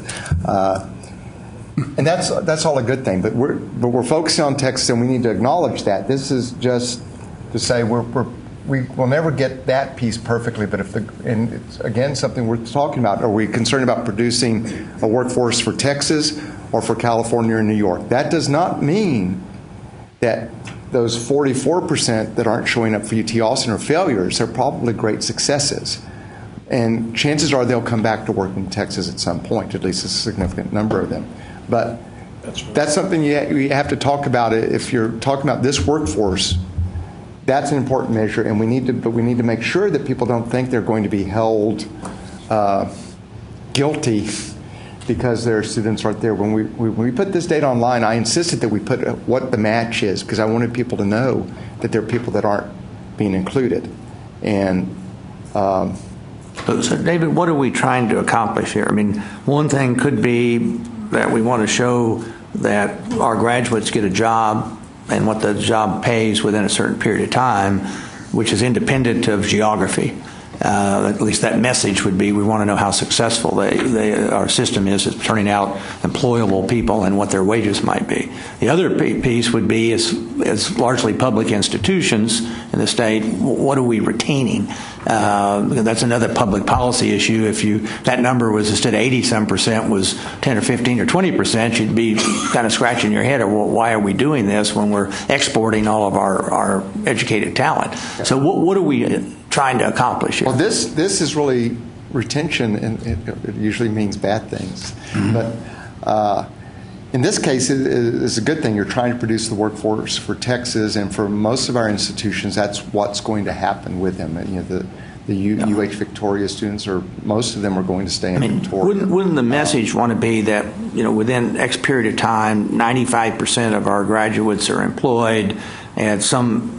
And that's all a good thing. But we're focusing on Texas, and we need to acknowledge that. This is just to say we will never get that piece perfectly. But and it's again something we're talking about. Are we concerned about producing a workforce for Texas or for California or New York? That does not mean that those 44% that aren't showing up for UT Austin are failures. They're probably great successes. And chances are they'll come back to work in Texas at some point, at least a significant number of them. But that's something you have to talk about. If you're talking about this workforce, that's an important measure, and we need to make sure that people don't think they're going to be held guilty because their students aren't there. When we put this data online, I insisted that we put what the match is, because I wanted people to know that there are people that aren't being included. And So, David, what are we trying to accomplish here? I mean, one thing could be that we want to show that our graduates get a job and what the job pays within a certain period of time, which is independent of geography. at least that message would be, we want to know how successful our system is at turning out employable people and what their wages might be. The other piece would be, as largely public institutions in the state, what are we retaining? That's another public policy issue. If that number was, instead of 80-some%, was 10 or 15 or 20%, you'd be kind of scratching your head, or well, why are we doing this when we're exporting all of our educated talent? So what are we trying to accomplish here? Well, this is really retention, and it usually means bad things. Mm-hmm. But in this case, it's a good thing. You're trying to produce the workforce for Texas, and for most of our institutions, that's what's going to happen with them. And, the UH Victoria students, or most of them, are going to stay in Victoria. Wouldn't the message want to be that, within X period of time, 95% of our graduates are employed at some,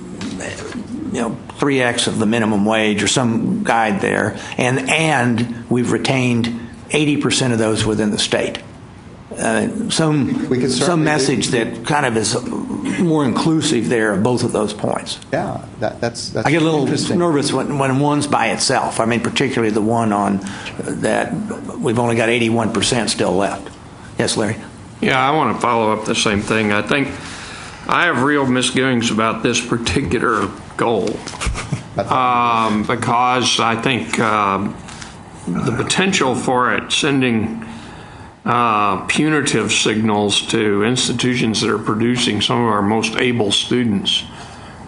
3X of the minimum wage or some guide there, and we've retained 80% of those within the state? Some message that kind of is more inclusive there of both of those points. Yeah, that's I get a little nervous when one's by itself. I mean, particularly the one on that we've only got 81% still left. Yes, Larry? Yeah, I want to follow up the same thing. I think I have real misgivings about this particular goal because I think the potential for it sending punitive signals to institutions that are producing some of our most able students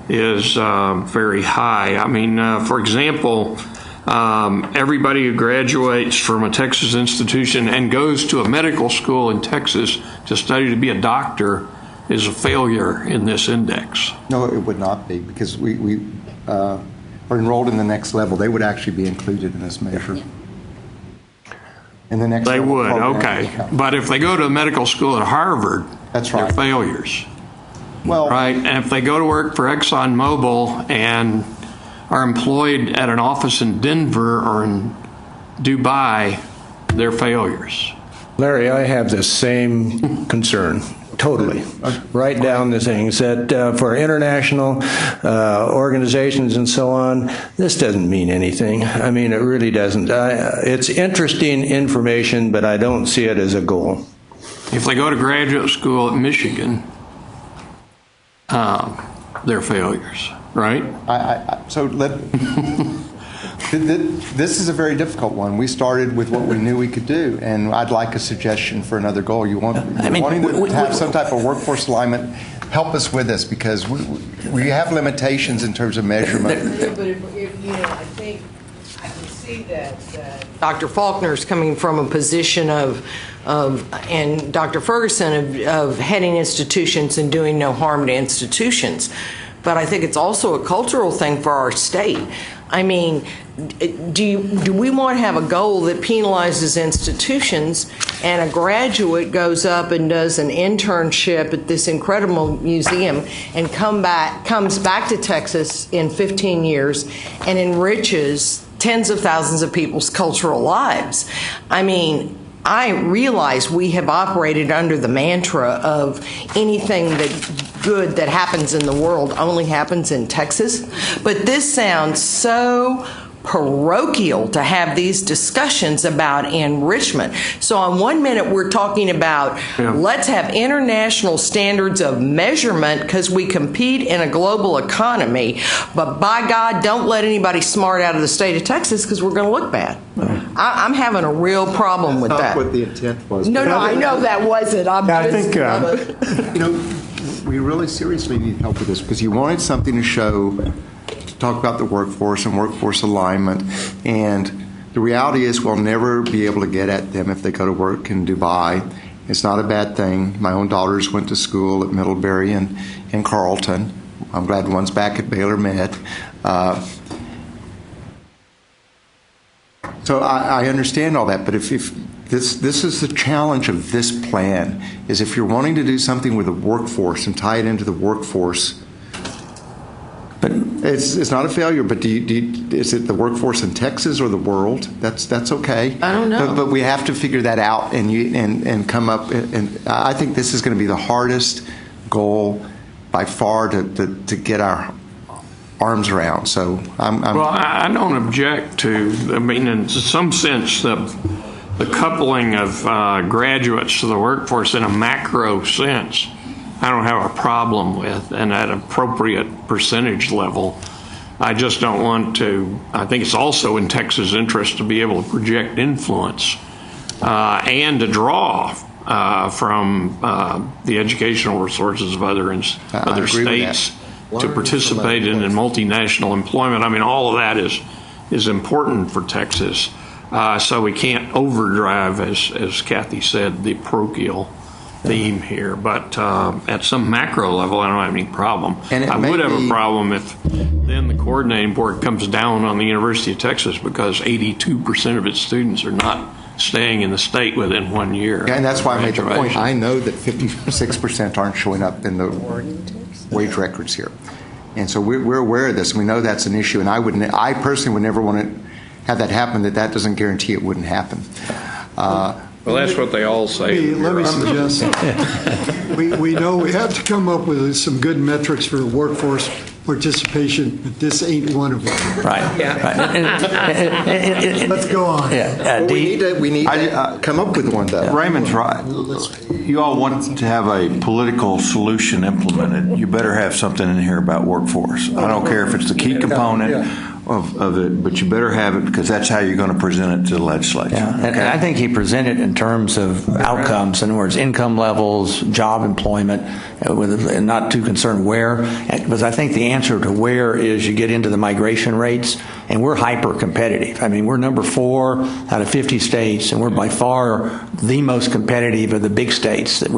is very high. I mean, for example, everybody who graduates from a Texas institution and goes to a medical school in Texas to study to be a doctor is a failure in this index. No, it would not be, because we are enrolled in the next level. They would actually be included in this measure. In the next they would, program. Okay. But if they go to a medical school at Harvard, that's right, they're failures. Well, right, and if they go to work for ExxonMobil and are employed at an office in Denver or in Dubai, they're failures. Larry, I have the same concern. Totally. Write down the things that for international organizations and so on, this doesn't mean anything. I mean, it really doesn't. It's interesting information, but I don't see it as a goal. If they go to graduate school at Michigan, they're failures, right? This is a very difficult one. We started with what we knew we could do, and I'd like a suggestion for another goal. Wanting to have some type of workforce alignment. Help us with this, because we have limitations in terms of measurement. But I think I can see that Dr. Faulkner's coming from a position and Dr. Ferguson of heading institutions and doing no harm to institutions. But I think it's also a cultural thing for our state. I mean, do we want to have a goal that penalizes institutions, and a graduate goes up and does an internship at this incredible museum and comes back to Texas in 15 years and enriches tens of thousands of people's cultural lives? I mean, I realize we have operated under the mantra of anything good that happens in the world only happens in Texas, but this sounds so parochial to have these discussions about enrichment. So on one minute we're talking about let's have international standards of measurement because we compete in a global economy, but by God, don't let anybody smart out of the state of Texas because we're going to look bad. I'm having a real problem with that. That's not what the intent was. No, I know that wasn't. I think we really seriously need help with this, because you wanted something to show, to talk about the workforce and workforce alignment, and the reality is we'll never be able to get at them if they go to work in Dubai. It's not a bad thing. My own daughters went to school at Middlebury and Carleton. I'm glad one's back at Baylor Med. So I understand all that, but if this is the challenge of this plan, is if you're wanting to do something with the workforce and tie it into the workforce, but it's not a failure. But is it the workforce in Texas or the world? That's okay. I don't know. But we have to figure that out and come up. And I think this is going to be the hardest goal by far to get our arms around. So Well, I don't object to, I mean, in some sense, the coupling of graduates to the workforce in a macro sense, I don't have a problem with, and at appropriate percentage level. I just don't want to, I think it's also in Texas' interest to be able to project influence and to draw from the educational resources of other states to participate in multinational employment. I mean, all of that is important for Texas. So we can't overdrive, as Kathy said, the parochial theme here. But at some macro level, I don't have any problem. And I would have a problem if then the coordinating board comes down on the University of Texas because 82% of its students are not staying in the state within 1 year. And that's why I made the point. I know that 56% aren't showing up in the wage records here. And so we're aware of this. We know that's an issue. And I personally would never want to have that happen, that doesn't guarantee it wouldn't happen. Well, that's what they all say. Let me suggest, we know we have to come up with some good metrics for workforce participation, but this ain't one of them. Right. Let's go on. Well, we need to come up with one, though. Raymond's right. You all want to have a political solution implemented. You better have something in here about workforce. I don't care if it's the key component of it, but you better have it because that's how you're going to present it to the legislature. Yeah. And I think he presented in terms of outcomes. In other words, income levels, job employment, and not too concerned where. Because I think the answer to where is you get into the migration rates, and we're hyper competitive. I mean, we're number 4 out of 50 states, and we're by far the most competitive of the big states that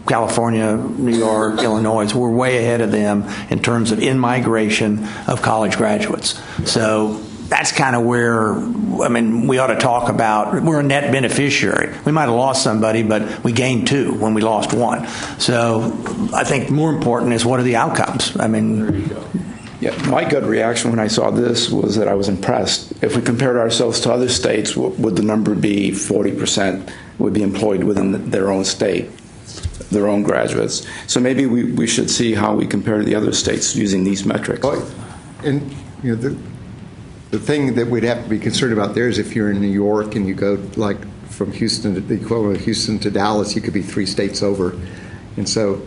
California, New York, Illinois. We're way ahead of them in terms of in-migration of college graduates. So that's kind of where, I mean, we ought to talk about, we're a net beneficiary. We might have lost somebody, but we gained 2 when we lost 1. So I think more important is what are the outcomes? I mean, yeah, my gut reaction when I saw this was that I was impressed. If we compared ourselves to other states, would the number be 40% would be employed within their own state, their own graduates? So maybe we should see how we compare to the other states using these metrics. And you know, the thing that we'd have to be concerned about there is if you're in New York and you go like from Houston to the equivalent of Houston to Dallas, you could be 3 states over. And so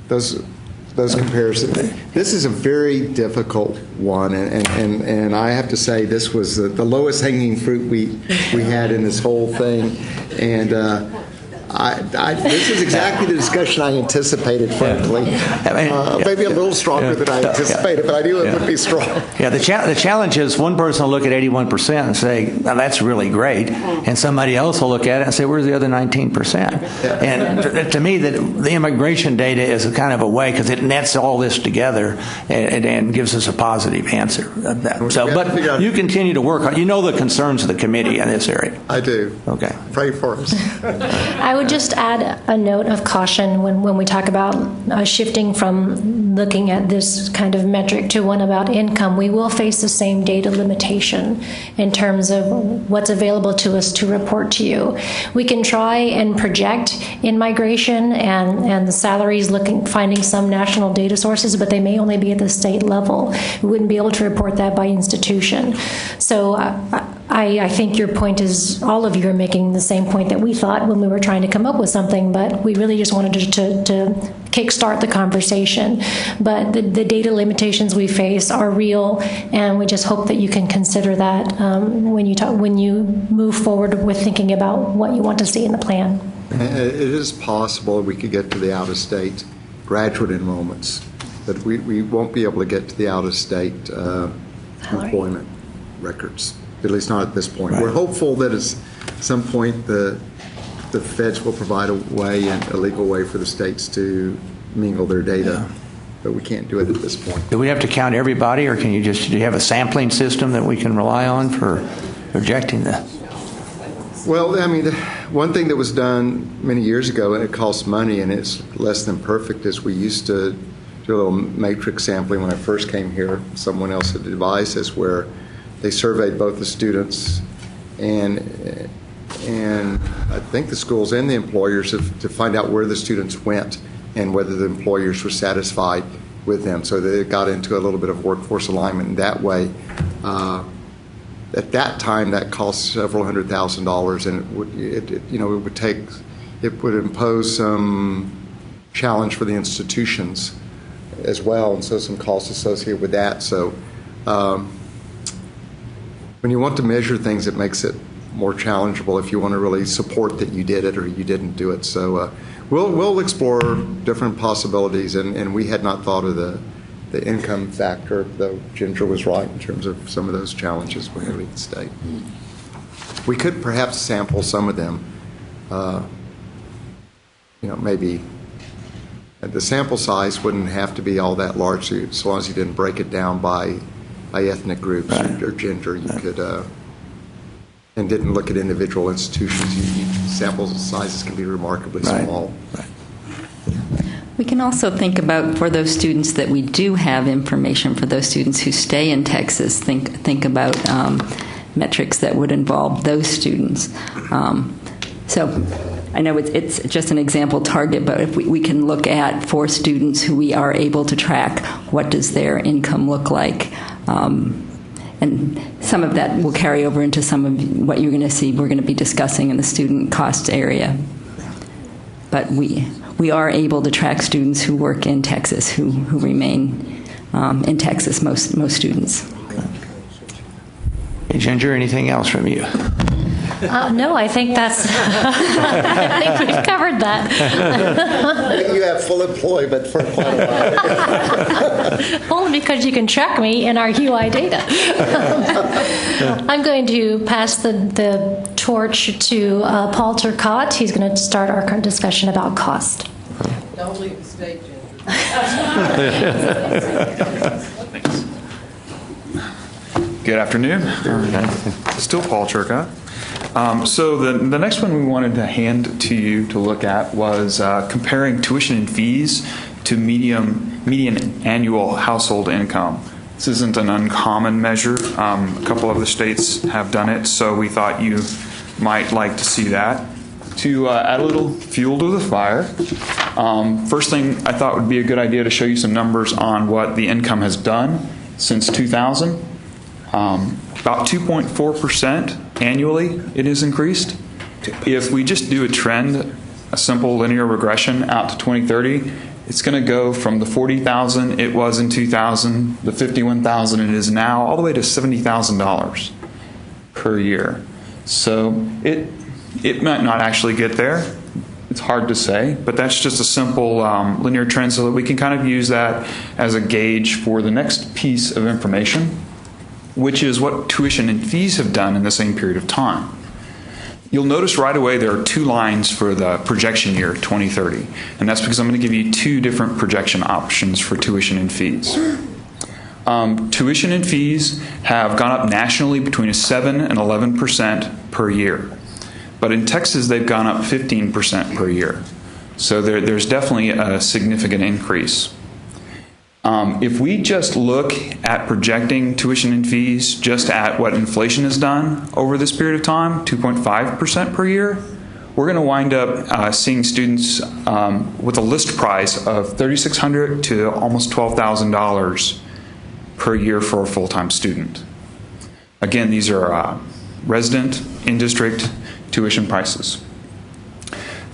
those comparisons. This is a very difficult one, and I have to say this was the lowest hanging fruit we had in this whole thing, and this is exactly the discussion I anticipated, frankly. Maybe a little stronger than I anticipated, but I knew it would be strong. Yeah, the challenge is one person will look at 81% and say, "Now that's really great," and somebody else will look at it and say, "Where's the other 19%?" And to me, the immigration data is a kind of a way because it nets all this together and gives us a positive answer. So, but you continue to work on. You know the concerns of the committee in this area. I do. Okay. Pray for us. I would just add a note of caution when we talk about shifting from looking at this kind of metric to one about income. We will face the same data limitation in terms of what's available to us to report to you. We can try and project in migration and the salaries, finding some national data sources, but they may only be at the state level. We wouldn't be able to report that by institution. So I think your point is, all of you are making the same point that we thought when we were trying to come up with something, but we really just wanted to kickstart the conversation. But the data limitations we face are real, and we just hope that you can consider that when you move forward with thinking about what you want to see in the plan. It is possible we could get to the out-of-state graduate enrollments, but we won't be able to get to the out-of-state employment records, at least not at this point. Right. We're hopeful that at some point the feds will provide a legal way for the states to mingle their data, but we can't do it at this point. Do we have to count everybody, or do you have a sampling system that we can rely on for projecting that? Well, I mean, one thing that was done many years ago, and it costs money and it's less than perfect, is we used to do a little matrix sampling when I first came here. Someone else had devised this, where they surveyed both the students and I think the schools and the employers to find out where the students went and whether the employers were satisfied with them, so they got into a little bit of workforce alignment in that way. At that time, that cost several $100,000, and it would impose some challenge for the institutions as well, and so some costs associated with that. So when you want to measure things, it makes it more challengeable if you want to really support that you did it or you didn't do it. So we'll explore different possibilities, and we had not thought of the income factor, though Ginger was right in terms of some of those challenges with the state. We could perhaps sample some of them. Maybe the sample size wouldn't have to be all that large, so long as you didn't break it down by ethnic groups or gender. You could, and didn't look at individual institutions. Sample sizes can be remarkably small. Right. We can also think about, for those students that we do have information, for those students who stay in Texas, think about metrics that would involve those students. So I know it's just an example target, but if we can look at, for students who we are able to track, what does their income look like? And some of that will carry over into some of what you're going to see we're going to be discussing in the student cost area. But we are able to track students who work in Texas, who remain in Texas, most students. Hey, Ginger, anything else from you? No, I think that's. I think we've covered that. You have full employment for quite a while. Only because you can track me in our UI data. I'm going to pass the torch to Paul Turcotte. He's going to start our current discussion about cost. Don't leave the stage, Ginger. Good afternoon. Still Paul Turcotte. So the next one we wanted to hand to you to look at was comparing tuition and fees to median annual household income. This isn't an uncommon measure. A couple of the states have done it, so we thought you might like to see that. To add a little fuel to the fire, first thing I thought would be a good idea to show you some numbers on what the income has done since 2000. About 2.4% annually it has increased. If we just do a trend, a simple linear regression out to 2030, it's going to go from the 40,000 it was in 2000, the 51,000 it is now, all the way to $70,000 per year. So it might not actually get there. It's hard to say, but that's just a simple linear trend so that we can kind of use that as a gauge for the next piece of information, which is what tuition and fees have done in the same period of time. You'll notice right away there are two lines for the projection year, 2030, and that's because I'm going to give you two different projection options for tuition and fees. Tuition and fees have gone up nationally between 7 and 11% per year, but in Texas they've gone up 15% per year. So there's definitely a significant increase. If we just look at projecting tuition and fees just at what inflation has done over this period of time, 2.5% per year, we're going to wind up seeing students with a list price of $3,600 to almost $12,000 per year for a full-time student. Again, these are resident, in-district tuition prices.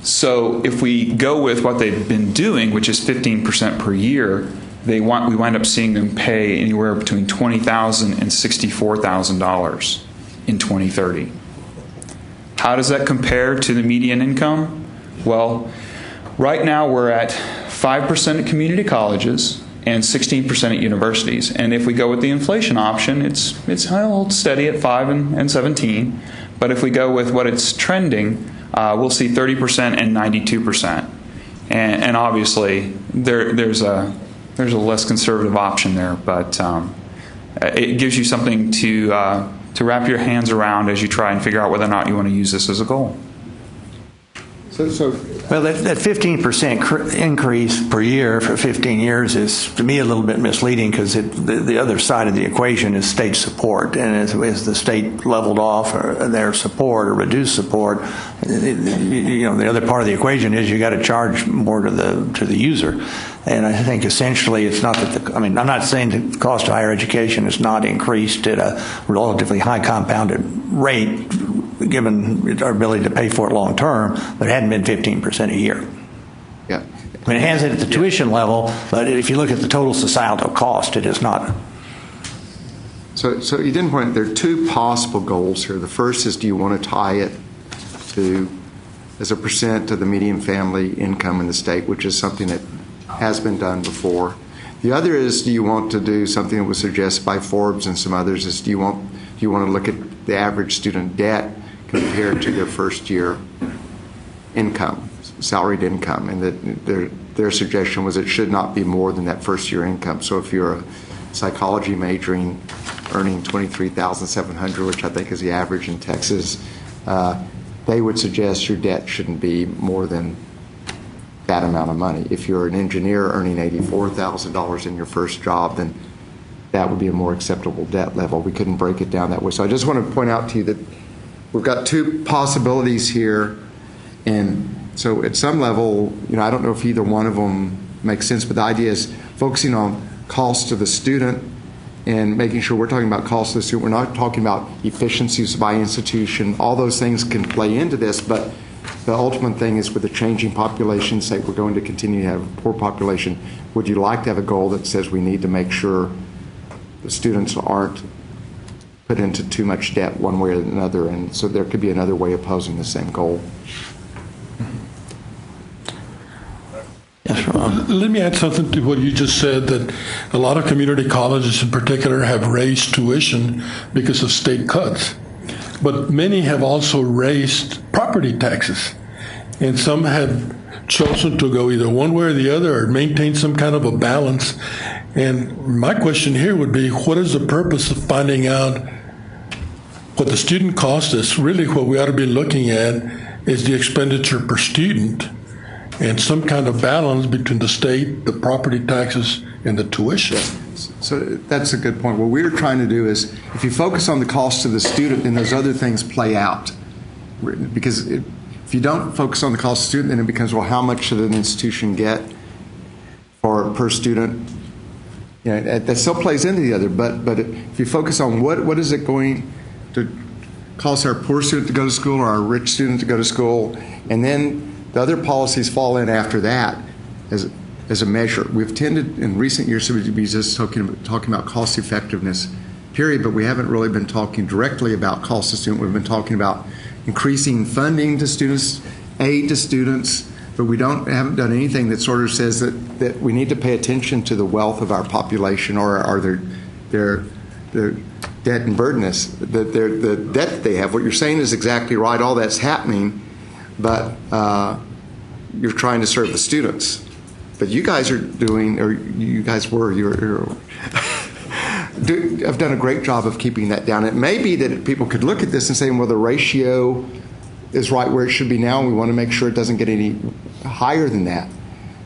So if we go with what they've been doing, which is 15% per year, we wind up seeing them pay anywhere between $20,000 and $64,000 in 2030. How does that compare to the median income? Well, right now we're at 5% at community colleges and 16% at universities. And if we go with the inflation option, it's held steady at 5 and 17. But if we go with what it's trending, we'll see 30% and 92%. And obviously there's a less conservative option there, but it gives you something to wrap your hands around as you try and figure out whether or not you want to use this as a goal. Well, that 15% increase per year for 15 years is, to me, a little bit misleading because the other side of the equation is state support. And as the state leveled off their support or reduced support, the other part of the equation is you got to charge more to the user. And I think essentially it's not that I'm not saying the cost of higher education has not increased at a relatively high compounded rate, given our ability to pay for it long term, but it hadn't been 15% a year. Yeah. I mean, it has it at the tuition level, but if you look at the total societal cost, it is not. So you didn't point, there are two possible goals here. The first is, do you want to tie it to as a percent of the median family income in the state, which is something that has been done before. The other is, do you want to do something that was suggested by Forbes and some others, is do you want to look at the average student debt compared to their first year income, salaried income, and that their suggestion was it should not be more than that first year income. So if you're a psychology majoring earning $23,700, which I think is the average in Texas, they would suggest your debt shouldn't be more than that amount of money. If you're an engineer earning $84,000 in your first job, then that would be a more acceptable debt level. We couldn't break it down that way. So I just want to point out to you that we've got two possibilities here, and so at some level, I don't know if either one of them makes sense, but the idea is focusing on cost to the student and making sure we're talking about cost to the student. We're not talking about efficiencies by institution. All those things can play into this, but the ultimate thing is with the changing population, say we're going to continue to have a poor population, would you like to have a goal that says we need to make sure the students aren't put into too much debt one way or another, and so there could be another way of posing the same goal. Yes, Ron. Let me add something to what you just said, that a lot of community colleges in particular have raised tuition because of state cuts. But many have also raised property taxes. And some have chosen to go either one way or the other or maintain some kind of a balance. And my question here would be, what is the purpose of finding out what the student cost is? Really what we ought to be looking at is the expenditure per student and some kind of balance between the state, the property taxes, and the tuition. So that's a good point. What we're trying to do is, if you focus on the cost of the student, then those other things play out. Because if you don't focus on the cost of the student, then it becomes, well, how much should an institution get per student? That still plays into the other. But if you focus on what is it going to cost our poor student to go to school or our rich student to go to school, and then the other policies fall in after that as a measure. We've tended in recent years to be just talking about cost effectiveness, period, but we haven't really been talking directly about cost to student. We've been talking about increasing funding to students, aid to students, but we haven't done anything that sort of says that we need to pay attention to the wealth of our population or their debt and burdenness, the debt that they have. What you're saying is exactly right. All that's happening, but you're trying to serve the students. But you guys are doing, or you guys were, have done a great job of keeping that down. It may be that people could look at this and say, well, the ratio is right where it should be now, and we want to make sure it doesn't get any higher than that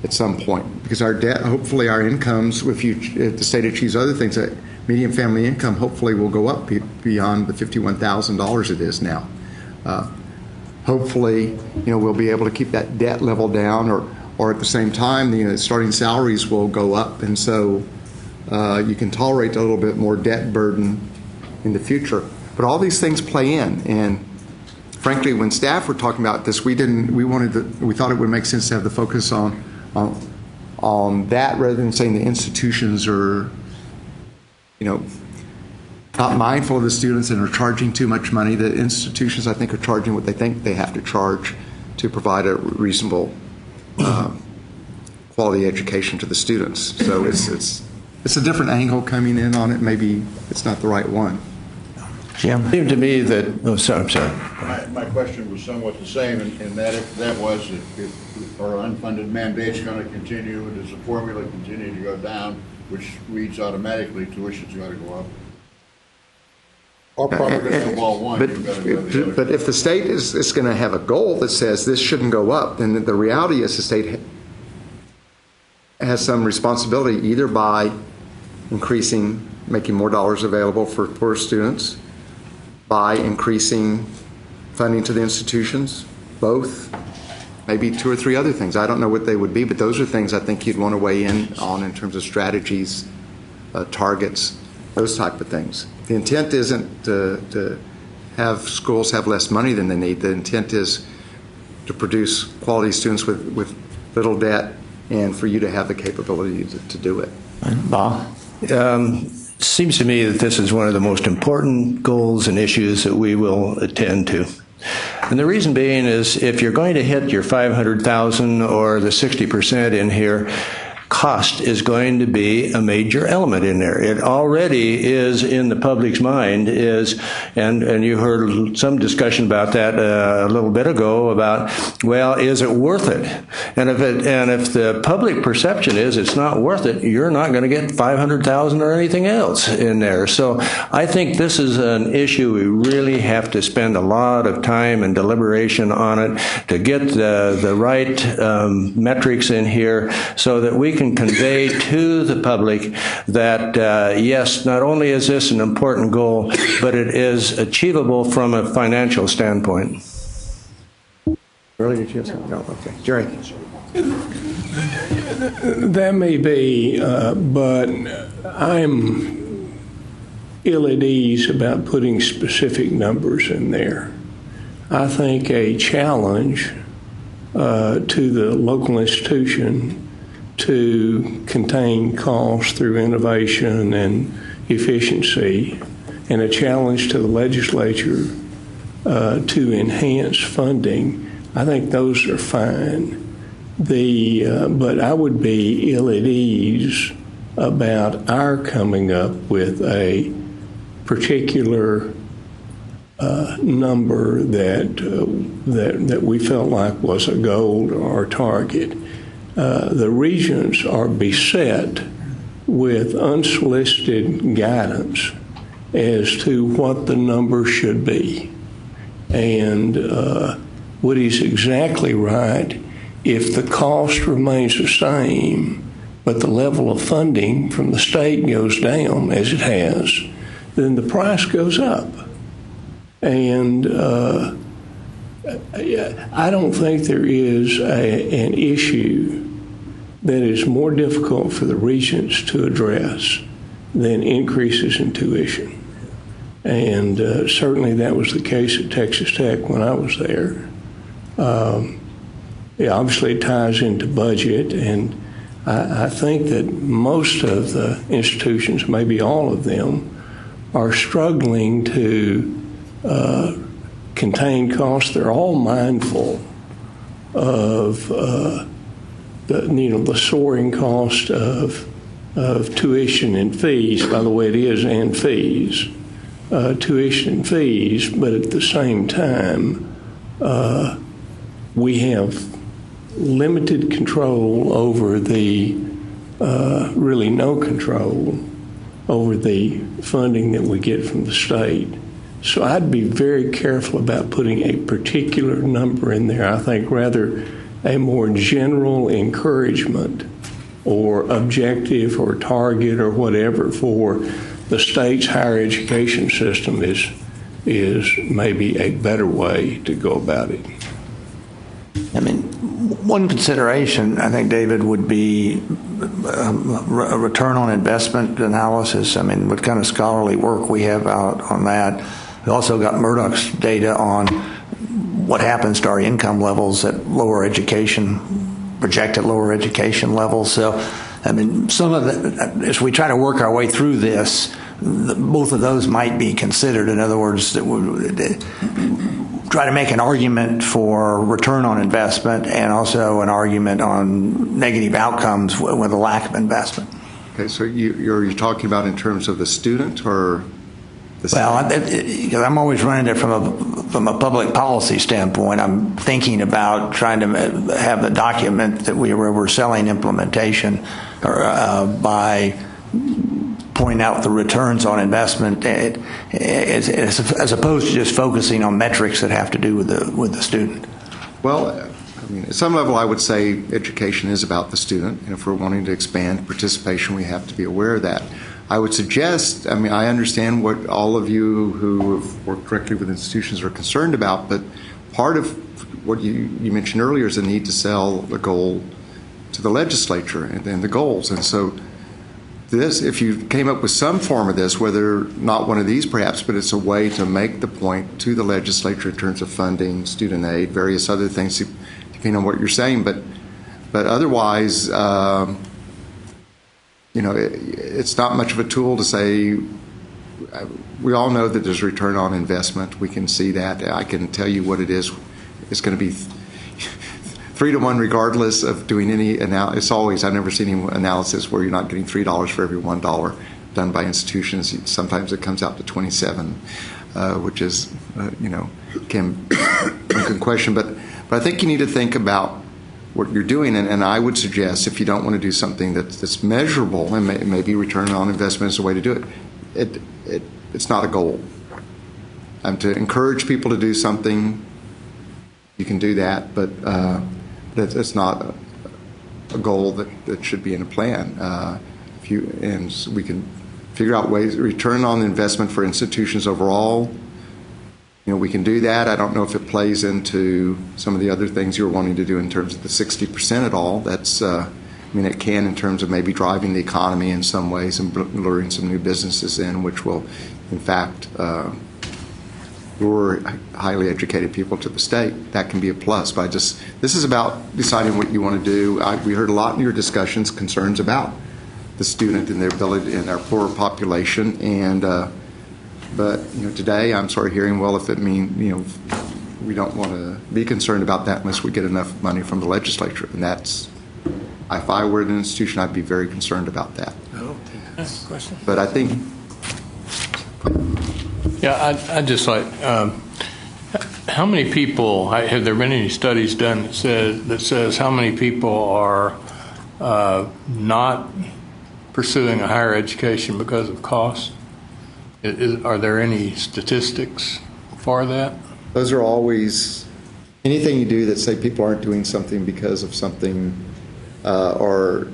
at some point. Because our debt, hopefully our incomes, if the state achieves other things, that median family income hopefully will go up beyond the $51,000 it is now. Hopefully, we'll be able to keep that debt level down, or at the same time, starting salaries will go up, and so you can tolerate a little bit more debt burden in the future. But all these things play in, and frankly, when staff were talking about this, we thought it would make sense to have the focus on that rather than saying the institutions are, not mindful of the students and are charging too much money. The institutions, I think, are charging what they think they have to charge to provide a reasonable quality education to the students. So it's a different angle coming in on it. Maybe it's not the right one. Jim? It seemed to me that, I'm sorry. My question was somewhat the same, and that was if our unfunded mandate's going to continue, does the formula continue to go down, which reads automatically tuition's got to go up? Or probably snowball one. You've got to go the other. But if the state is going to have a goal that says this shouldn't go up, then the reality is the state has some responsibility either by making more dollars available for students, by increasing funding to the institutions, both, maybe two or three other things. I don't know what they would be, but those are things I think you'd want to weigh in on in terms of strategies, targets, those type of things. The intent isn't to have schools have less money than they need. The intent is to produce quality students with little debt and for you to have the capability to do it. Bob? Seems to me that this is one of the most important goals and issues that we will attend to. And the reason being is if you're going to hit your 500,000 or the 60% in here, cost is going to be a major element in there. It already is in the public's mind, and you heard some discussion about that a little bit ago about, well, is it worth it? And if the public perception is it's not worth it, you're not going to get 500,000 or anything else in there. So I think this is an issue we really have to spend a lot of time and deliberation on it to get the right metrics in here so that we can convey to the public that, yes, not only is this an important goal, but it is achievable from a financial standpoint. Really, did you have something? No, okay. Jerry. That may be, but I'm ill at ease about putting specific numbers in there. I think a challenge to the local institution to contain costs through innovation and efficiency, and a challenge to the legislature to enhance funding. I think those are fine. But I would be ill at ease about our coming up with a particular number that we felt like was a goal or target. The regents are beset with unsolicited guidance as to what the number should be. And Woody's exactly right. If the cost remains the same, but the level of funding from the state goes down, as it has, then the price goes up. And I don't think there is an issue that is more difficult for the regents to address than increases in tuition. And certainly that was the case at Texas Tech when I was there. Obviously it ties into budget, and I think that most of the institutions, maybe all of them, are struggling to contain costs. They're all mindful of the soaring cost of tuition and fees. By the way, it is and fees, tuition and fees. But at the same time, we have limited control over really no control over the funding that we get from the state. So I'd be very careful about putting a particular number in there. I think rather a more general encouragement or objective or target or whatever for the state's higher education system is maybe a better way to go about it. I mean, one consideration, I think, David, would be a return on investment analysis. I mean, what kind of scholarly work we have out on that. We also got Murdoch's data on what happens to our income levels at lower education, projected lower education levels. So, I mean, some of the, as we try to work our way through this, both of those might be considered. In other words, that we try to make an argument for return on investment and also an argument on negative outcomes with a lack of investment. Okay, so you're talking about in terms of the student or the well, because I'm always running it from a public policy standpoint. I'm thinking about trying to have a document that we're selling implementation by point out the returns on investment as opposed to just focusing on metrics that have to do with the student? Well, I mean, at some level, I would say education is about the student, and if we're wanting to expand participation, we have to be aware of that. I would suggest, I mean, I understand what all of you who have worked directly with institutions are concerned about, but part of what you mentioned earlier is the need to sell the goal to the legislature and the goals. And so this, if you came up with some form of this, whether not one of these perhaps, but it's a way to make the point to the legislature in terms of funding, student aid, various other things, depending on what you're saying. But otherwise, it's not much of a tool to say, we all know that there's return on investment. We can see that. I can tell you what it is. It's going to be 3 to 1 regardless of doing any analysis. It's always, I've never seen any analysis where you're not getting $3 for every $1 done by institutions. Sometimes it comes out to 27, which is, can question. But I think you need to think about what you're doing, and I would suggest if you don't want to do something that's measurable, and maybe return on investment is a way to do it, it's not a goal. To encourage people to do something, you can do that, but that's not a goal that should be in a plan. And we can figure out ways, return on investment for institutions overall. We can do that. I don't know if it plays into some of the other things you're wanting to do in terms of the 60% at all. That's, it can in terms of maybe driving the economy in some ways and luring some new businesses in, which will, in fact, lure highly educated people to the state. That can be a plus. But this is about deciding what you want to do. We heard a lot in your discussions concerns about the student and their ability in our poorer population, and but today I'm sort of hearing, well, if it means we don't want to be concerned about that unless we get enough money from the legislature, and that's, if I were an institution, I'd be very concerned about that. Question. But I think, yeah, I'd just like, how many people, have there been any studies done that says how many people are not pursuing a higher education because of cost? Are there any statistics for that? those are always, anything you do that say people aren't doing something because of something or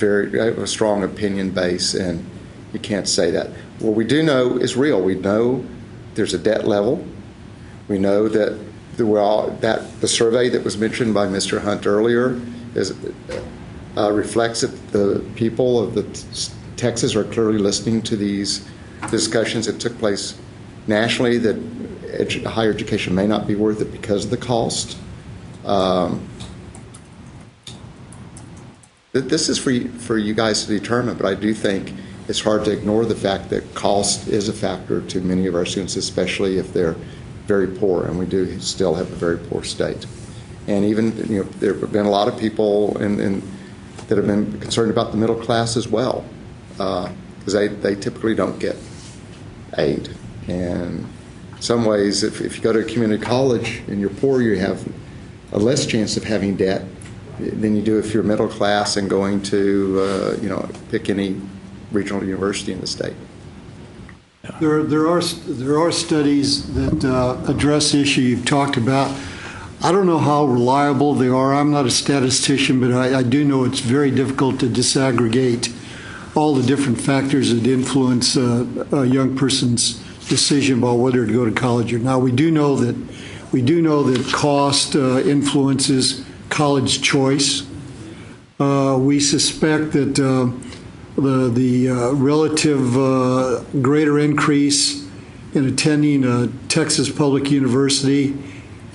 a strong opinion base, and you can't say that. What we do know is real. We know there's a debt level. We know that the survey that was mentioned by Mr. Hunt earlier reflects that the people of Texas are clearly listening to these discussions that took place nationally, that higher education may not be worth it because of the cost. This is for you guys to determine, but I do think it's hard to ignore the fact that cost is a factor to many of our students, especially if they're very poor, and we do still have a very poor state. And even, there have been a lot of people that have been concerned about the middle class as well, because they typically don't get aid. And in some ways, if you go to a community college and you're poor, you have a less chance of having debt than you do if you're middle class and going to, pick any regional university in the state. There are studies that address the issue you've talked about. I don't know how reliable they are. I'm not a statistician, but I do know it's very difficult to disaggregate all the different factors that influence a young person's decision about whether to go to college or not. We do know that cost influences college choice. We suspect that the relative greater increase in attending a Texas public university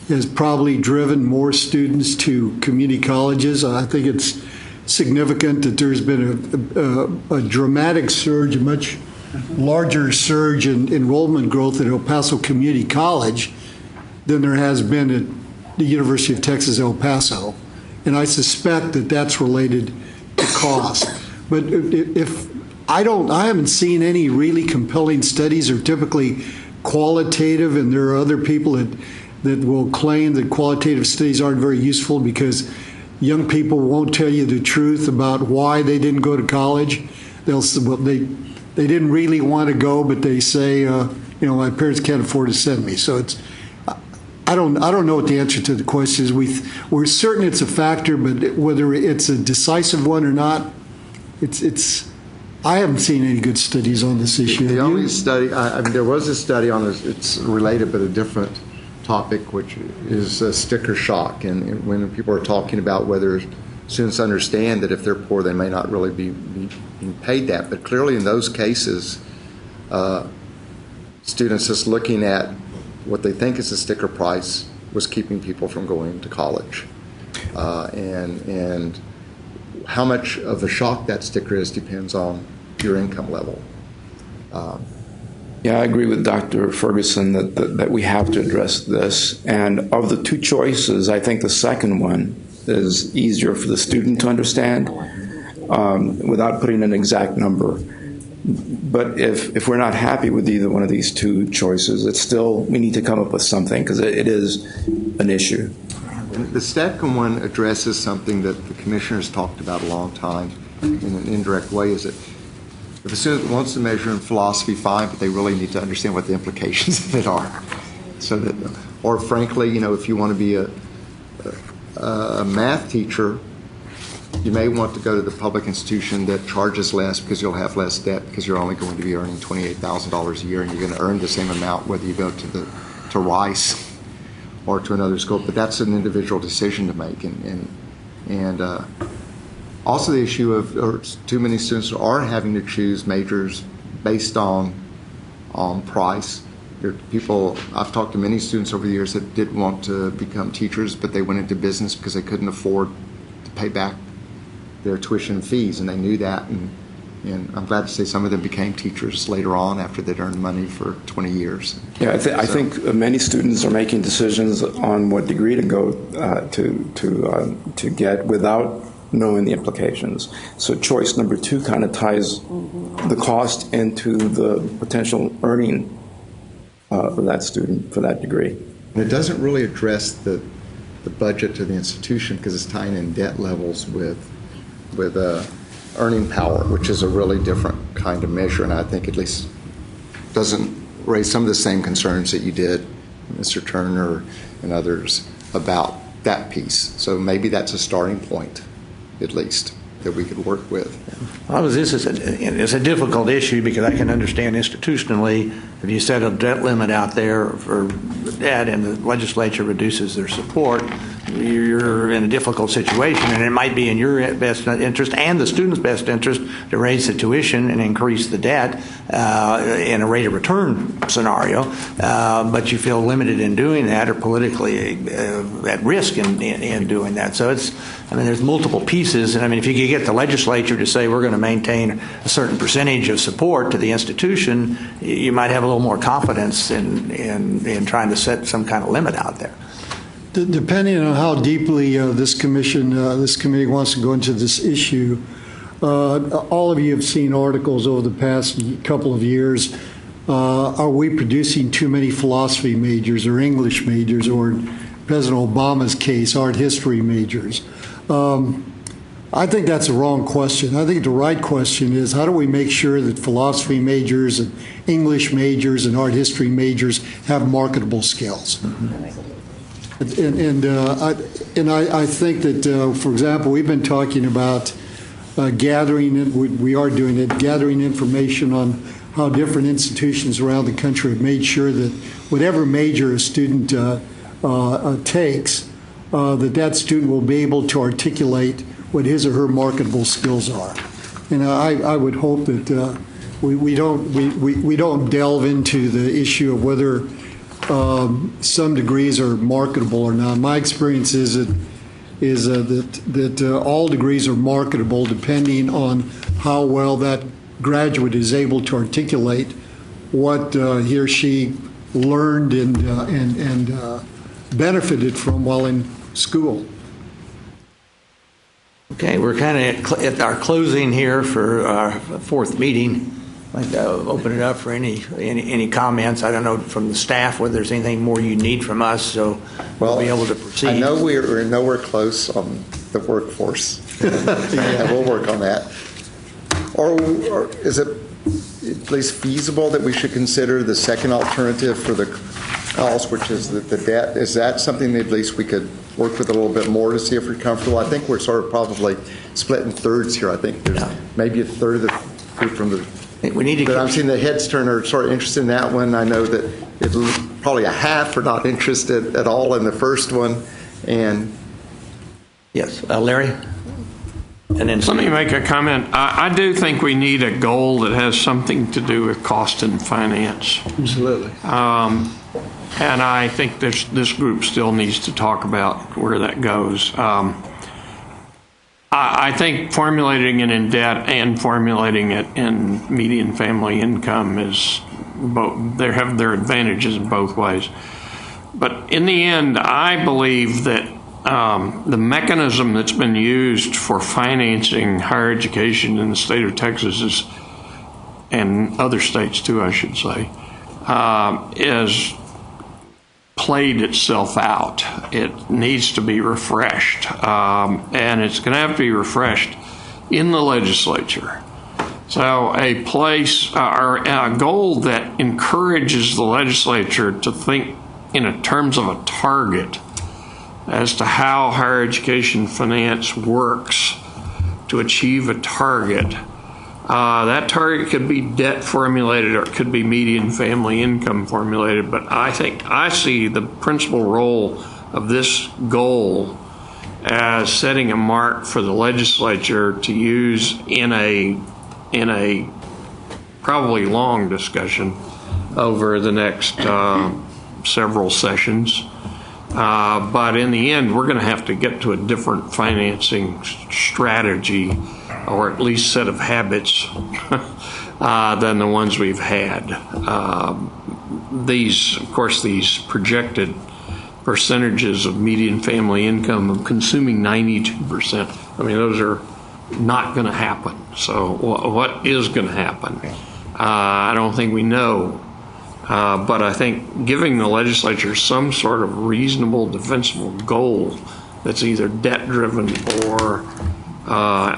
has probably driven more students to community colleges. I think it's significant that there's been a dramatic surge, a much larger surge in enrollment growth at El Paso Community College than there has been at the University of Texas El Paso. And I suspect that that's related to cost. But I haven't seen any really compelling studies. They're typically qualitative, and there are other people that will claim that qualitative studies aren't very useful because young people won't tell you the truth about why they didn't go to college. They they didn't really want to go, but they say, my parents can't afford to send me. So I don't know what the answer to the question is. We're certain it's a factor, but whether it's a decisive one or not, I haven't seen any good studies on this issue. The only study, there was a study on this, it's related but a different topic, which is sticker shock. And when people are talking about whether students understand that if they're poor, they may not really be being paid that. But clearly in those cases, students just looking at what they think is a sticker price was keeping people from going to college. And how much of a shock that sticker is depends on your income level. Yeah, I agree with Dr. Ferguson that we have to address this. And of the two choices, I think the second one is easier for the student to understand without putting an exact number. But if we're not happy with either one of these two choices, we need to come up with something because it is an issue. The second one addresses something that the commissioners talked about a long time in an indirect way, is that if a student wants to measure in philosophy, fine, but they really need to understand what the implications of it are. So that, or frankly, if you want to be a math teacher, you may want to go to the public institution that charges less because you'll have less debt because you're only going to be earning $28,000 a year, and you're going to earn the same amount whether you go to Rice or to another school. But that's an individual decision to make, and also the issue of too many students are having to choose majors based on price. There are people, I've talked to many students over the years that did want to become teachers, but they went into business because they couldn't afford to pay back their tuition fees, and they knew that. And I'm glad to say some of them became teachers later on after they'd earned money for 20 years. Yeah, I think many students are making decisions on what degree to go to get without knowing the implications. So choice number 2 kind of ties the cost into the potential earning of that student for that degree. And it doesn't really address the budget to the institution because it's tying in debt levels with earning power, which is a really different kind of measure, and I think at least doesn't raise some of the same concerns that you did, Mr. Turner and others, about that piece. So maybe that's a starting point, at least, that we could work with. Well, this is a difficult issue because I can understand institutionally if you set a debt limit out there for debt and the legislature reduces their support, you're in a difficult situation, and it might be in your best interest and the student's best interest to raise the tuition and increase the debt in a rate of return scenario, but you feel limited in doing that or politically at risk in doing that. So there's multiple pieces, and if you could get the legislature to say we're going to maintain a certain percentage of support to the institution, you might have a little more confidence in trying to set some kind of limit out there. Depending on how deeply this committee wants to go into this issue, all of you have seen articles over the past couple of years. Are we producing too many philosophy majors or English majors, or in President Obama's case, art history majors? I think that's a wrong question. I think the right question is, how do we make sure that philosophy majors and English majors and art history majors have marketable skills? And I think that, for example, we've been talking about gathering information on how different institutions around the country have made sure that whatever major a student takes, that student will be able to articulate what his or her marketable skills are. And I would hope that we don't delve into the issue of whether some degrees are marketable or not. My experience is that all degrees are marketable depending on how well that graduate is able to articulate what he or she learned and benefited from while in school. Okay, we're kind of at our closing here for our fourth meeting. I'd like to open it up for any comments. I don't know from the staff whether there's anything more you need from us, so we'll be able to proceed. I know we're nowhere close on the workforce. Yeah, we'll work on that. Or is it? at least feasible that we should consider the second alternative for the cost, which is the debt? Is that something that at least we could work with a little bit more to see if we're comfortable? I think we're sort of probably split in thirds here. I think there's maybe a third of the group from the. We need to. But I'm seeing the heads turn are sort of interested in that one. I know that probably a half are not interested at all in the first one, and. Yes, Larry. And then let me make a comment. I do think we need a goal that has something to do with cost and finance. Absolutely. And I think this group still needs to talk about where that goes. I think formulating it in debt and formulating it in median family income is both. They have their advantages in both ways. But in the end, I believe that the mechanism that's been used for financing higher education in the state of Texas and other states too, I should say, is played itself out. It needs to be refreshed, and it's going to have to be refreshed in the legislature. So a place or a goal that encourages the legislature to think in terms of a target as to how higher education finance works to achieve a target. That target could be debt formulated or it could be median family income formulated, but I think I see the principal role of this goal as setting a mark for the legislature to use in a probably long discussion over the next several sessions. But in the end, we're going to have to get to a different financing strategy, or at least set of habits than the ones we've had. These projected percentages of median family income of consuming 92%, I mean, those are not going to happen. So what is going to happen? I don't think we know. But I think giving the legislature some sort of reasonable, defensible goal that's either debt-driven or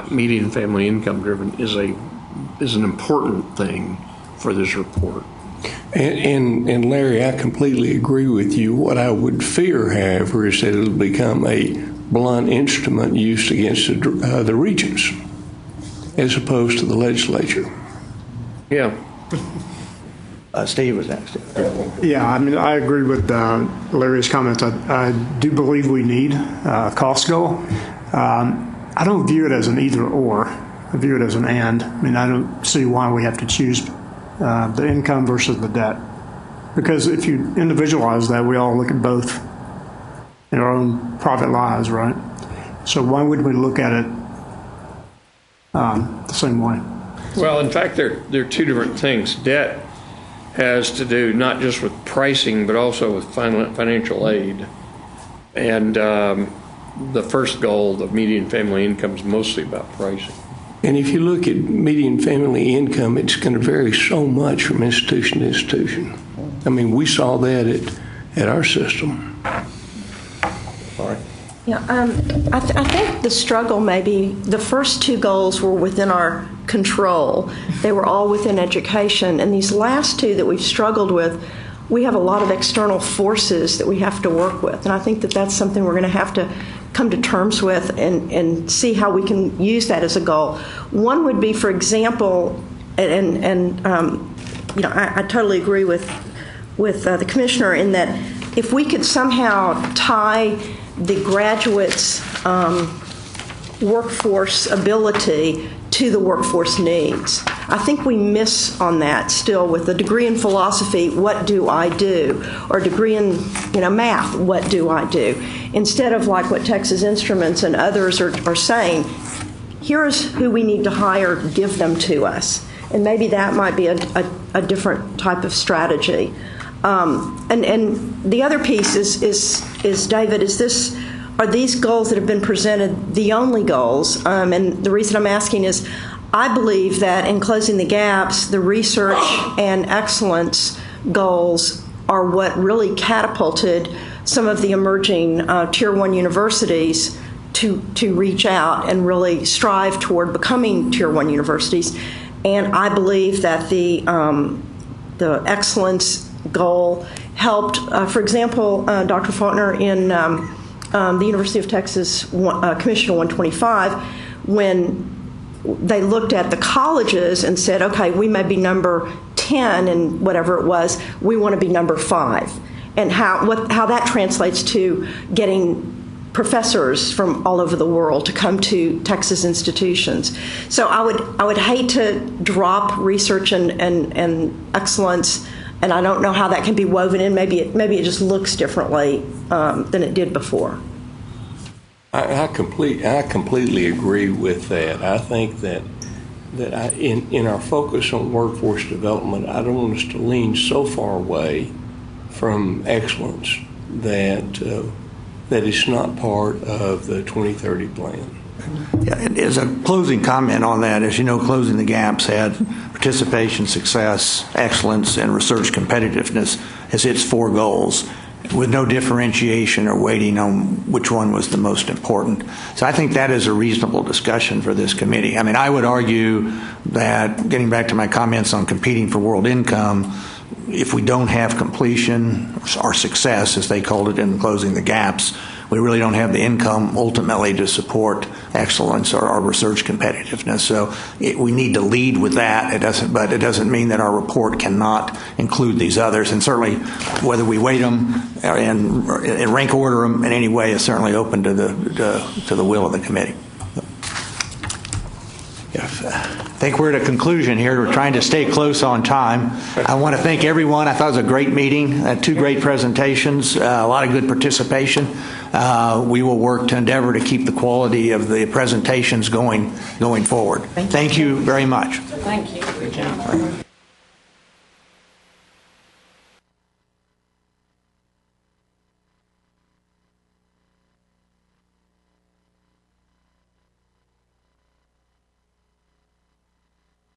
median family income-driven is an important thing for this report. And Larry, I completely agree with you. What I would fear, however, is that it'll become a blunt instrument used against the regents as opposed to the legislature. Yeah. Steve was next. Yeah, I mean, I agree with Larry's comments. I do believe we need a cost goal. I don't view it as an either or. I view it as an and. I mean, I don't see why we have to choose the income versus the debt. Because if you individualize that, we all look at both in our own private lives, right? So why would we look at it the same way? Well, in fact, they're two different things. Debt has to do not just with pricing, but also with financial aid. And the first goal, the median family income, is mostly about pricing. And if you look at median family income, it's going to vary so much from institution to institution. I mean, we saw that at our system. All right. Yeah, I think the struggle maybe, the first two goals were within our control. They were all within education. And these last two that we've struggled with, we have a lot of external forces that we have to work with. And I think that that's something we're going to have to come to terms with and see how we can use that as a goal. One would be, for example, I totally agree with the commissioner in that if we could somehow tie the graduates' workforce ability to the workforce needs. I think we miss on that still with a degree in philosophy, what do I do? Or a degree in math, what do I do? Instead of like what Texas Instruments and others are saying, here's who we need to hire, give them to us. And maybe that might be a different type of strategy. And the other piece is David, are these goals that have been presented the only goals? And the reason I'm asking is I believe that in closing the gaps, the research and excellence goals are what really catapulted some of the emerging Tier 1 universities to reach out and really strive toward becoming Tier 1 universities. And I believe that the excellence goal helped, for example, Dr. Faulkner in the University of Texas Commission 125, when they looked at the colleges and said, okay, we may be number 10 and whatever it was, we want to be number 5. And how that translates to getting professors from all over the world to come to Texas institutions. So I would hate to drop research and excellence, and I don't know how that can be woven in. Maybe it just looks differently than it did before. I completely agree with that. I think that in our focus on workforce development, I don't want us to lean so far away from excellence that it's not part of the 2030 plan. Yeah, as a closing comment on that, as you know, Closing the Gaps had participation, success, excellence, and research competitiveness as its 4 goals, with no differentiation or weighting on which one was the most important. So I think that is a reasonable discussion for this committee. I mean, I would argue that, getting back to my comments on competing for world income, if we don't have completion or success, as they called it in Closing the Gaps, we really don't have the income ultimately to support excellence or our research competitiveness. So we need to lead with that. But it doesn't mean that our report cannot include these others. And certainly, whether we weight them and rank order them in any way is certainly open to the will of the committee. Yes. I think we're at a conclusion here. We're trying to stay close on time. I want to thank everyone. I thought it was a great meeting, 2 great presentations, a lot of good participation. We will work to endeavor to keep the quality of the presentations going forward. Thank you very much. Thank you. Good job.